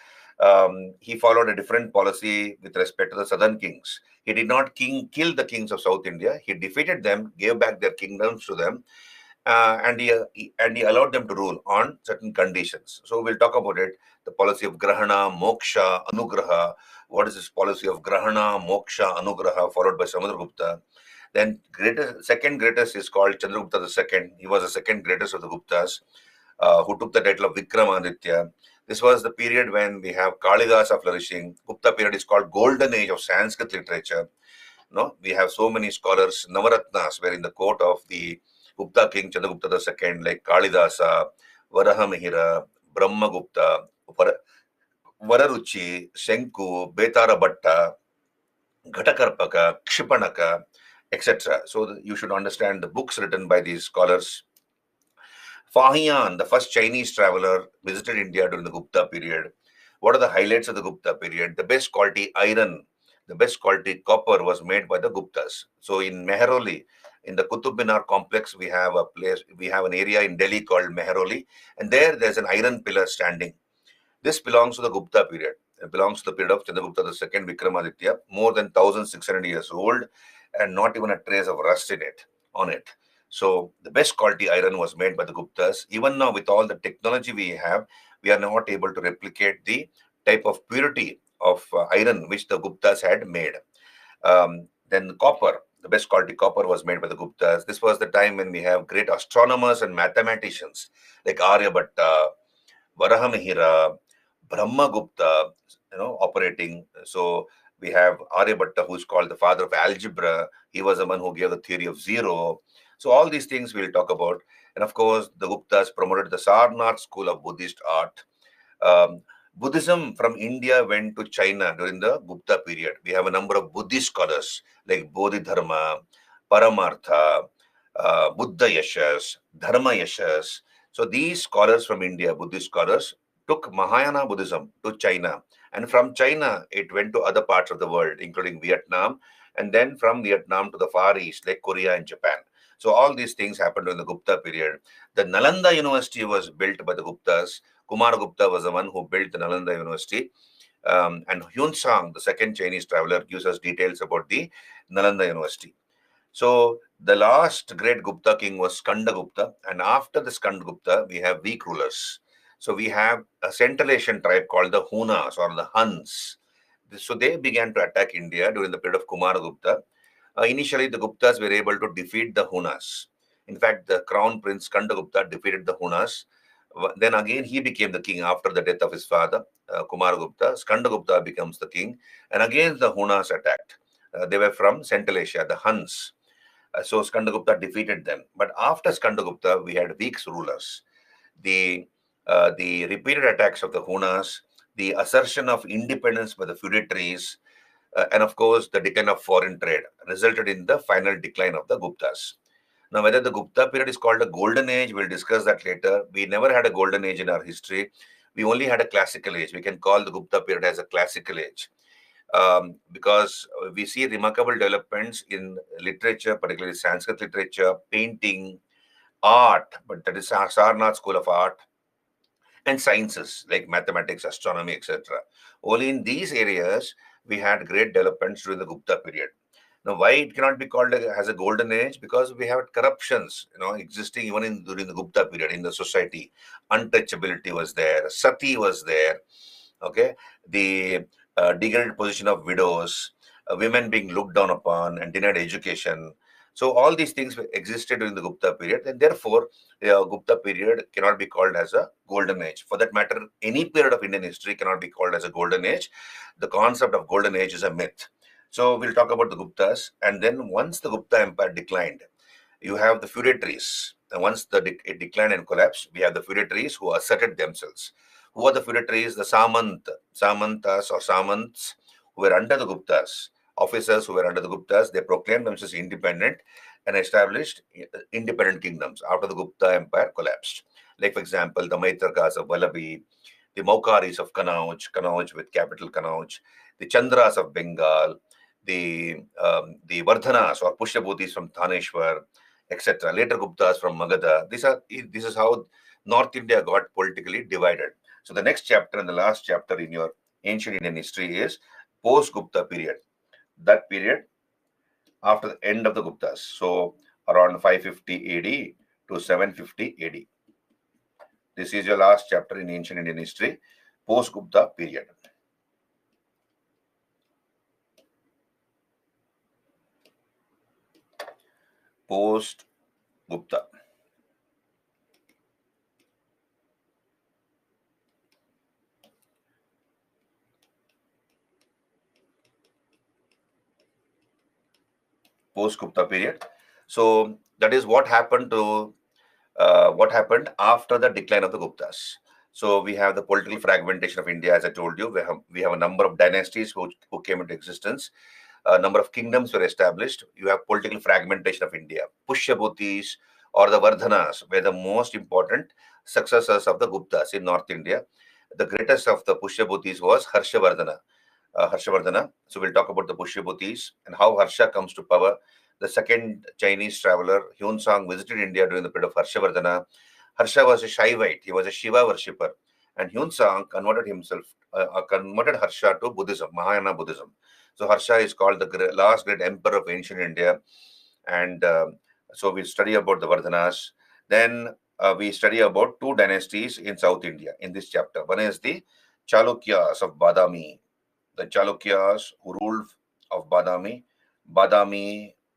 He followed a different policy with respect to the southern kings. He did not kill the kings of South India. He defeated them, gave back their kingdoms to them, and he allowed them to rule on certain conditions. So we'll talk about it. The policy of Grahana, Moksha, Anugraha. What is this policy of Grahana, Moksha, Anugraha, followed by Samudragupta? Then second greatest is called Chandragupta II. He was the second greatest of the Guptas, who took the title of Vikramaditya. This was the period when we have Kalidasa flourishing. Gupta period is called Golden Age of Sanskrit literature. No, we have so many scholars. Navaratnas were in the court of the Gupta king Chandragupta II, like Kalidasa, Varahamihira, Brahmagupta, Vararuchi, Shenku, Betara Bhatta, Ghatakarpaka, Kshipanaka, etc. So you should understand the books written by these scholars. Fahiyan, the first Chinese traveler, visited India during the Gupta period. What are the highlights of the Gupta period? The best quality iron, the best quality copper was made by the Guptas. So in Mehroli, in the Qutub Minar complex, we have a place, we have an area in Delhi called Mehroli, and there's an iron pillar standing. This belongs to the Gupta period. It belongs to the period of Chandragupta II Vikramaditya, more than 1600 years old, and not even a trace of rust in it, on it. So the best quality iron was made by the Guptas. Even now, with all the technology we have, we are not able to replicate the type of purity of iron which the Guptas had made. Then copper, the best quality copper was made by the Guptas. This was the time when we have great astronomers and mathematicians like Aryabhatta, Varahamihira, Brahmagupta, operating. So we have Aryabhatta, who is called the father of algebra. He was the one who gave the theory of zero. So all these things we'll talk about. And of course, the Guptas promoted the Sarnath school of Buddhist art. Um, Buddhism from India went to China during the Gupta period. We have a number of Buddhist scholars like Bodhidharma, Paramartha, Buddha Yashas, Dharma Yashas. So these scholars from India, Buddhist scholars, took Mahayana Buddhism to China. And from China, it went to other parts of the world, including Vietnam, and then from Vietnam to the Far East, like Korea and Japan. So all these things happened during the Gupta period. The Nalanda University was built by the Guptas. Kumar Gupta was the one who built the Nalanda University. And Hyun Sang, the second Chinese traveler, gives us details about the Nalanda University. So the last great Gupta king was Skanda Gupta, and after the Skanda Gupta, we have weak rulers. So we have a Central Asian tribe called the Hunas or the Huns. So they began to attack India during the period of Kumara Gupta. Initially, the Guptas were able to defeat the Hunas. In fact, the crown prince Skanda Gupta defeated the Hunas. Then again, he became the king after the death of his father, Kumara Gupta. Skanda Gupta becomes the king, and again the Hunas attacked. They were from Central Asia, the Huns. So Skandagupta defeated them. But after Skandagupta, we had weak rulers. The repeated attacks of the Hunas, the assertion of independence by the feudatories, and of course the decline of foreign trade resulted in the final decline of the Guptas. Now, whether the Gupta period is called a golden age, we'll discuss that later. We never had a golden age in our history. We only had a classical age. We can call the Gupta period as a classical age. Because we see remarkable developments in literature, particularly Sanskrit literature, painting, art, but that is Sarnath School of Art, and sciences like mathematics, astronomy, etc. Only in these areas we had great developments during the Gupta period. Now, why it cannot be called as a golden age? Because we have corruptions, existing even during the Gupta period in the society. Untouchability was there, sati was there, okay, the degraded position of widows, women being looked down upon and denied education. So all these things existed during the Gupta period, and therefore Gupta period cannot be called as a golden age. For that matter, any period of Indian history cannot be called as a golden age. The concept of golden age is a myth. So we'll talk about the Guptas, and then once the Gupta Empire declined, you have the feudatories. And once it declined and collapsed, we have the feudatories who asserted themselves. Who are the feudatories? The Samantas or Samants who were under the Guptas, officers who were under the Guptas. They proclaimed themselves independent and established independent kingdoms after the Gupta Empire collapsed. Like, for example, the Maitrakas of Vallabhi, the Maukaris of Kanauj with capital Kanauj, the Chandras of Bengal, the Vardhanas or Pushyabhutis from Thaneshwar, etc. Later Guptas from Magadha. This is how North India got politically divided. So the next chapter and the last chapter in your ancient Indian history is post-Gupta period. That period after the end of the Guptas. So around 550 AD to 750 AD. This is your last chapter in ancient Indian history, post-Gupta period. Post-Gupta. post-Gupta period. So that is what happened after the decline of the Guptas. So we have the political fragmentation of India, as I told you. We have a number of dynasties who came into existence. A number of kingdoms were established. You have political fragmentation of India. Pushyabhutis or the Vardhanas were the most important successors of the Guptas in North India. The greatest of the Pushyabhutis was Harshavardhana. So we'll talk about the Pushyabhutis and how Harsha comes to power. The second Chinese traveler, Hyun Sang, visited India during the period of Harshavardhana. Harsha was a Shaivite. He was a Shiva worshipper. And Hyun Sang converted Harsha to Buddhism, Mahayana Buddhism. So Harsha is called the last great emperor of ancient India. And so we study about the Vardhanas. Then we study about two dynasties in South India in this chapter. One is the Chalukyas of Badami, the Chalukyas who ruled of Badami.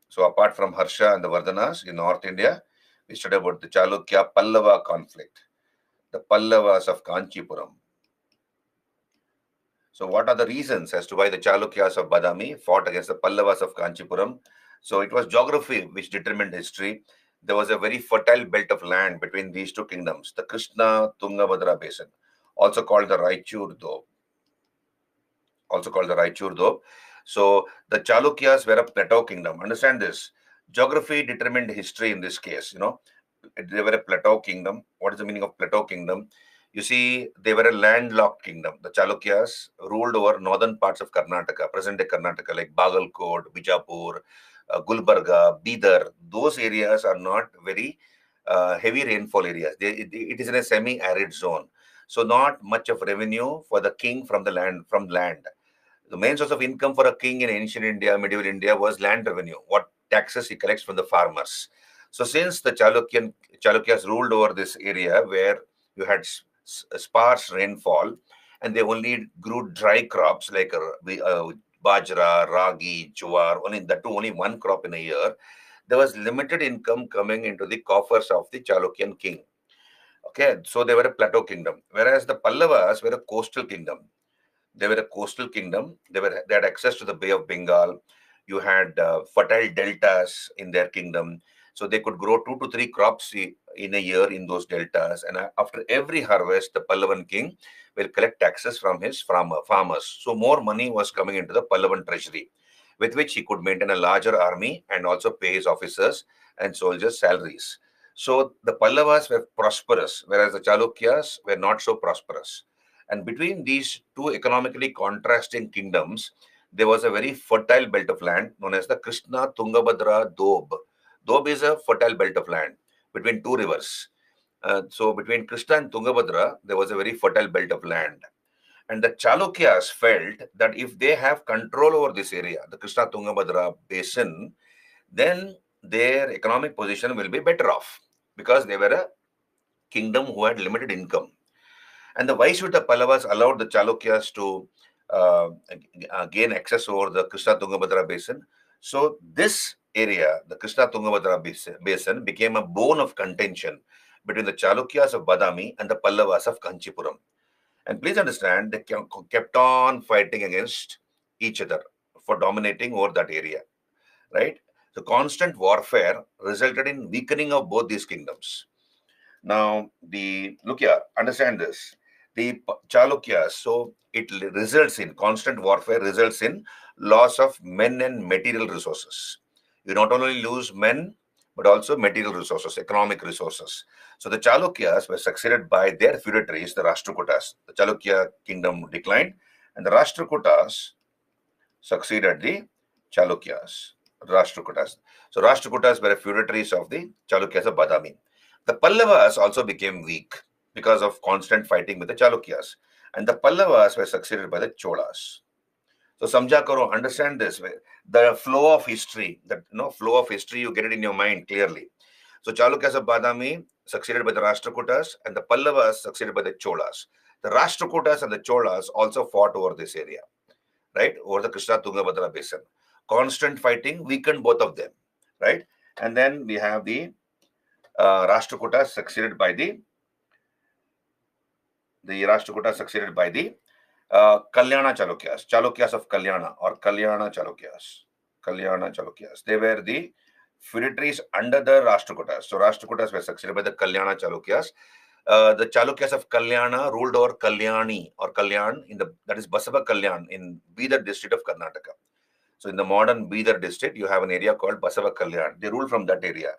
So apart from Harsha and the Vardhanas in North India, we study about the Chalukya Pallava conflict, the Pallavas of Kanchipuram. So what are the reasons as to why the Chalukyas of Badami fought against the Pallavas of Kanchipuram? So it was geography which determined history. There was a very fertile belt of land between these two kingdoms, the Krishna Tungabhadra basin, also called the Raichur Doab. So the Chalukyas were a plateau kingdom. Understand this. Geography determined history in this case. They were a plateau kingdom. What is the meaning of plateau kingdom? You see, they were a landlocked kingdom. The Chalukyas ruled over northern parts of Karnataka, present-day Karnataka, like Bagalkot, Bijapur, Gulbarga, Bidar. Those areas are not very heavy rainfall areas. It is in a semi-arid zone. So not much of revenue for the king from land. The main source of income for a king in ancient India, medieval India, was land revenue, what taxes he collects from the farmers. So since the Chalukyas ruled over this area where you had sparse rainfall and they only grew dry crops like bajra, ragi, jowar, only one crop in a year, there was limited income coming into the coffers of the Chalukyan king. Okay, so they were a plateau kingdom, whereas the Pallavas were a coastal kingdom. They were a coastal kingdom. They had access to the Bay of Bengal. You had fertile deltas in their kingdom, so they could grow 2 to 3 crops in a year in those deltas. And after every harvest, the Pallavan king will collect taxes from his farmers. So more money was coming into the Pallavan treasury, with which he could maintain a larger army and also pay his officers and soldiers salaries. So the Pallavas were prosperous, whereas the Chalukyas were not so prosperous. And between these two economically contrasting kingdoms, there was a very fertile belt of land known as the Krishna Tungabhadra Doab. Doab is a fertile belt of land between two rivers. So between Krishna and Tungabhadra, there was a very fertile belt of land. And the Chalukyas felt that if they have control over this area, the Krishna Tungabhadra basin, then their economic position will be better off because they were a kingdom who had limited income. And why should the Pallavas allow the Chalukyas to gain access over the Krishna Tungabhadra basin? So this area, the Krishna Tungabhadra basin, became a bone of contention between the Chalukyas of Badami and the Pallavas of Kanchipuram. And please understand, they kept on fighting against each other for dominating over that area, right? So constant warfare resulted in weakening of both these kingdoms. Now, look here, understand this. The Chalukyas, so it results in constant warfare, results in loss of men and material resources. You not only lose men, but also material resources, economic resources. So the Chalukyas were succeeded by their feudatories, the Rashtrakutas. The Chalukya kingdom declined, and the Rashtrakutas succeeded the Chalukyas. Rashtrakutas. So Rashtrakutas were feudatories of the Chalukyas of Badami. The Pallavas also became weak because of constant fighting with the Chalukyas. And the Pallavas were succeeded by the Cholas. So Samjha Karo, understand this. The flow of history, you get it in your mind clearly. So Chalukyas of Badami succeeded by the Rashtrakutas and the Pallavas succeeded by the Cholas. The Rashtrakutas and the Cholas also fought over this area, right? Over the Krishna Tungabhadra basin. Constant fighting weakened both of them, right? And then we have the Rashtrakutas succeeded by the Kalyana Chalukyas, Chalukyas of Kalyana or Kalyana Chalukyas. Kalyana Chalukyas. They were the feudatories under the Rashtrakutas. So Rashtrakutas were succeeded by the Kalyana Chalukyas. The Chalukyas of Kalyana ruled over Kalyani or Kalyan that is Basava Kalyan in Bidar district of Karnataka. So in the modern Bidar district, you have an area called Basava Kalyan. They rule from that area.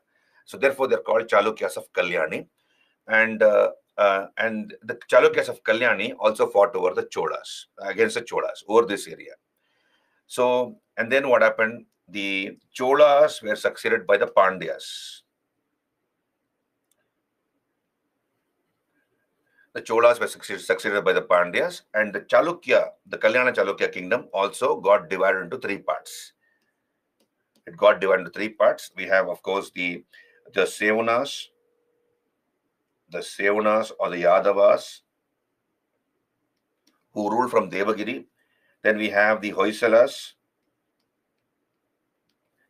So therefore, they're called Chalukyas of Kalyani. And the Chalukyas of Kalyani also fought over the Cholas, against the Cholas, over this area. So, and then what happened? The Cholas were succeeded by the Pandyas. The Cholas were succeeded by the Pandyas, and the Chalukya, the Kalyana Chalukya kingdom, also got divided into three parts. It got divided into three parts. We have, of course, the Sevanas or the Yadavas, who ruled from Devagiri. Then we have the Hoysalas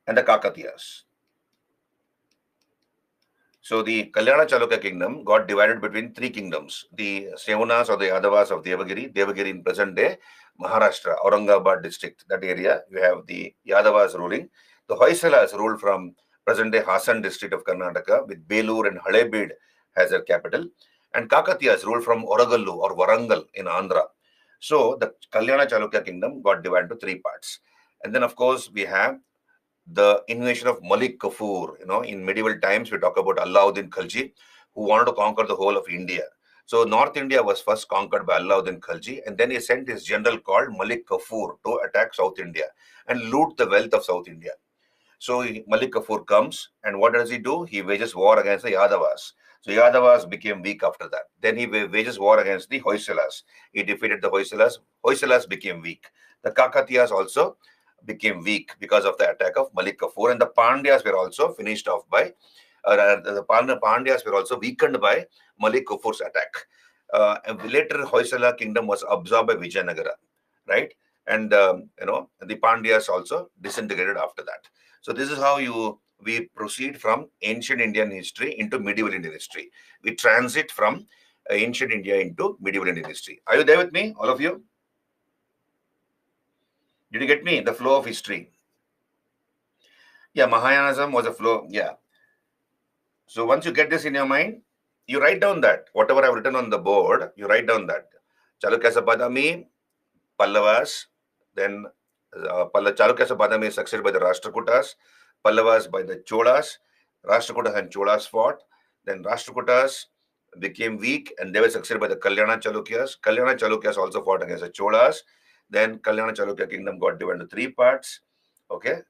and the Kakatiyas. So the Kalyana Chalukya kingdom got divided between three kingdoms. The Sevanas or the Yadavas of Devagiri in present day Maharashtra, Aurangabad district, that area, you have the Yadavas ruling. The Hoysalas ruled from present day Hassan district of Karnataka with Belur and Halebid as their capital. And Kakatiyas ruled from Oragallu or Warangal in Andhra. So the Kalyana Chalukya kingdom got divided into three parts. And then, of course, we have the invasion of Malik Kafur. In medieval times, we talk about Alauddin Khalji, who wanted to conquer the whole of India. So North India was first conquered by Alauddin Khalji, and then he sent his general called Malik Kafur to attack South India and loot the wealth of South India. So Malik Kafur comes, and what does he do? He wages war against the Yadavas. So Yadavas became weak after that. Then he wages war against the Hoysalas. He defeated the Hoysalas. Hoysalas became weak. The Kakatiyas also became weak because of the attack of Malik Kafur, and the Pandyas were also finished off by the Pandyas were also weakened by Malik Kafur's attack. Later, Hoysala kingdom was absorbed by Vijayanagara, right? And the Pandyas also disintegrated after that. So this is how we proceed from ancient Indian history into medieval Indian history. We transit from ancient India into medieval Indian history. Are you there with me, all of you? Did you get me? The flow of history. Yeah, Mahayanism was a flow. Yeah. So once you get this in your mind, you write down that. Whatever I've written on the board, you write down that. Chalukya Badami, Pallavas, then Chalukya Badami is succeeded by the Rashtrakutas, Pallavas by the Cholas, Rashtrakutas and Cholas fought. Then Rashtrakutas became weak and they were succeeded by the Kalyana Chalukyas. Kalyana Chalukyas also fought against the Cholas. Then Kalyana Chalukya kingdom got divided into three parts. Okay.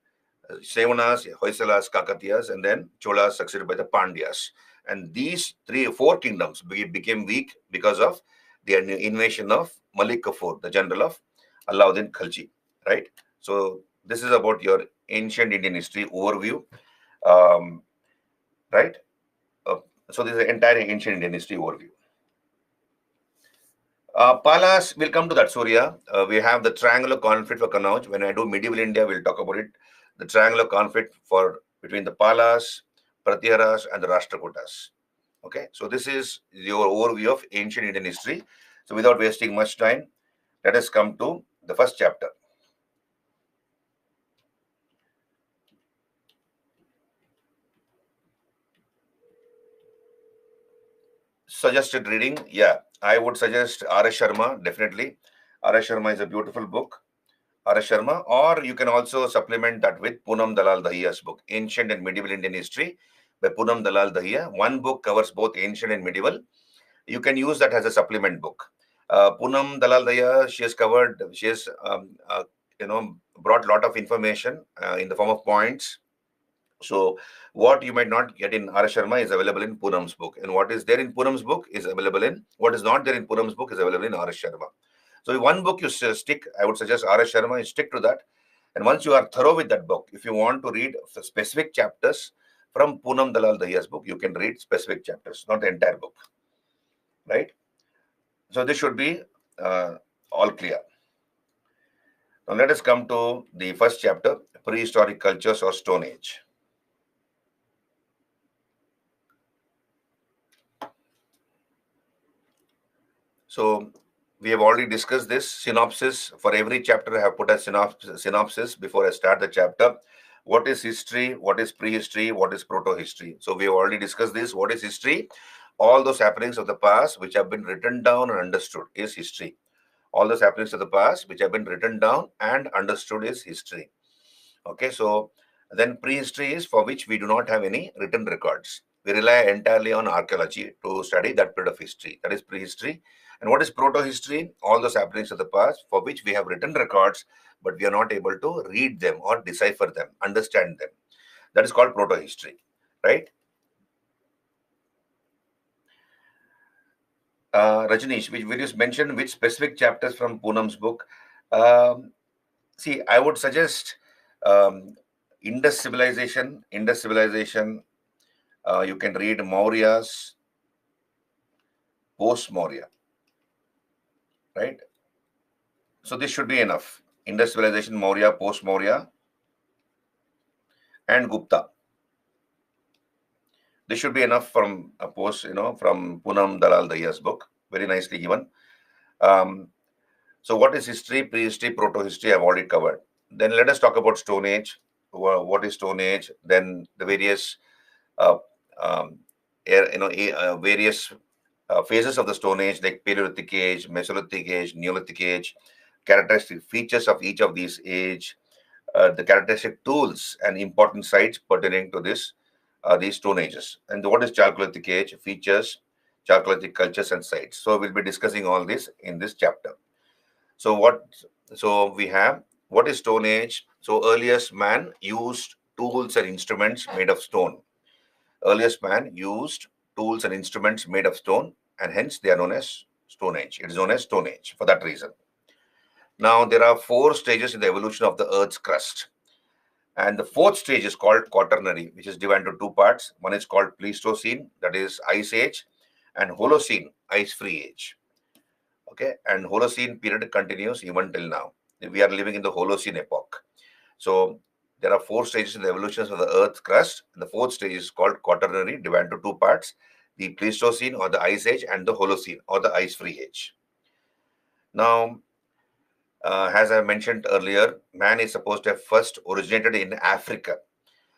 Sevanas, Hoysalas, Kakatiyas, and then Cholas succeeded by the Pandyas. And these four kingdoms became weak because of the invasion of Malik Kafur, the general of Alauddin Khalji, right? So this is about your ancient Indian history overview, right? So this is the entire ancient Indian history overview. Palas, we'll come to that, Surya. We have the triangular conflict for Kannauj. When I do medieval India, we'll talk about it. The triangular conflict between the Palas, Pratiharas, and the Rashtrakutas. Okay, so this is your overview of ancient Indian history. So without wasting much time, let us come to the first chapter. Suggested reading, yeah, I would suggest R.S. Sharma, definitely. R.S. Sharma is a beautiful book. R.S. Sharma, or you can also supplement that with Poonam Dalal Dahiya's book, Ancient and Medieval Indian History by Poonam Dalal Dahiya. One book covers both ancient and medieval. You can use that as a supplement book. Poonam Dalal Dahiya, she has brought a lot of information in the form of points. So what you might not get in R.S. Sharma is available in Poonam's book, and what is there in Poonam's book is available in, what is not there in Poonam's book is available in R.S. Sharma. So if one book you stick, I would suggest R.S. Sharma, you stick to that. And once you are thorough with that book, if you want to read specific chapters from Poonam Dalal Dahiya's book, you can read specific chapters, not the entire book, right? So this should be all clear. Now let us come to the first chapter, Prehistoric Cultures or Stone Age. So We have already discussed this synopsis. For every chapter, I have put a synopsis before I start the chapter. What is history? What is prehistory? What is proto-history? So we have already discussed this. What is history? All those happenings of the past which have been written down and understood is history. All those happenings of the past which have been written down and understood is history. Okay, so then prehistory is for which we do not have any written records. We rely entirely on archaeology to study that period of history. That is prehistory. And what is proto-history? All those happenings of the past for which we have written records, but we are not able to read them or decipher them, understand them. That is called proto-history, right? Rajneesh, will you mention which specific chapters from Poonam's book? Um, See, I would suggest um, Indus civilization. Indus civilization. You can read Maurya's post Maurya, right? So this should be enough. Indus civilization, Maurya, post Maurya, and Gupta. This should be enough from a post, from Poonam Dalal Dahiya's book. Very nicely given. Um, so what is history, prehistory, proto-history? I've already covered. Then let us talk about Stone Age. What is Stone Age? Then the various, uh, um, various phases of the Stone Age, like Paleolithic Age, Mesolithic Age, Neolithic Age, characteristic features of each of these age, the characteristic tools and important sites pertaining to these Stone Ages. And what is Chalcolithic Age? Features, Chalcolithic cultures and sites. So we'll be discussing all this in this chapter. So we have what is Stone Age? So earliest man used tools and instruments made of stone. Earliest man used tools and instruments made of stone, and hence they are known as Stone Age. It is known as Stone Age for that reason. Now, there are 4 stages in the evolution of the Earth's crust. And the 4th stage is called Quaternary, which is divided into 2 parts. One is called Pleistocene, that is Ice Age, and Holocene, Ice-free Age. Okay, and Holocene period continues even till now. We are living in the Holocene epoch. So there are 4 stages in the evolution of the Earth's crust. The 4th stage is called Quaternary, divided into 2 parts: the Pleistocene or the Ice Age and the Holocene or the Ice-free Age. Now, as I mentioned earlier, man is supposed to have first originated in Africa.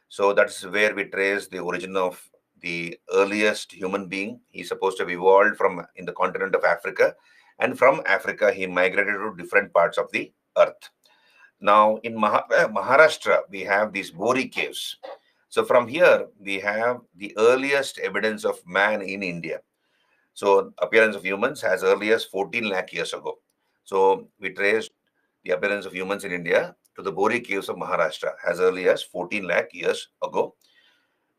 So that's where we trace the origin of the earliest human being. He's supposed to have evolved from in the continent of Africa, and from Africa he migrated to different parts of the earth. Now in Maharashtra we have these Bori caves. So from here we have the earliest evidence of man in India. So appearance of humans as early as 14 lakh years ago. So we traced the appearance of humans in India to the Bori caves of Maharashtra as early as 14 lakh years ago.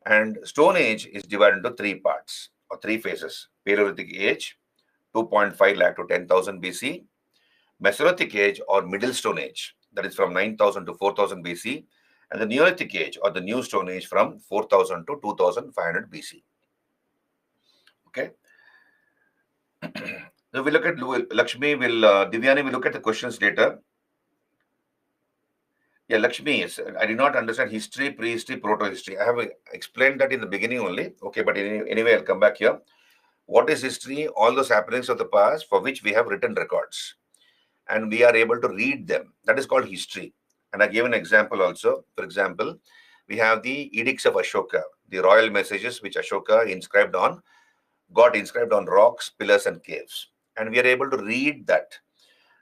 And Stone Age is divided into 3 parts or 3 phases. Paleolithic Age, 2.5 lakh to 10,000 BC. Mesolithic Age or Middle Stone Age, that is from 9,000 to 4,000 BC. And the Neolithic Age or the New Stone Age from 4,000 to 2,500 BC. Okay. So we look at Lakshmi Divyani will look at the questions later. Yeah, Lakshmi, I did not understand history, prehistory, proto-history. I have explained that in the beginning only. Okay, but anyway, I'll come back here. What is history? All those happenings of the past for which we have written records and we are able to read them. That is called history. And I gave an example also. For example, we have the edicts of Ashoka, the royal messages which Ashoka got inscribed on rocks, pillars, and caves. And we are able to read that.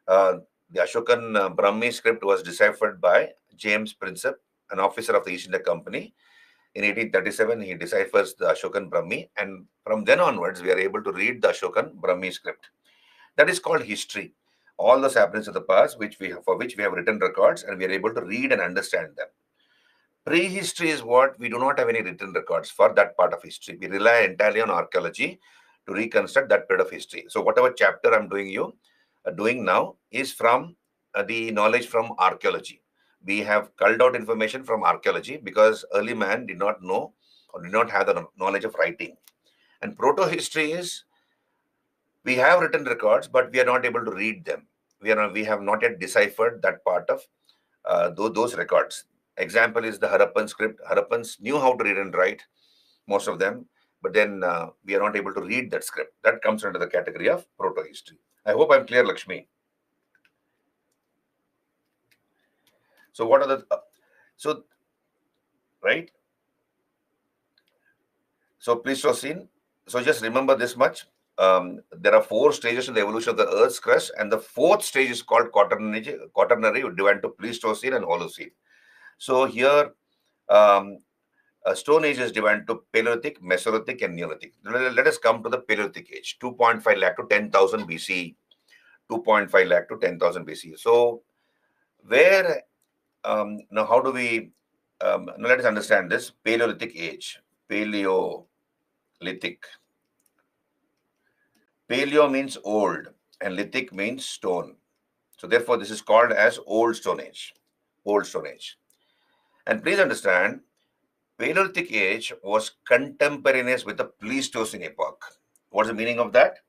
The Ashokan Brahmi script was deciphered by James Prinsep, an officer of the East India Company. In 1837, he deciphers the Ashokan Brahmi, and from then onwards, we are able to read the Ashokan Brahmi script. That is called history. All those happenings of the past, for which we have written records, and we are able to read and understand them. Prehistory is what we do not have any written records for that part of history. We rely entirely on archaeology to reconstruct that period of history. So whatever chapter I'm doing now is from the knowledge from archaeology. We have culled out information from archaeology because early man did not know or did not have the knowledge of writing. And proto-history is we have written records, but we are not able to read them. We have not yet deciphered that part of those records. Example is the Harappan script. Harappans knew how to read and write, most of them, but then we are not able to read that script. That comes under the category of proto-history. I hope I'm clear, Lakshmi. So what are the so right? So Pleistocene. So just remember this much. There are 4 stages in the evolution of the Earth's crust, and the 4th stage is called Quaternary, divided to Pleistocene and Holocene. So here, Stone Age is divided to Paleolithic, Mesolithic, and Neolithic. Let us come to the Paleolithic age, 2.5 lakh to 10,000 BC, 2.5 lakh to 10,000 BC. So where now how do we now let us understand this Paleolithic age. Paleolithic. Paleo means old and lithic means stone. So therefore, this is called as Old Stone Age. Old Stone Age. And please understand, Paleolithic age was contemporaneous with the Pleistocene epoch. What's the meaning of that?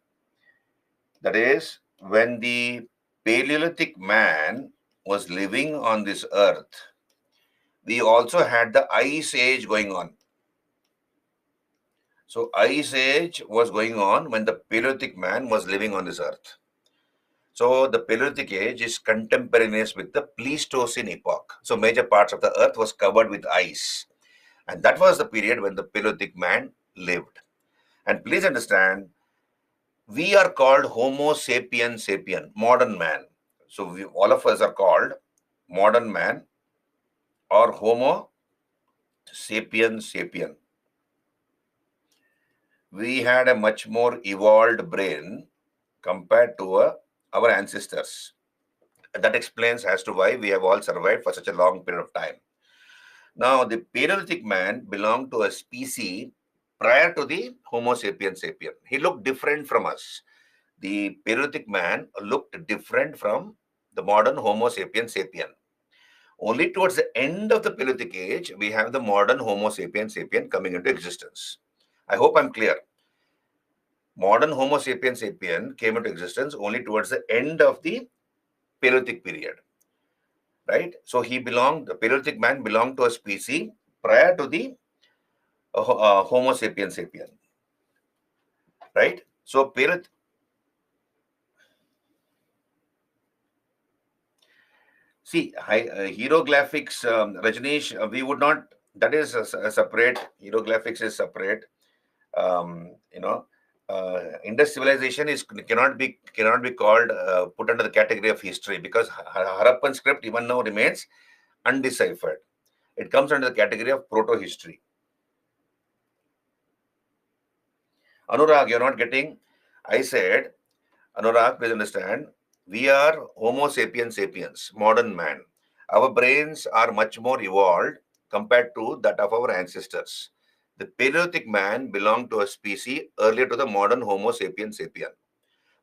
That is, when the Paleolithic man was living on this earth, we also had the Ice Age going on. So Ice Age was going on when the Paleolithic man was living on this earth. So the Paleolithic age is contemporaneous with the Pleistocene epoch. So major parts of the earth was covered with ice. And that was the period when the Paleolithic man lived. And please understand, we are called Homo sapiens sapien, modern man. So all of us are called modern man or Homo sapiens sapien. We had a much more evolved brain compared to our ancestors. That explains as to why we have all survived for such a long period of time. Now, the Paleolithic man belonged to a species prior to the Homo sapiens sapien. He looked different from us. The Paleolithic man looked different from the modern Homo sapiens sapien. Only towards the end of the Paleolithic age, we have the modern Homo sapiens sapien coming into existence. I hope I'm clear. Modern Homo sapiens sapien came into existence only towards the end of the Paleolithic period. Right? So the Paleolithic man belonged to a species prior to the Homo sapiens sapien. Right? So see, hieroglyphics, Rajneesh, we would not, that is a separate, hieroglyphics is separate. You know, Indus civilization cannot be called put under the category of history because Harappan script even now remains undeciphered. It comes under the category of proto-history. Anurag, you're not getting. I said, Anurag, please understand, we are Homo sapiens sapiens, modern man. Our brains are much more evolved compared to that of our ancestors. The Paleolithic man belonged to a species earlier to the modern Homo sapiens sapien.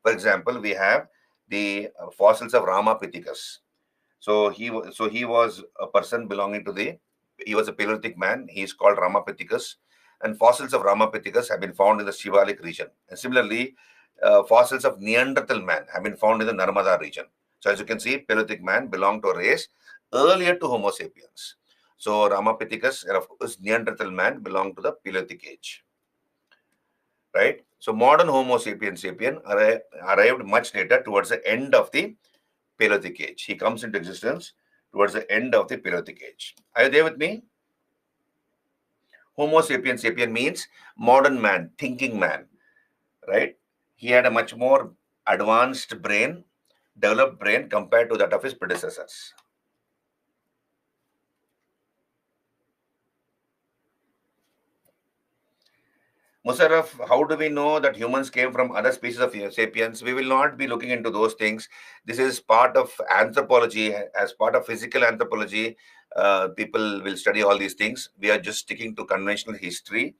For example, we have the fossils of Ramapithecus. So he was a person belonging to he was a Paleolithic man. He is called Ramapithecus, and fossils of Ramapithecus have been found in the Shivalik region. And similarly, fossils of Neanderthal man have been found in the Narmada region. So as you can see, Paleolithic man belonged to a race earlier to Homo sapiens. So Ramapithecus and of course Neanderthal man belonged to the Paleolithic age. Right? So modern Homo sapiens sapien arrived much later towards the end of the Paleolithic age. He comes into existence towards the end of the Paleolithic age. Are you there with me? Homo sapiens sapien means modern man, thinking man, right? He had a much more advanced brain, developed brain compared to that of his predecessors. Musarraf, how do we know that humans came from other species of sapiens? We will not be looking into those things. This is part of anthropology. As part of physical anthropology, people will study all these things. We are just sticking to conventional history,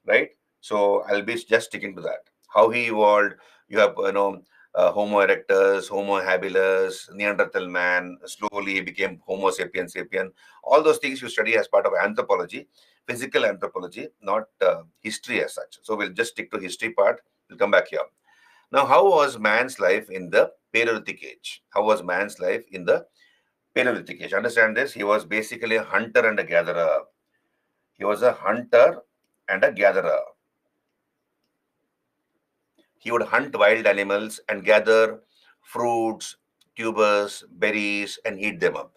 right? So I'll be just sticking to that. How he evolved. You have, Homo erectus, Homo habilis, Neanderthal man. Slowly he became Homo sapiens sapien. All those things you study as part of anthropology. Physical anthropology, not history as such. So we'll just stick to history part. We'll come back here. Now, how was man's life in the Paleolithic age? How was man's life in the Paleolithic age? Understand this? He was basically a hunter and a gatherer. He was a hunter and a gatherer. He would hunt wild animals and gather fruits, tubers, berries, and eat them up.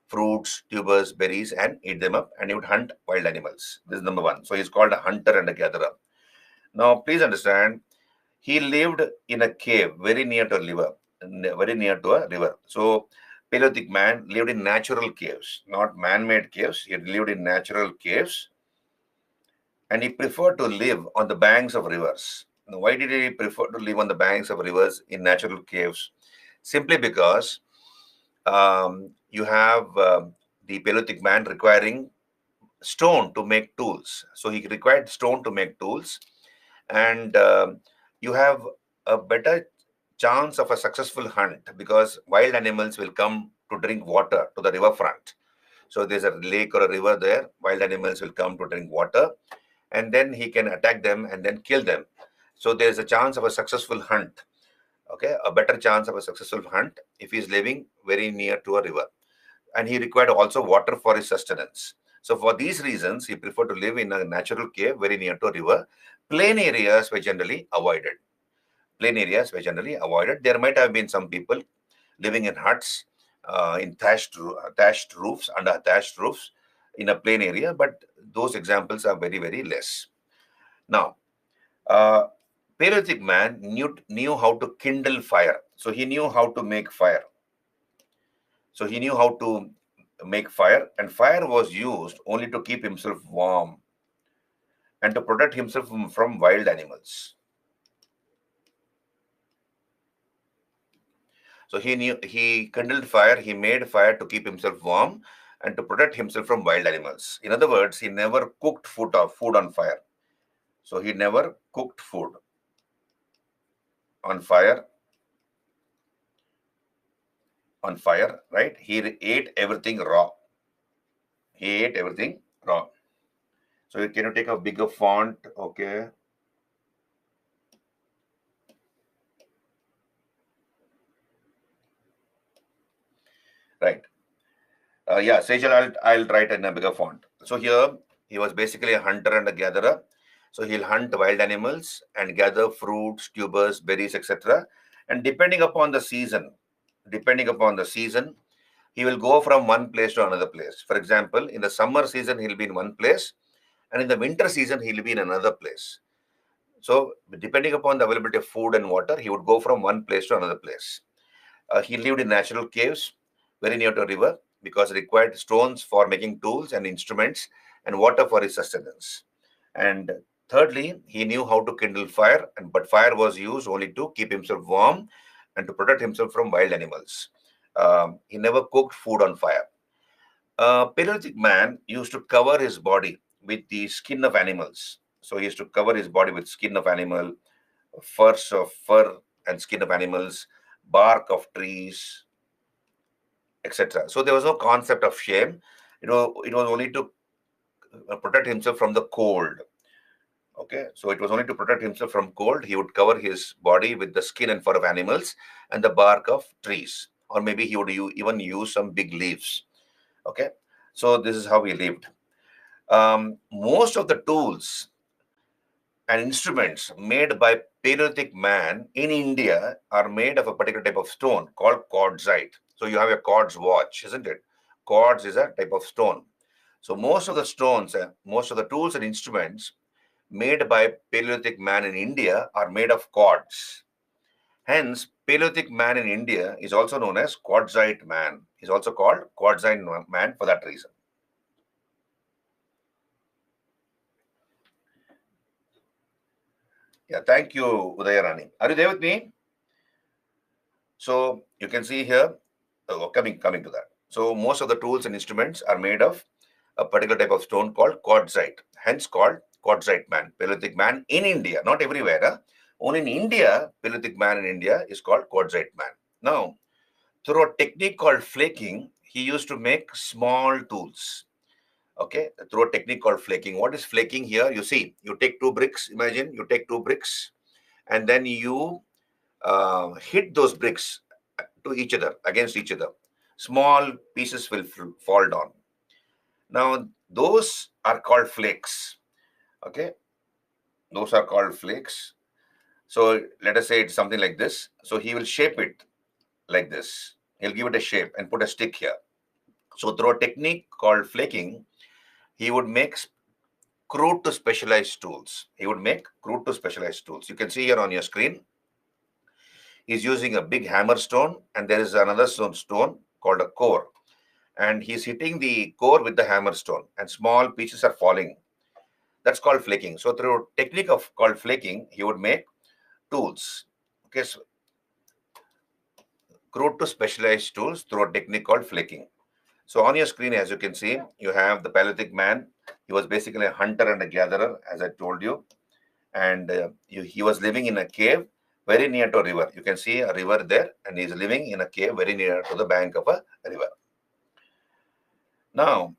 Fruits, tubers, berries, and eat them up. And he would hunt wild animals. This is number one. So he's called a hunter and a gatherer. Now, please understand, he lived in a cave very near to a river. Very near to a river. So Paleolithic man lived in natural caves, not man-made caves. He lived in natural caves, and he preferred to live on the banks of rivers. Now, why did he prefer to live on the banks of rivers in natural caves? Simply because you have the Paleolithic man requiring stone to make tools. So he required stone to make tools, and you have a better chance of a successful hunt because wild animals will come to drink water to the riverfront. So there's a lake or a river there. Wild animals will come to drink water, and then he can attack them and then kill them. So there's a chance of a successful hunt. Okay, a better chance of a successful hunt if he's living very near to a river. And he required also water for his sustenance. So for these reasons, he preferred to live in a natural cave very near to a river. Plain areas were generally avoided. Plain areas were generally avoided. There might have been some people living in huts, in thatched roofs, under thatched roofs in a plain area, but those examples are very, very less. Now, uh, Paleolithic man knew how to kindle fire. So he knew how to make fire. So he knew how to make fire, and fire was used only to keep himself warm and to protect himself from wild animals. So he kindled fire, he made fire to keep himself warm and to protect himself from wild animals. In other words, he never cooked food on fire. So he never cooked food on fire, right? He ate everything raw. He ate everything raw. So can you take a bigger font? Okay. Right. Yeah, Sejal, I'll write in a bigger font. So here he was basically a hunter and a gatherer. So he'll hunt wild animals and gather fruits, tubers, berries, etc. And depending upon the season, he will go from one place to another place. For example, in the summer season, he'll be in one place, and in the winter season, he'll be in another place. So depending upon the availability of food and water, he would go from one place to another place. He lived in natural caves very near to a river because it required stones for making tools and instruments and water for his sustenance. And thirdly, he knew how to kindle fire, but fire was used only to keep himself warm and to protect himself from wild animals. He never cooked food on fire. Paleolithic man used to cover his body with the skin of animals. So he used to cover his body with skin of animal, fur and skin of animals, bark of trees, etc. So there was no concept of shame. It was only to protect himself from the cold. Okay, so it was only to protect himself from cold. He would cover his body with the skin and fur of animals and the bark of trees, or maybe he would even use some big leaves. Okay, so this is how he lived. Most of the tools and instruments made by Paleolithic man in India are made of a particular type of stone called quartzite. So you have a quartz watch, isn't it? Quartz is a type of stone. So most of the stones, most of the tools and instruments made by Paleolithic man in India are made of quartz. Hence, Paleolithic man in India is also known as quartzite man. He's also called quartzite man for that reason. Yeah, thank you, Udayarani. Are you there with me? So you can see here, coming to that. So most of the tools and instruments are made of a particular type of stone called quartzite, hence called quartzite man, Paleolithic man in India, not everywhere. Only in India, Paleolithic man in India is called quartzite man. Now, through a technique called flaking, he used to make small tools. Okay, through a technique called flaking. What is flaking here? You see, you take two bricks, imagine you take two bricks, and then you hit those bricks to each other, against each other. Small pieces will fall down. Now, those are called flakes. Okay, those are called flakes. So let us say it's something like this. So he will shape it like this. He'll give it a shape and put a stick here. So through a technique called flaking, he would make crude to specialized tools. He would make crude to specialized tools. You can see here on your screen, he's using a big hammer stone, and there is another stone called a core. And he's hitting the core with the hammer stone, and small pieces are falling. That's called flaking. So through technique of called flaking, he would make tools. Okay, so crude to specialized tools through a technique called flaking. So on your screen, as you can see, you have the Paleolithic man. He was basically a hunter and a gatherer, as I told you. And he was living in a cave very near to a river. You can see a river there, and he's living in a cave very near to the bank of a river. Now,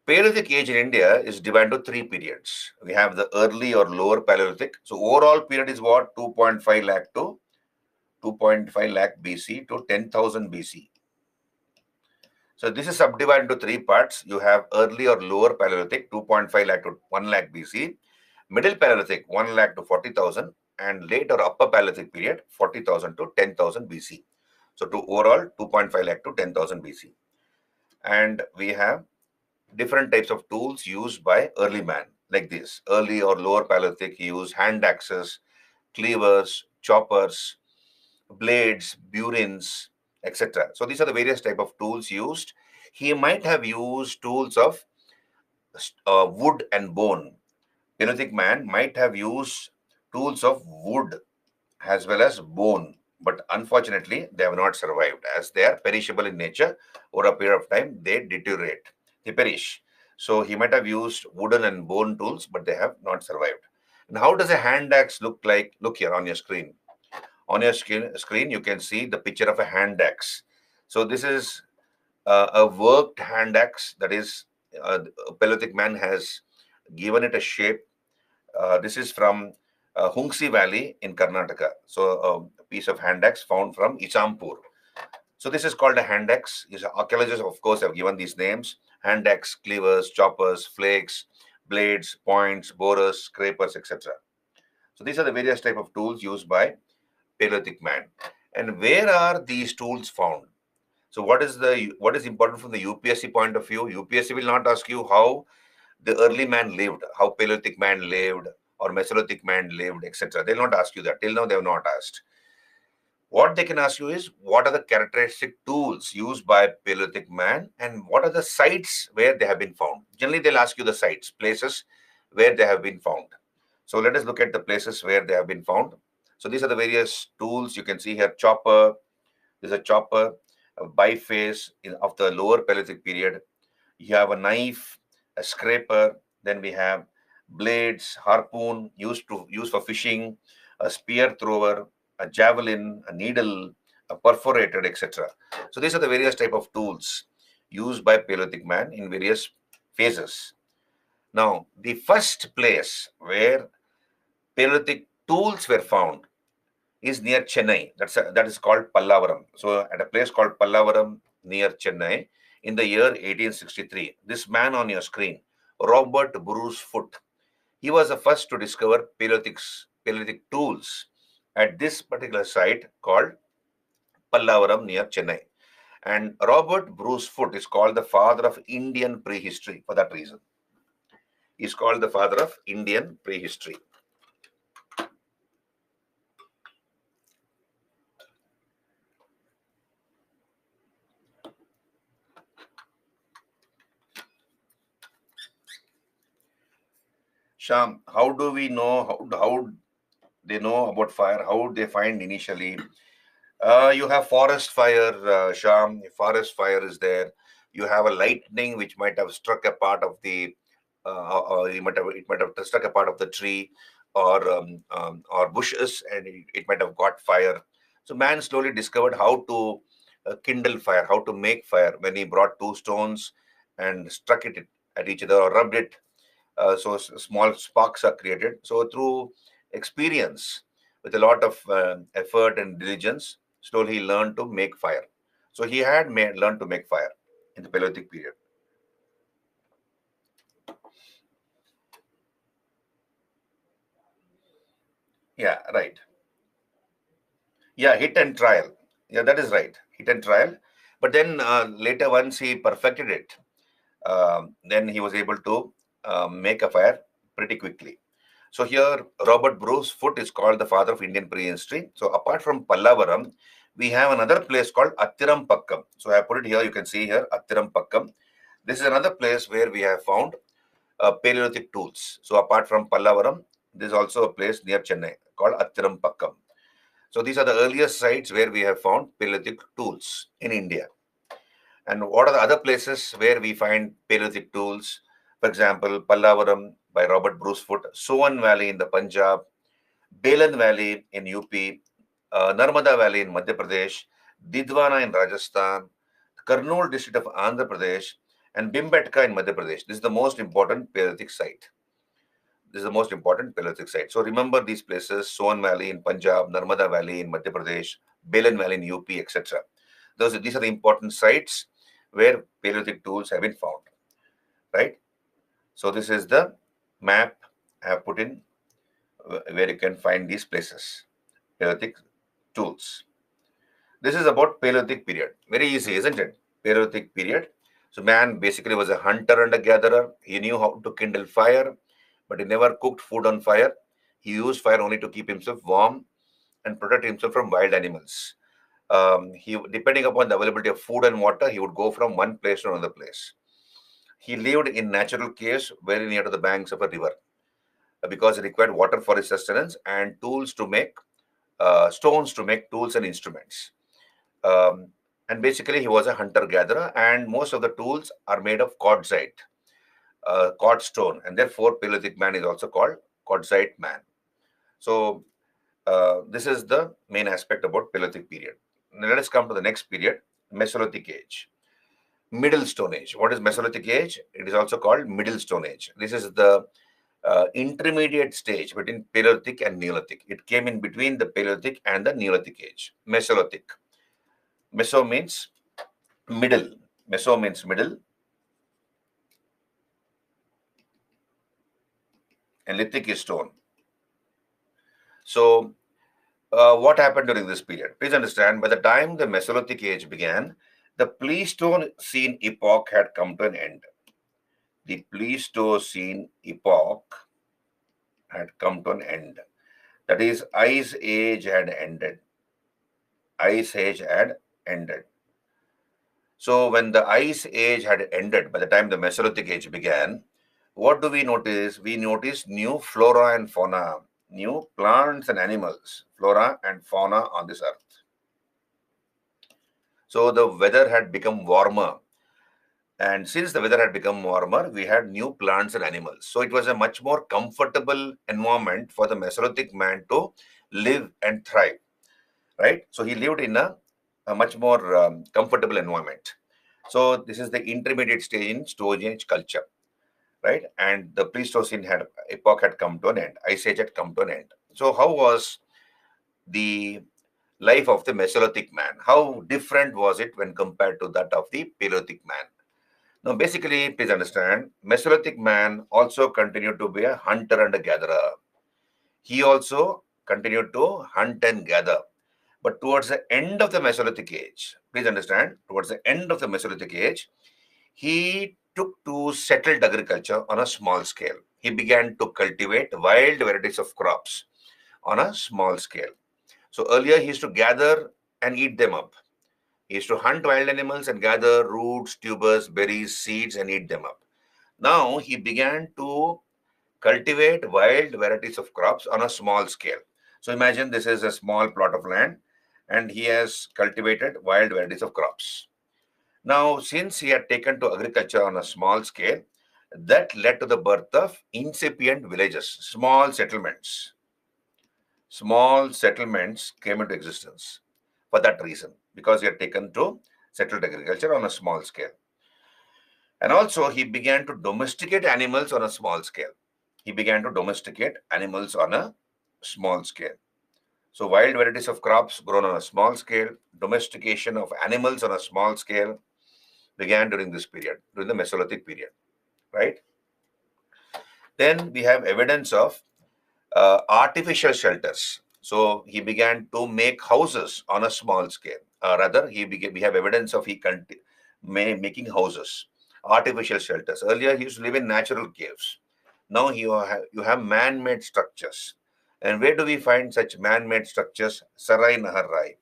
Paleolithic age in India is divided into three periods. We have the early or lower Paleolithic. So overall period is what? 2.5 lakh to 2.5 lakh BC to 10,000 BC. So this is subdivided into three parts. You have early or lower Paleolithic, 2.5 lakh to 1 lakh BC, middle Paleolithic, 1 lakh to 40,000, and late or upper Paleolithic period, 40,000 to 10,000 BC. So to overall 2.5 lakh to 10,000 BC. And we have different types of tools used by early man, like this. Early or lower Paleolithic use hand axes, cleavers, choppers, blades, burins, etc. So these are the various type of tools used. He might have used tools of wood and bone. Paleolithic man might have used tools of wood as well as bone, but unfortunately they have not survived as they are perishable in nature. Over a period of time, they deteriorate, they perish. So he might have used wooden and bone tools, but they have not survived. And how does a hand axe look like? Look here on your screen. On your screen, you can see the picture of a hand axe. So this is a worked hand axe, that is, a Paleolithic man has given it a shape. This is from Hungsi Valley in Karnataka. So a piece of hand axe found from Isampur. So this is called a hand axe. Archaeologists, of course, have given these names: hand axe, cleavers, choppers, flakes, blades, points, borers, scrapers, etc. So these are the various type of tools used by Paleolithic man. And where are these tools found? So what is important from the UPSC point of view? UPSC will not ask you how the early man lived, how Paleolithic man lived, or Mesolithic man lived, etc. They'll not ask you that. Till now, they have not asked. What they can ask you is what are the characteristic tools used by Paleolithic man and what are the sites where they have been found. Generally, they'll ask you the sites, places where they have been found. So let us look at the places where they have been found. So these are the various tools. You can see here chopper. There's a chopper, a biface of the lower Paleolithic period. You have a knife, a scraper, then we have blades, harpoon used for fishing, a spear thrower, a javelin, a needle, a perforated, etc. So these are the various type of tools used by Paleolithic man in various phases. Now, the first place where Paleolithic tools were found is near Chennai. That is called Pallavaram. So at a place called Pallavaram near Chennai in the year 1863, this man on your screen, Robert Bruce Foote, he was the first to discover Paleolithic tools at this particular site called Pallavaram near Chennai. And Robert Bruce Foote is called the father of Indian prehistory for that reason. He's called the father of Indian prehistory. Sham, how do we know how they know about fire? How would they find initially? You have forest fire, Sham. Forest fire is there. You have a lightning which might have struck a part of the, or it might have struck a part of the tree, or bushes, and it might have got fire. So man slowly discovered how to kindle fire, how to make fire when he brought two stones and struck it at each other or rubbed it, so small sparks are created. So through experience, with a lot of effort and diligence, slowly he learned to make fire. So he had learned to make fire in the Paleolithic period. Yeah, right. Yeah, hit and trial. Yeah, that is right. Hit and trial. But then later, once he perfected it, then he was able to make a fire pretty quickly. So here, Robert Bruce Foote is called the father of Indian prehistory. So apart from Pallavaram, we have another place called Attirampakkam. So I put it here. You can see here Attirampakkam. This is another place where we have found Paleolithic tools. So apart from Pallavaram, there is also a place near Chennai called Attirampakkam. So these are the earliest sites where we have found Paleolithic tools in India. And what are the other places where we find Paleolithic tools? For example, Pallavaram by Robert Bruce Foote, Soan Valley in the Punjab, Belan Valley in UP, Narmada Valley in Madhya Pradesh, Didwana in Rajasthan, Kurnool district of Andhra Pradesh, and Bhimbetka in Madhya Pradesh. This is the most important Paleolithic site. This is the most important Paleolithic site. So remember these places: Soan Valley in Punjab, Narmada Valley in Madhya Pradesh, Belan Valley in UP, etc. These are the important sites where Paleolithic tools have been found, right? So this is the map I have put in where you can find these places, Paleolithic tools. This is about Paleolithic period. Very easy, isn't it? Paleolithic period. So man basically was a hunter and a gatherer. He knew how to kindle fire, but he never cooked food on fire. He used fire only to keep himself warm and protect himself from wild animals. He, depending upon the availability of food and water, he would go from one place to another place. He lived in natural caves very near to the banks of a river because he required water for his sustenance and tools to make stones to make tools and instruments. Um, and basically, he was a hunter gatherer, and most of the tools are made of quartzite, quartz stone, and therefore, Paleolithic man is also called quartzite man. So, this is the main aspect about Paleolithic period. Now, let us come to the next period, Mesolithic age. Middle Stone Age. What is Mesolithic age? It is also called Middle Stone Age. This is the intermediate stage between Paleolithic and Neolithic. It came in between the Paleolithic and the Neolithic age. Mesolithic. Meso means middle. Meso means middle, and lithic is stone. So, what happened during this period? Please understand, by the time the Mesolithic age began, the Pleistocene epoch had come to an end. The Pleistocene epoch had come to an end. That is, Ice Age had ended. Ice Age had ended. So, when the Ice Age had ended, by the time the Mesolithic age began, what do we notice? We notice new flora and fauna, new plants and animals, flora and fauna on this earth. So the weather had become warmer. And since the weather had become warmer, we had new plants and animals. So it was a much more comfortable environment for the Mesolithic man to live and thrive, right? So he lived in a much more comfortable environment. So this is the intermediate stage in Stone Age culture, right? And the Pleistocene epoch had come to an end. Ice Age had come to an end. So how was the life of the Mesolithic man? How different was it when compared to that of the Paleolithic man? Now, basically, please understand, Mesolithic man also continued to be a hunter and a gatherer. He also continued to hunt and gather. But towards the end of the Mesolithic age, please understand, towards the end of the Mesolithic age, he took to settled agriculture on a small scale. He began to cultivate wild varieties of crops on a small scale. So earlier he used to gather and eat them up. He used to hunt wild animals and gather roots, tubers, berries, seeds and eat them up. Now he began to cultivate wild varieties of crops on a small scale. So imagine this is a small plot of land and he has cultivated wild varieties of crops. Now, since he had taken to agriculture on a small scale, that led to the birth of incipient villages, small settlements. Small settlements came into existence for that reason, because he had taken to settled agriculture on a small scale. And also, he began to domesticate animals on a small scale. He began to domesticate animals on a small scale. So, wild varieties of crops grown on a small scale, domestication of animals on a small scale began during this period, during the Mesolithic period, right? Then we have evidence of artificial shelters. So he began to make houses on a small scale. Rather, we have evidence of making houses, artificial shelters. Earlier, he used to live in natural caves. Now you have man-made structures. And where do we find such man-made structures? Sarai Nahar Rai.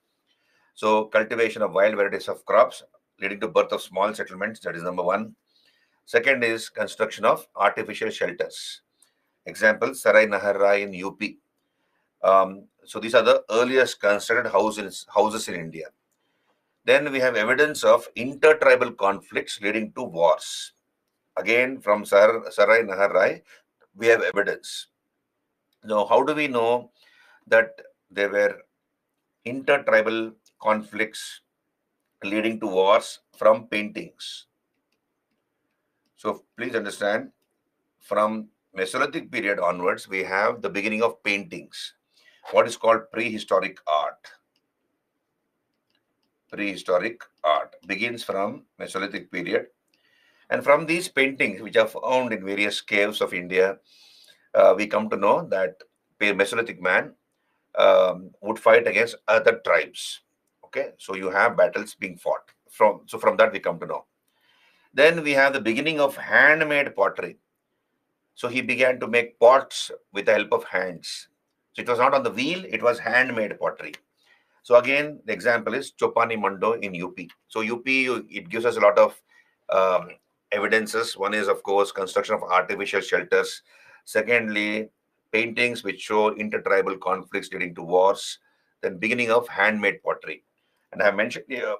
So cultivation of wild varieties of crops leading to birth of small settlements. That is number one. Second is construction of artificial shelters. Example, Sarai Nahar Rai in UP. So these are the earliest constructed houses in India. Then we have evidence of intertribal conflicts leading to wars. Again, from Sarai Nahar Rai, we have evidence. Now, how do we know that there were intertribal conflicts leading to wars? From paintings? So please understand, from Mesolithic period onwards, we have the beginning of paintings, what is called prehistoric art. Prehistoric art begins from Mesolithic period. And from these paintings, which are found in various caves of India, we come to know that Mesolithic man would fight against other tribes. Okay, so you have battles being fought. From that we come to know. Then we have the beginning of handmade pottery. So he began to make pots with the help of hands. So it was not on the wheel; it was handmade pottery. So again, the example is Chopani Mando in UP. So UP, it gives us a lot of um, evidences. One is, of course, construction of artificial shelters. Secondly, paintings which show intertribal conflicts leading to wars. Then beginning of handmade pottery. And I mentioned here,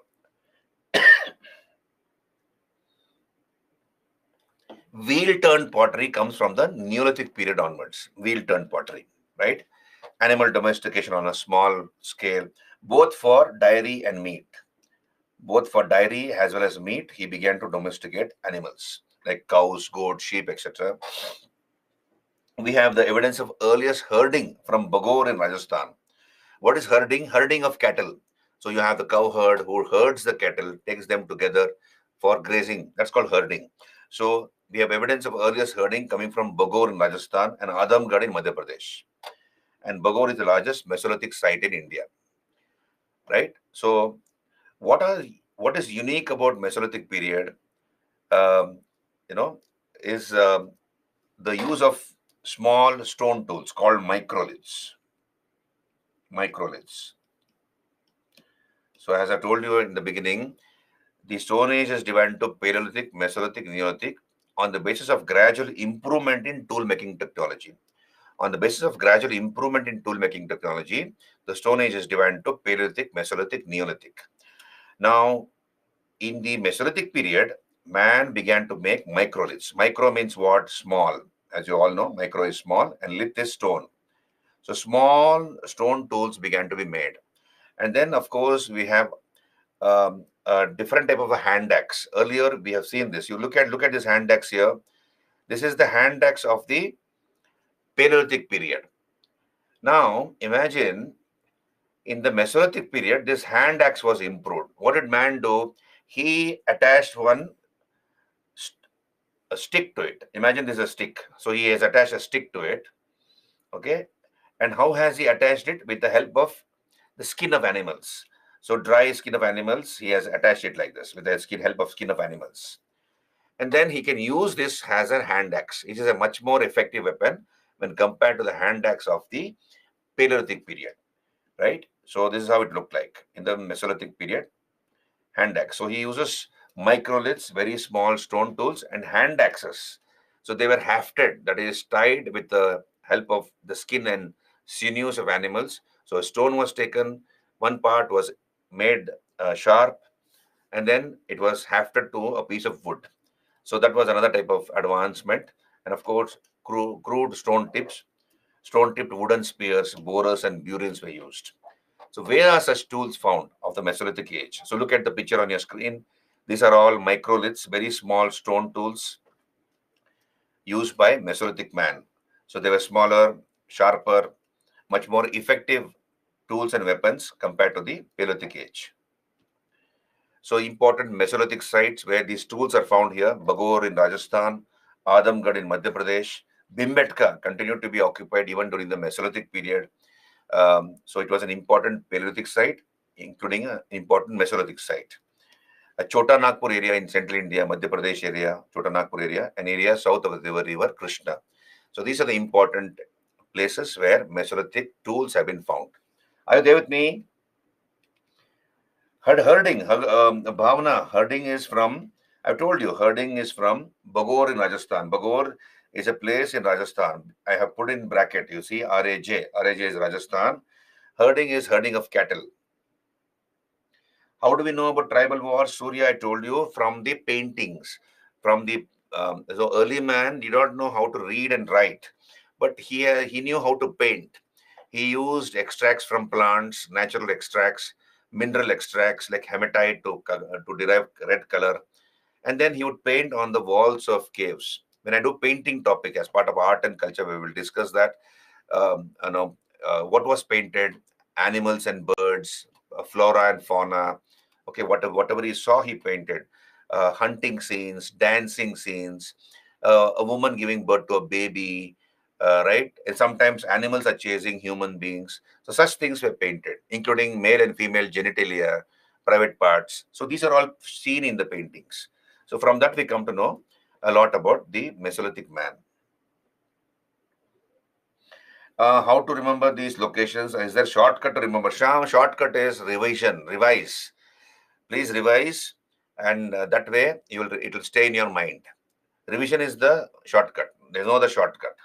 wheel-turned pottery comes from the Neolithic period onwards. Wheel-turned pottery, right? Animal domestication on a small scale, both for dairy and meat. Both for dairy as well as meat, he began to domesticate animals like cows, goats, sheep, etc. We have the evidence of earliest herding from Bagor in Rajasthan. What is herding? Herding of cattle. So you have the cow herd who herds the cattle, takes them together for grazing. That's called herding. So we have evidence of earliest herding coming from Bagor in Rajasthan and Adamgarh in Madhya Pradesh. And Bagor is the largest Mesolithic site in India, right? So what are what is unique about Mesolithic period? Um, you know, is the use of small stone tools called microliths. Microliths. So as I told you in the beginning, the Stone Age is divided into Paleolithic, Mesolithic, Neolithic on the basis of gradual improvement in tool making technology. On the basis of gradual improvement in tool making technology, the Stone Age is divided into Paleolithic, Mesolithic, Neolithic. Now, in the Mesolithic period, man began to make microliths. Micro means what? Small. As you all know, micro is small and lith is stone. So small stone tools began to be made. And then, of course, we have a different type of a hand axe. Earlier, we have seen this. You look at this hand axe here. This is the hand axe of the Paleolithic period. Now, imagine in the Mesolithic period, this hand axe was improved. What did man do? He attached a stick to it. Imagine this is a stick. So he has attached a stick to it. Okay. And how has he attached it? With the help of the skin of animals. So dry skin of animals, he has attached it like this with the help of skin of animals. And then he can use this as a hand axe. It is a much more effective weapon when compared to the hand axe of the Paleolithic period, right? So this is how it looked like in the Mesolithic period, hand axe. So he uses microliths, very small stone tools, and hand axes. So they were hafted, that is tied with the help of the skin and sinews of animals. So a stone was taken, one part was made sharp, and then it was hafted to a piece of wood. So that was another type of advancement. And of course, crude stone tipped wooden spears, borers, and burins were used. So where are such tools found of the Mesolithic age? So look at the picture on your screen. These are all microliths, very small stone tools used by Mesolithic man. So they were smaller, sharper, much more effective tools and weapons compared to the Paleolithic age. So important Mesolithic sites where these tools are found here: Bagor in Rajasthan, Adamgarh in Madhya Pradesh, Bhimbetka continued to be occupied even during the Mesolithic period. So it was an important Paleolithic site, including an important Mesolithic site. A Chota Nagpur area in central India, Madhya Pradesh area, Chota Nagpur area, an area south of the river Krishna. So these are the important places where Mesolithic tools have been found. Are you there with me? Herding, Bhavana, herding is from, I've told you, herding is from Bagor in Rajasthan. Bagor is a place in Rajasthan. I have put in bracket, you see, RAJ. RAJ is Rajasthan. Herding is herding of cattle. How do we know about tribal wars? Surya, I told you, from the paintings. From the so early man did not know how to read and write, but he knew how to paint. He used extracts from plants, natural extracts, mineral extracts like hematite to derive red color, and then he would paint on the walls of caves. When I do painting topic as part of art and culture, we will discuss that. What was painted, animals and birds, flora and fauna. Okay, whatever he saw, he painted. Hunting scenes, dancing scenes, a woman giving birth to a baby, right? And sometimes animals are chasing human beings. So such things were painted, including male and female genitalia, private parts. So these are all seen in the paintings. So from that we come to know a lot about the Mesolithic man. How to remember these locations? Is there shortcut to remember? Sham, shortcut is revision, revise. Please revise, and that way it will stay in your mind. Revision is the shortcut. There's no other shortcut.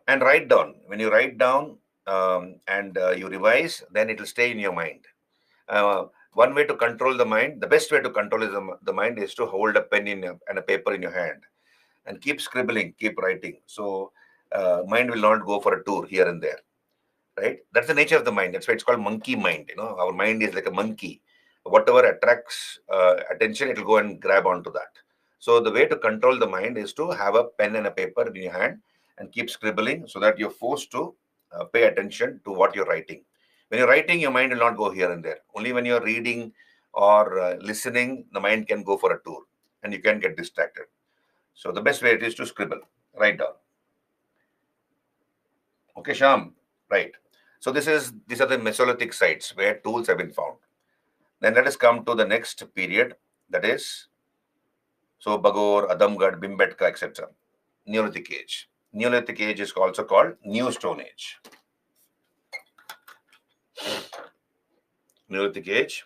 And write down. When you write down and you revise, then it will stay in your mind. One way to control the mind, the best way to control the mind is to hold a pen and a paper in your hand and keep scribbling, keep writing. So mind will not go for a tour here and there, right? That's the nature of the mind. That's why it's called monkey mind. Our mind is like a monkey. Whatever attracts attention, it will go and grab onto that. So the way to control the mind is to have a pen and a paper in your hand and keep scribbling so that you're forced to pay attention to what you're writing. When you're writing, your mind will not go here and there. Only when you're reading or listening, the mind can go for a tour and you can get distracted. So the best way it is to scribble, write down. Okay, Sham, right. So these are the Mesolithic sites where tools have been found. Then let us come to the next period, that is, so Bagor, Adamgad, Bhimbetka, etc. Neolithic age. Neolithic age is also called New Stone Age. Neolithic age,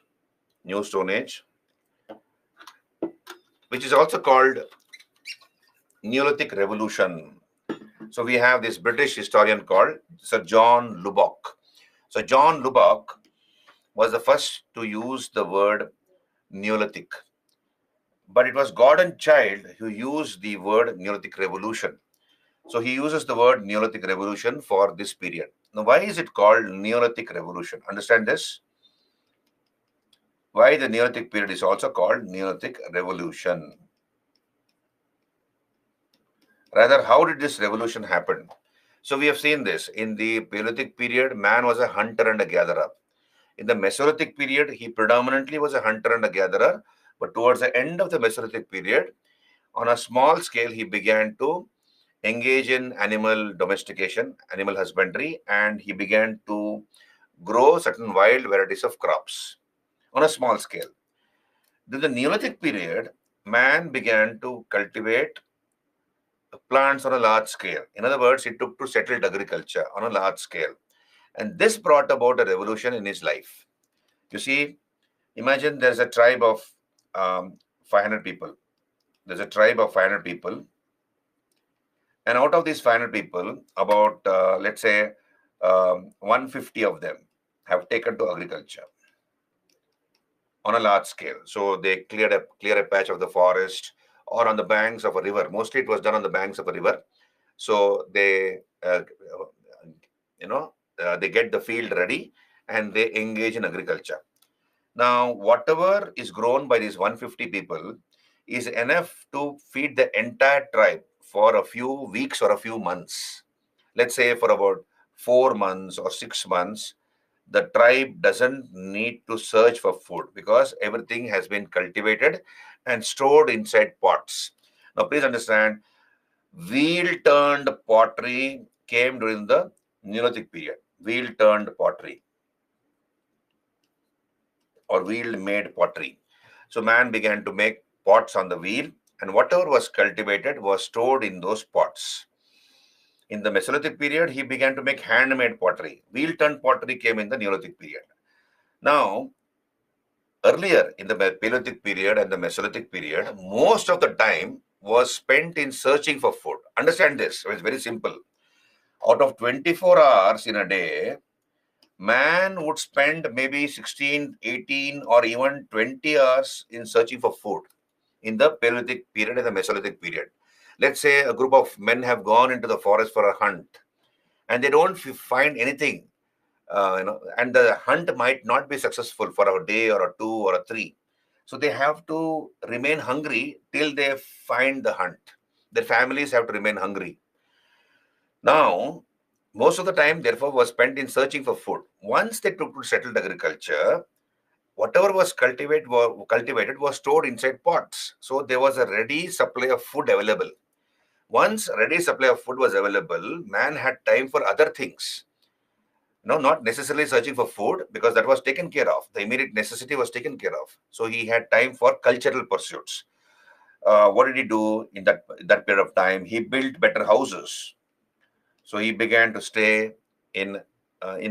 New Stone Age, which is also called Neolithic Revolution. So we have this British historian called Sir John Lubbock. So John Lubbock was the first to use the word Neolithic. But it was Gordon Child who used the word Neolithic Revolution. So he uses the word Neolithic Revolution for this period. Now, why is it called Neolithic Revolution? Understand this? Why the Neolithic period is also called Neolithic Revolution? Rather, how did this revolution happen? So we have seen this. In the Paleolithic period, man was a hunter and a gatherer. In the Mesolithic period, he predominantly was a hunter and a gatherer. But towards the end of the Mesolithic period, on a small scale, he began to engage in animal domestication, animal husbandry, and he began to grow certain wild varieties of crops on a small scale. In the Neolithic period, man began to cultivate plants on a large scale. In other words, he took to settled agriculture on a large scale. And this brought about a revolution in his life. You see, imagine there's a tribe of 500 people. There's a tribe of 500 people. And out of these 500 people, about, let's say, 150 of them have taken to agriculture on a large scale. So they clear a patch of the forest or on the banks of a river. Mostly it was done on the banks of a river. So they, they get the field ready and they engage in agriculture. Now, whatever is grown by these 150 people is enough to feed the entire tribe for a few weeks or a few months. Let's say for about 4 months or 6 months, the tribe doesn't need to search for food because everything has been cultivated and stored inside pots. Now, please understand, wheel turned pottery came during the Neolithic period, wheel turned pottery or wheel made pottery. So man began to make pots on the wheel, and whatever was cultivated was stored in those pots. In the Mesolithic period, he began to make handmade pottery. Wheel turned pottery came in the Neolithic period. Now, earlier in the Paleolithic period and the Mesolithic period, most of the time was spent in searching for food. Understand this, it's very simple. Out of 24 hours in a day, man would spend maybe 16, 18, or even 20 hours in searching for food in the Paleolithic period and the Mesolithic period. Let's say a group of men have gone into the forest for a hunt and they don't find anything, and the hunt might not be successful for a day or a two or a three. So they have to remain hungry till they find the hunt. Their families have to remain hungry. Now, most of the time, therefore, was spent in searching for food. Once they took to settled agriculture, whatever was cultivated was stored inside pots. So there was a ready supply of food available. Once ready supply of food was available, man had time for other things. No, not necessarily searching for food, because that was taken care of. The immediate necessity was taken care of. So he had time for cultural pursuits. What did he do in that period of time? He built better houses. So he began to stay in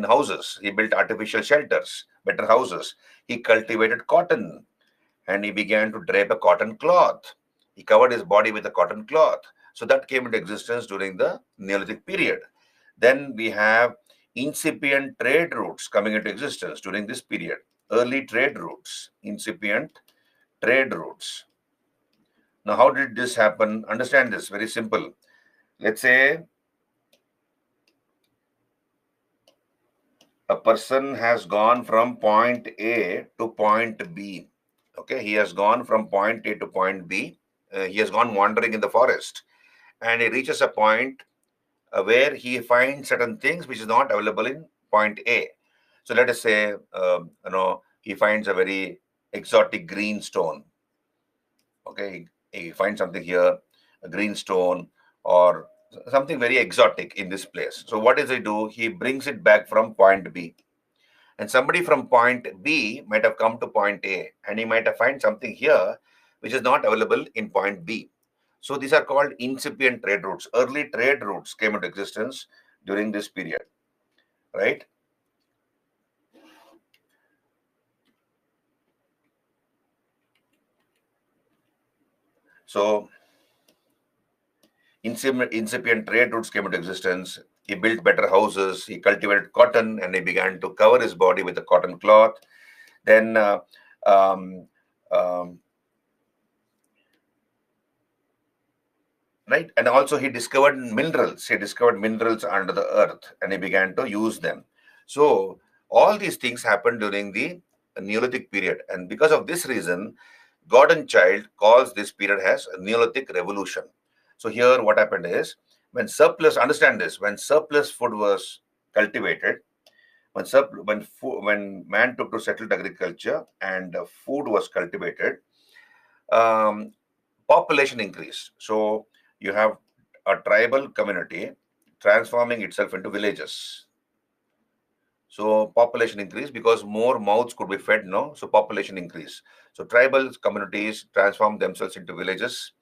houses. He built artificial shelters, better houses. He cultivated cotton, and he began to drape a cotton cloth. He covered his body with a cotton cloth. So that came into existence during the Neolithic period. Then we have incipient trade routes coming into existence during this period. Early trade routes, incipient trade routes. Now, how did this happen? Understand this, very simple. Let's say a person has gone from point A to point B. Okay, he has gone from point A to point B. He has gone wandering in the forest, and he reaches a point where he finds certain things which is not available in point A. So let us say, he finds a very exotic green stone. Okay, he finds something here, a green stone or something very exotic in this place. So what does he do? He brings it back from point B. And somebody from point B might have come to point A, and he might have found something here which is not available in point B. So these are called incipient trade routes. Early trade routes came into existence during this period, right? So incipient trade routes came into existence. He built better houses. He cultivated cotton, and he began to cover his body with a cotton cloth. Then um, um, right, and also he discovered minerals under the earth, and he began to use them. So all these things happened during the Neolithic period, and because of this reason, Gordon Child calls this period as a Neolithic revolution. So here what happened is, understand this, when surplus food was cultivated, when man took to settled agriculture and food was cultivated, um, population increased. So you have a tribal community transforming itself into villages. So population increased because more mouths could be fed, no? So population increased. So tribal communities transformed themselves into villages,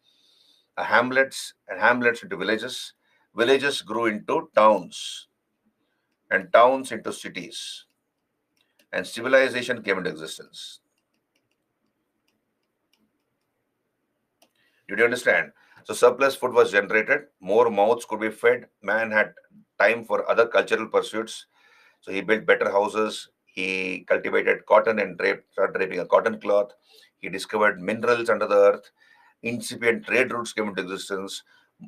hamlets into villages. Villages grew into towns, and towns into cities, and civilization came into existence. Did you understand? So surplus food was generated, more mouths could be fed, man had time for other cultural pursuits. So he built better houses, he cultivated cotton and started draping a cotton cloth. He discovered minerals under the earth. Incipient trade routes came into existence.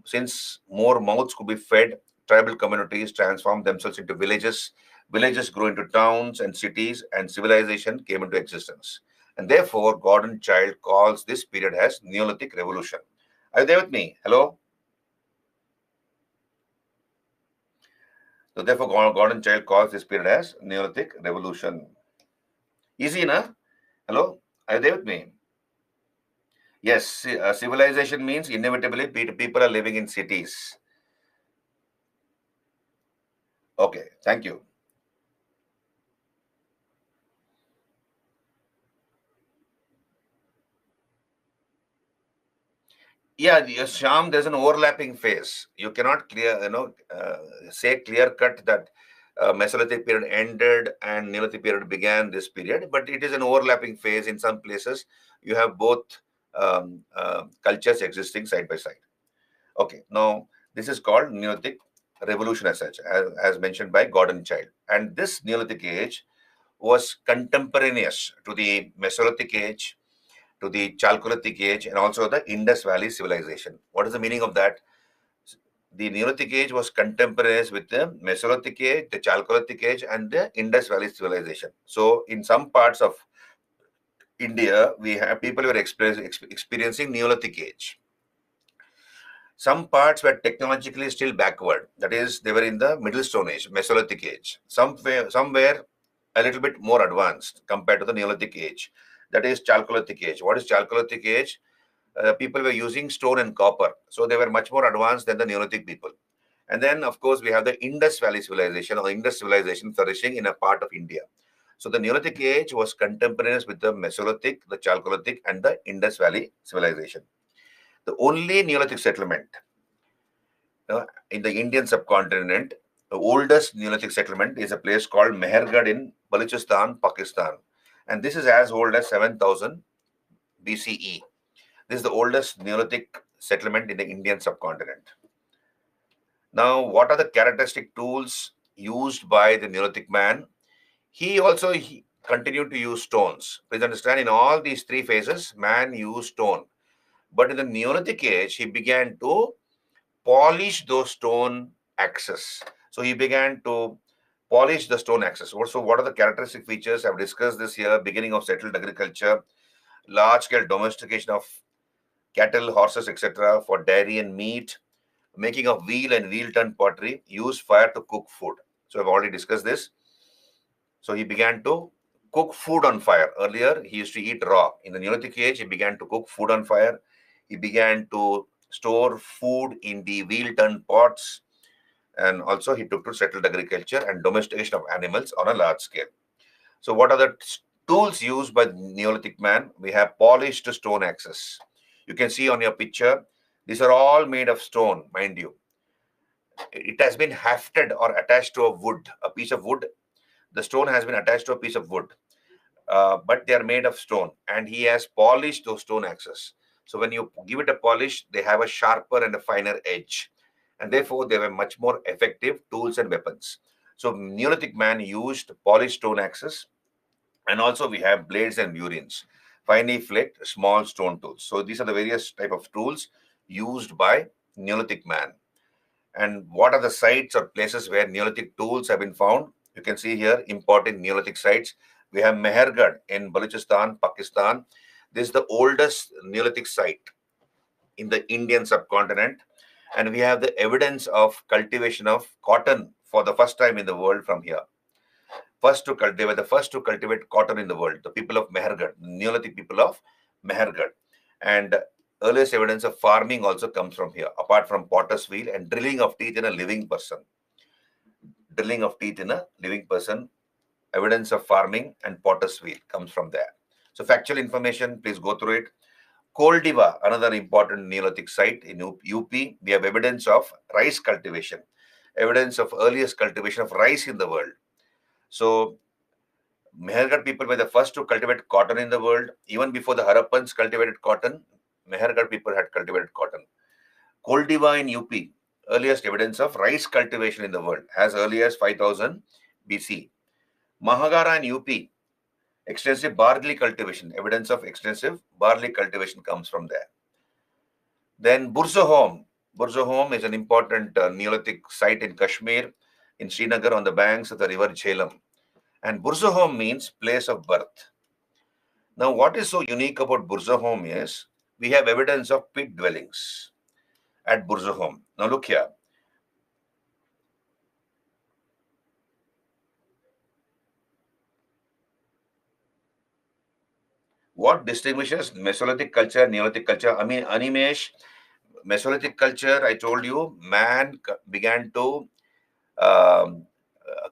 Since more mouths could be fed, tribal communities transformed themselves into villages. Villages grew into towns and cities, and civilization came into existence. And therefore, Gordon Child calls this period as Neolithic Revolution. Are you there with me? Hello? So therefore, Gordon Child calls this period as Neolithic Revolution. Easy, na? Hello? Are you there with me? Yes, civilization means inevitably people are living in cities. Okay, thank you. Yeah, Sham, there's an overlapping phase. You cannot say clear cut that Mesolithic period ended and Neolithic period began this period, but it is an overlapping phase. In some places, you have both cultures existing side by side. Okay, now this is called Neolithic revolution as such, as mentioned by Gordon Child. And this Neolithic age was contemporaneous to the Mesolithic age, to the Chalcolithic age, and also the Indus Valley civilization. What is the meaning of that? The Neolithic age was contemporaneous with the Mesolithic age, the Chalcolithic age, and the Indus Valley civilization. So, in some parts of India, we have people who were experiencing Neolithic age. Some parts were technologically still backward. That is, they were in the Middle Stone Age, Mesolithic age. Some were a little bit more advanced compared to the Neolithic age. That is Chalcolithic age. What is Chalcolithic age? People were using stone and copper. So they were much more advanced than the Neolithic people. And then, of course, we have the Indus Valley civilization or Indus civilization flourishing in a part of India. So the Neolithic age was contemporaneous with the Mesolithic, the Chalcolithic, and the Indus Valley civilization. The only Neolithic settlement in the Indian subcontinent, the oldest Neolithic settlement is a place called Mehergarh in Balochistan, Pakistan. And this is as old as 7000 BCE. This is the oldest Neolithic settlement in the Indian subcontinent. Now, what are the characteristic tools used by the Neolithic man? He also continued to use stones. Please understand, in all these three phases, man used stone. But in the Neolithic age, he began to polish those stone axes. So he began to polish the stone axes. Also, what are the characteristic features? I've discussed this here. Beginning of settled agriculture, large-scale domestication of cattle, horses, etc. for dairy and meat, making of wheel and wheel-turned pottery, use fire to cook food. So I've already discussed this. So he began to cook food on fire. Earlier, he used to eat raw. In the Neolithic age, he began to cook food on fire. He began to store food in the wheel-turned pots. And also, he took to settled agriculture and domestication of animals on a large scale. So what are the tools used by the Neolithic man? We have polished stone axes. You can see on your picture, these are all made of stone, mind you. It has been hafted or attached to a piece of wood. The stone has been attached to a piece of wood, but they are made of stone, and he has polished those stone axes. So when you give it a polish, they have a sharper and a finer edge, and therefore they were much more effective tools and weapons. So Neolithic man used polished stone axes, and also we have blades and burins, finely flaked small stone tools. So these are the various type of tools used by Neolithic man. And what are the sites or places where Neolithic tools have been found? You can see here important Neolithic sites. We have Mehergarh in Balochistan, Pakistan. This is the oldest Neolithic site in the Indian subcontinent. And we have the evidence of cultivation of cotton for the first time in the world from here. They were the first to cultivate cotton in the world, the people of Mehergarh, Neolithic people of Mehergarh. And earliest evidence of farming also comes from here, apart from potter's wheel and drilling of teeth in a living person. Drilling of teeth in a living person, evidence of farming and potter's wheel comes from there. So factual information, please go through it. Koldiva, another important Neolithic site in UP. We have evidence of rice cultivation, evidence of earliest cultivation of rice in the world. So Mehergarh people were the first to cultivate cotton in the world. Even before the Harappans cultivated cotton, Mehergarh people had cultivated cotton. Koldiva in UP, earliest evidence of rice cultivation in the world, as early as 5000 BC. Mahagara in UP, extensive barley cultivation, evidence of extensive barley cultivation comes from there. Then Burzahom. Burzahom is an important Neolithic site in Kashmir, in Srinagar on the banks of the river Jhelum. And Burzahom means place of birth. Now, what is so unique about Burzahom is we have evidence of pit dwellings at Burzahom. Now, look here. What distinguishes Mesolithic culture, Neolithic culture? I mean, Animesh, Mesolithic culture, I told you, man began to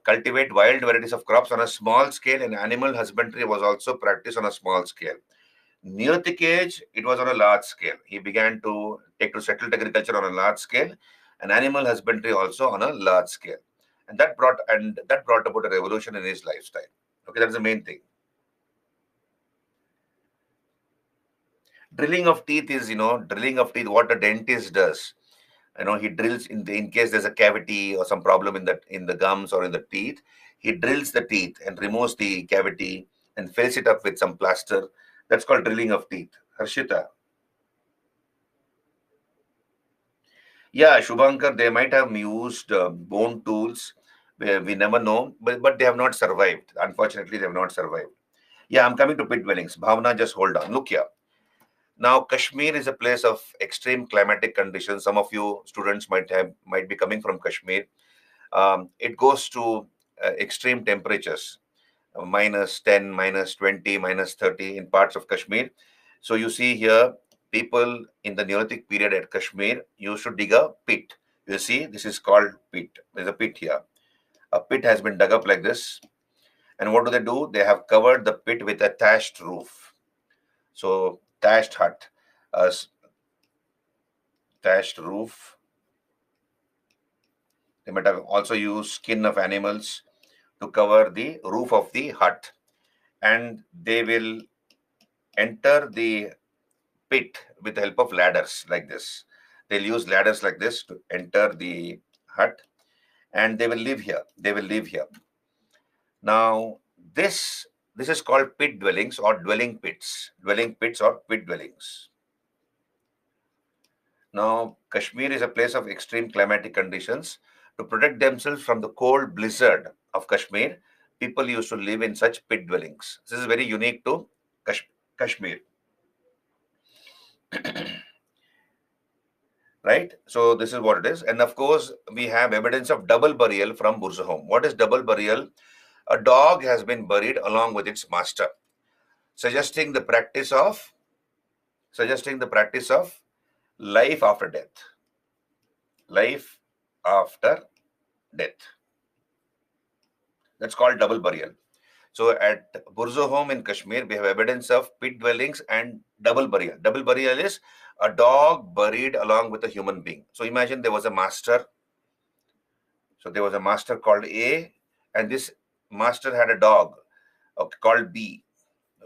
cultivate wild varieties of crops on a small scale, and animal husbandry was also practiced on a small scale. Neolithic age, it was on a large scale. He began to take to settled agriculture on a large scale, and animal husbandry also on a large scale, and that brought about a revolution in his lifestyle. Okay, that's the main thing. Drilling of teeth is, drilling of teeth. What a dentist does, he drills in case there's a cavity or some problem in the gums or in the teeth. He drills the teeth and removes the cavity and fills it up with some plaster. That's called drilling of teeth. Harshita. Yeah, Shubhankar, they might have used bone tools. We never know, but they have not survived. Unfortunately, they have not survived. Yeah, I'm coming to pit dwellings. Bhavna, just hold on. Look here. Now, Kashmir is a place of extreme climatic conditions. Some of you students might be coming from Kashmir. It goes to extreme temperatures, -10, -20, -30 in parts of Kashmir. So you see here, people in the Neolithic period at Kashmir used to dig a pit. You see, this is called pit. There's a pit here. A pit has been dug up like this. And what do? They have covered the pit with a thatched roof. So thatched hut, a thatched roof. They might have also used skin of animals to cover the roof of the hut. And they will enter the pit with the help of ladders like this. They'll use ladders like this to enter the hut, and they will live here. They will live here. Now, this is called pit dwellings or dwelling pits. Dwelling pits or pit dwellings. Now, Kashmir is a place of extreme climatic conditions. To protect themselves from the cold blizzard of Kashmir, people used to live in such pit dwellings. This is very unique to Kashmir. Right? So this is what it is. And of course, we have evidence of double burial from Burzahom. What is double burial? A dog has been buried along with its master, suggesting the practice of life after death. Life after death. That's called double burial. So at Burzahom in Kashmir, we have evidence of pit dwellings and double burial. Double burial is a dog buried along with a human being. So imagine there was a master. So there was a master called A, and this master had a dog called B.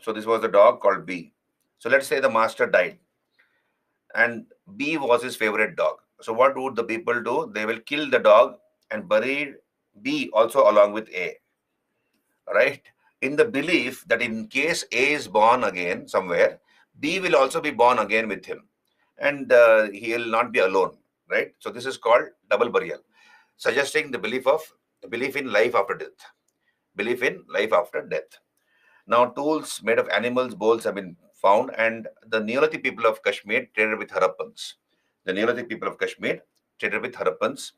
So this was the dog called B. So let's say the master died, and B was his favorite dog. So what would the people do? They will kill the dog and bury B also along with A, right? In the belief that in case A is born again somewhere, B will also be born again with him, and he will not be alone, right? So this is called double burial, suggesting the belief in life after death. Belief in life after death. Now, tools made of animals' bones have been found, and the Neolithic people of Kashmir traded with Harappans. The Neolithic people of Kashmir traded with Harappans.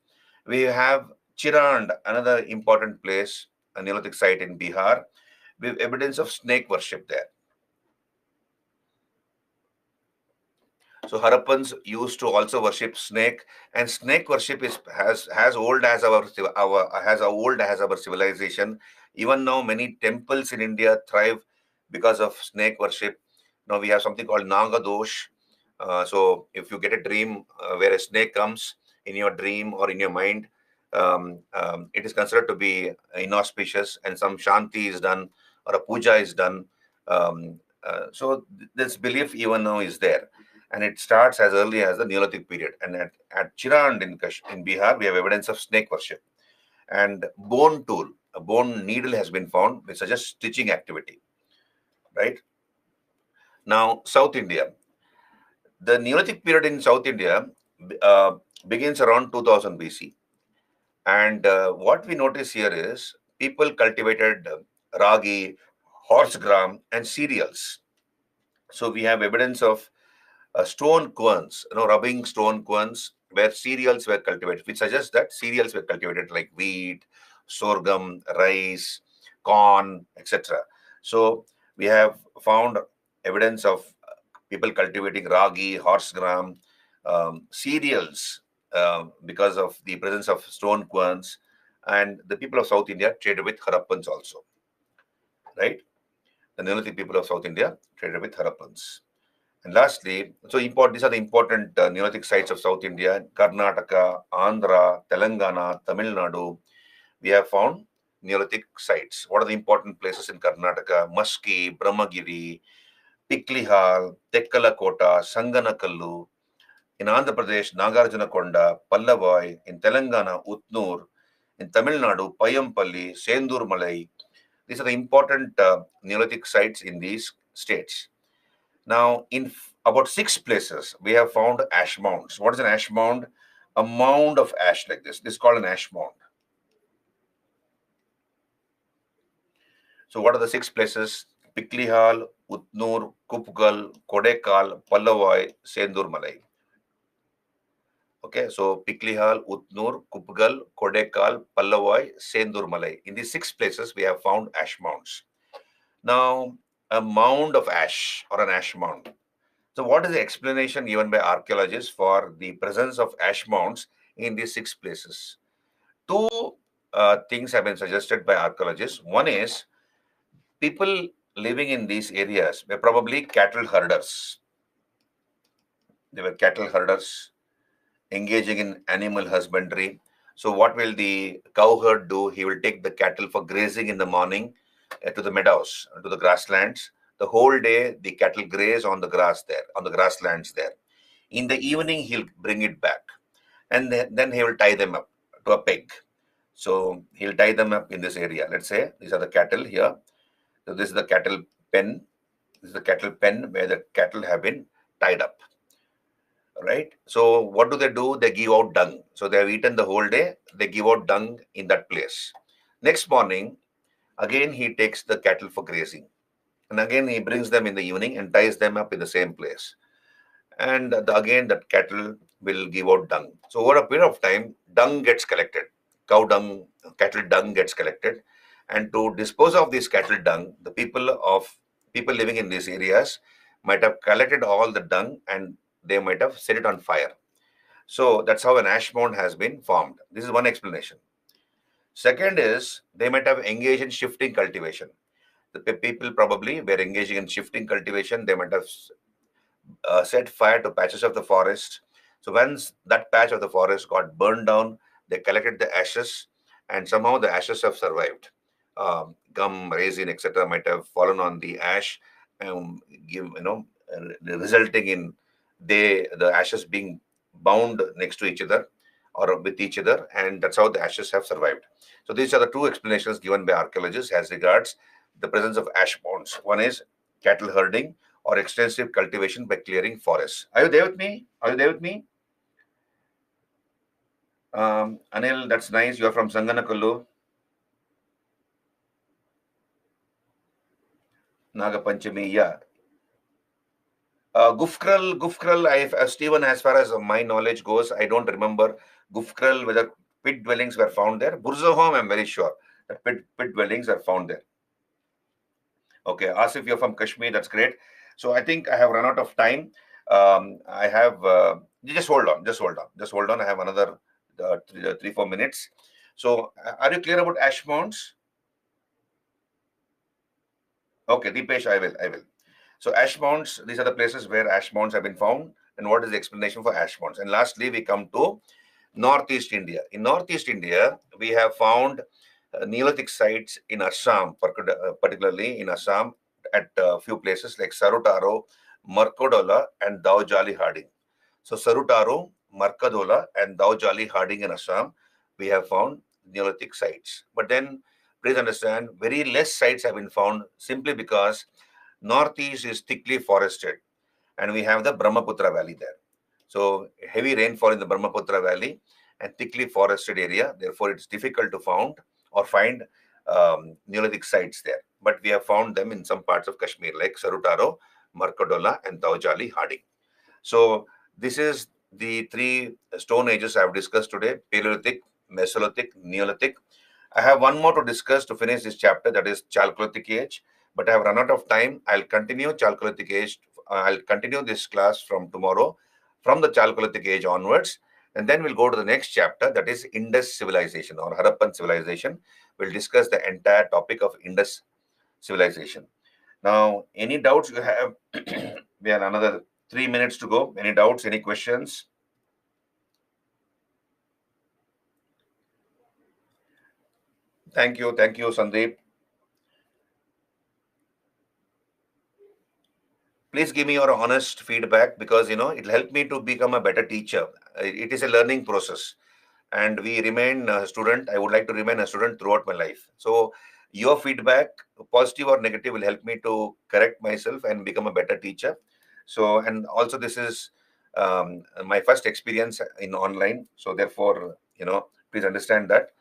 We have Chirand, another important place, a Neolithic site in Bihar, with evidence of snake worship there. So Harappans used to also worship snake, and snake worship is as old as our civilization. Even now, many temples in India thrive because of snake worship. Now we have something called Nagadosh. So if you get a dream where a snake comes in your dream or in your mind, it is considered to be inauspicious, and some shanti is done or a puja is done. So this belief even now is there, and it starts as early as the Neolithic period. And at Chirand in Bihar, we have evidence of snake worship. And bone tool, a bone needle has been found, which suggests stitching activity, right? Now, South India. The Neolithic period in South India begins around 2000 BC. And what we notice here is people cultivated ragi, horse gram, and cereals. So we have evidence of stone querns, rubbing stone querns where cereals were cultivated, which suggests that cereals were cultivated like wheat, sorghum, rice, corn, etc. So we have found evidence of people cultivating ragi, horse gram, cereals because of the presence of stone querns. And the people of South India traded with Harappans also, right? The Neolithic people of South India traded with Harappans. And lastly, these are the important Neolithic sites of South India: Karnataka, Andhra, Telangana, Tamil Nadu. We have found Neolithic sites. What are the important places in Karnataka? Maski, Brahmagiri, Piklihal, Tekkalakota, Sanganakallu. In Andhra Pradesh, Nagarjunakonda, Pallavai. In Telangana, Utnur. In Tamil Nadu, Payampalli, Sendur Malai. These are the important Neolithic sites in these states. Now, in about 6 places, we have found ash mounds. What is an ash mound? A mound of ash like this. This is called an ash mound. So, what are the 6 places? Piklihal, Utnur, Kupgal, Kodekal, Pallavai, Sendur Malai. Okay, so Piklihal, Utnur, Kupgal, Kodekal, Pallavai, Sendur Malai. In these 6 places, we have found ash mounds. Now, a mound of ash or an ash mound. So, what is the explanation given by archaeologists for the presence of ash mounds in these 6 places? Two things have been suggested by archaeologists. One is people living in these areas were probably cattle herders. They were cattle herders engaging in animal husbandry. So, what will the cowherd do? He will take the cattle for grazing in the morning to the meadows, to the grasslands. The whole day, the cattle graze on the grass there, on the grasslands there. In the evening, he'll bring it back, and then he will tie them up to a peg. So he'll tie them up in this area. Let's say these are the cattle here. So this is the cattle pen. This is the cattle pen where the cattle have been tied up. Right. So what do? They give out dung. So they have eaten the whole day. They give out dung in that place. Next morning, again he takes the cattle for grazing, and again he brings them in the evening and ties them up in the same place. And again that cattle will give out dung. So over a period of time, dung gets collected. Cow dung, cattle dung gets collected, and to dispose of this cattle dung, the people living in these areas might have collected all the dung and they might have set it on fire. So that's how an ash mound has been formed. This is one explanation. Second is they might have engaged in shifting cultivation. The people probably were engaging in shifting cultivation. They might have set fire to patches of the forest. So once that patch of the forest got burned down, they collected the ashes, and somehow the ashes have survived. Gum, resin, etc., might have fallen on the ash, resulting in the ashes being bound next to each other or with each other, and that's how the ashes have survived. So these are the two explanations given by archaeologists as regards the presence of ash mounds. One is cattle herding or extensive cultivation by clearing forests. Are you there with me? Are you there with me? Anil, that's nice. You are from Sanganakullu. Nagapanchami, yeah. Gufkral, Stephen, as far as my knowledge goes, I don't remember Gufkral, whether pit dwellings were found there. Burzahom, I'm very sure that pit dwellings are found there. Okay, Asif, you're from Kashmir, that's great. So I think I have run out of time. I have, just hold on. I have another 3-4 minutes. So are you clear about ash mounds? Okay, Deepesh, I will. So ash mounds, these are the places where ash mounds have been found, and what is the explanation for ash mounds? And lastly, we come to Northeast India. In Northeast India, we have found Neolithic sites in Assam, particularly in Assam, at a few places like Sarutaro, Markodola, and Daujali Harding. So Sarutaro, Markadola, and Daujali Harding in Assam, we have found Neolithic sites. But then, please understand, very less sites have been found simply because Northeast is thickly forested, and we have the Brahmaputra Valley there. So heavy rainfall in the Brahmaputra Valley and thickly forested area. Therefore, it's difficult to find Neolithic sites there. But we have found them in some parts of Kashmir, like Sarutaro, Markadola, and Daujali Harding. So this is the 3 stone ages I have discussed today: Paleolithic, Mesolithic, Neolithic. I have one more to discuss to finish this chapter, that is Chalcolithic age. But I have run out of time. I'll continue Chalcolithic age. I'll continue this class from tomorrow, from the Chalcolithic age onwards. And then we'll go to the next chapter, that is Indus civilization or Harappan civilization. We'll discuss the entire topic of Indus civilization. Now, any doubts you have? We have another 3 minutes to go. Any doubts, any questions? Thank you, Sandeep. Please give me your honest feedback, because it'll help me to become a better teacher. It is a learning process, and we remain a student. I would like to remain a student throughout my life. So your feedback, positive or negative, will help me to correct myself and become a better teacher. So, and also this is my first experience in online. So therefore, please understand that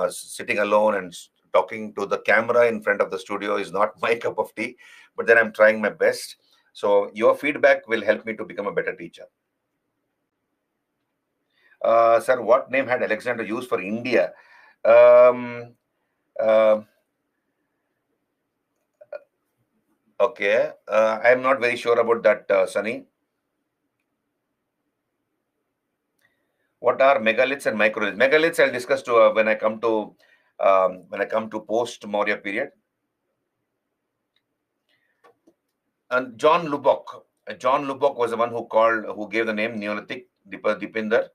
sitting alone and talking to the camera in front of the studio is not my cup of tea, but then I'm trying my best. So your feedback will help me to become a better teacher. Sir, what name had Alexander used for India? Um, uh, okay, I am not very sure about that, Sunny. What are megaliths and microliths? Megaliths I'll discuss to when I come to post Maurya period. And John Lubbock. John Lubbock was the one who gave the name Neolithic. Dipinder.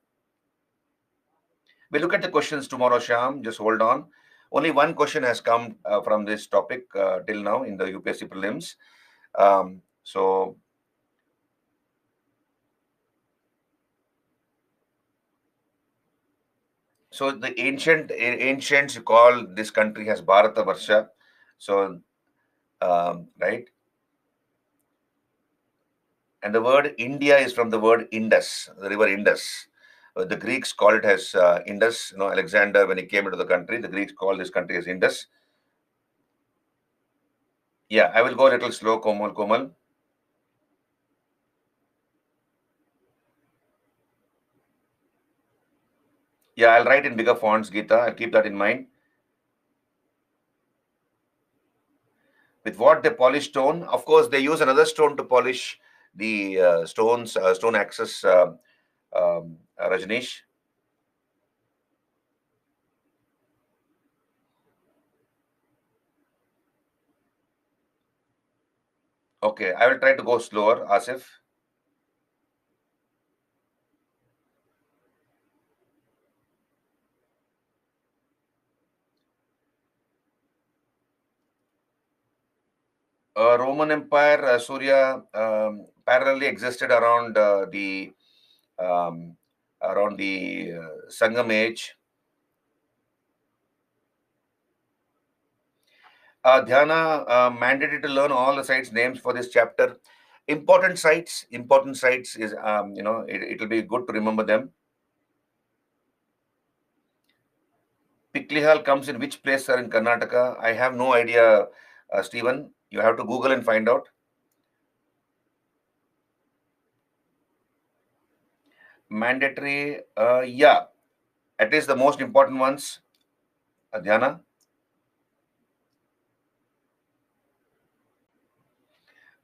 We'll look at the questions tomorrow, Sham. Just hold on. Only one question has come from this topic till now in the UPSC prelims. So the ancients call this country as Bharata Varsha. So right, and the word India is from the word Indus, the river Indus. The Greeks call it as Indus. Alexander, when he came into the country, the Greeks called this country as Indus. Yeah, I will go a little slow, Komal. Yeah, I'll write in bigger fonts, Geeta. I'll keep that in mind. With what they polish stone? Of course, they use another stone to polish the stone axis, Rajneesh. Okay, I will try to go slower, Asif. Roman Empire, Surya, parallelly existed around the Sangam age. Dhyana mandated to learn all the sites names for this chapter. Important sites is it will be good to remember them. Piklihal comes in which place, sir, in Karnataka? I have no idea, Stephen. You have to Google and find out. Mandatory, yeah, at least the most important ones. Dhyana.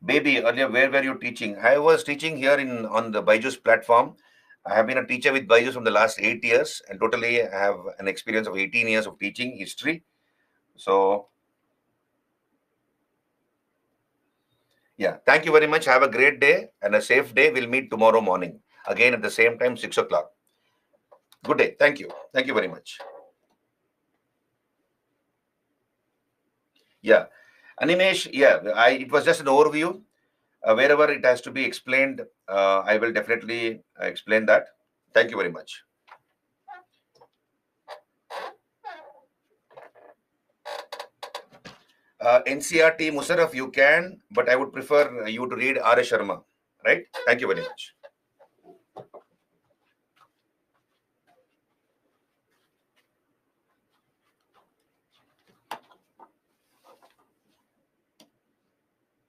Baby, earlier, where were you teaching? I was teaching here on the Byju's platform. I have been a teacher with Byju's from the last 8 years, and totally I have an experience of 18 years of teaching history. So, yeah, thank you very much. Have a great day and a safe day. We'll meet tomorrow morning again at the same time, 6 o'clock. Good day. Thank you. Thank you very much. Yeah, Animesh, yeah, it was just an overview. Wherever it has to be explained, I will definitely explain that. Thank you very much. NCRT, Musarraf, you can, but I would prefer you to read R. Sharma, right? Thank you very much.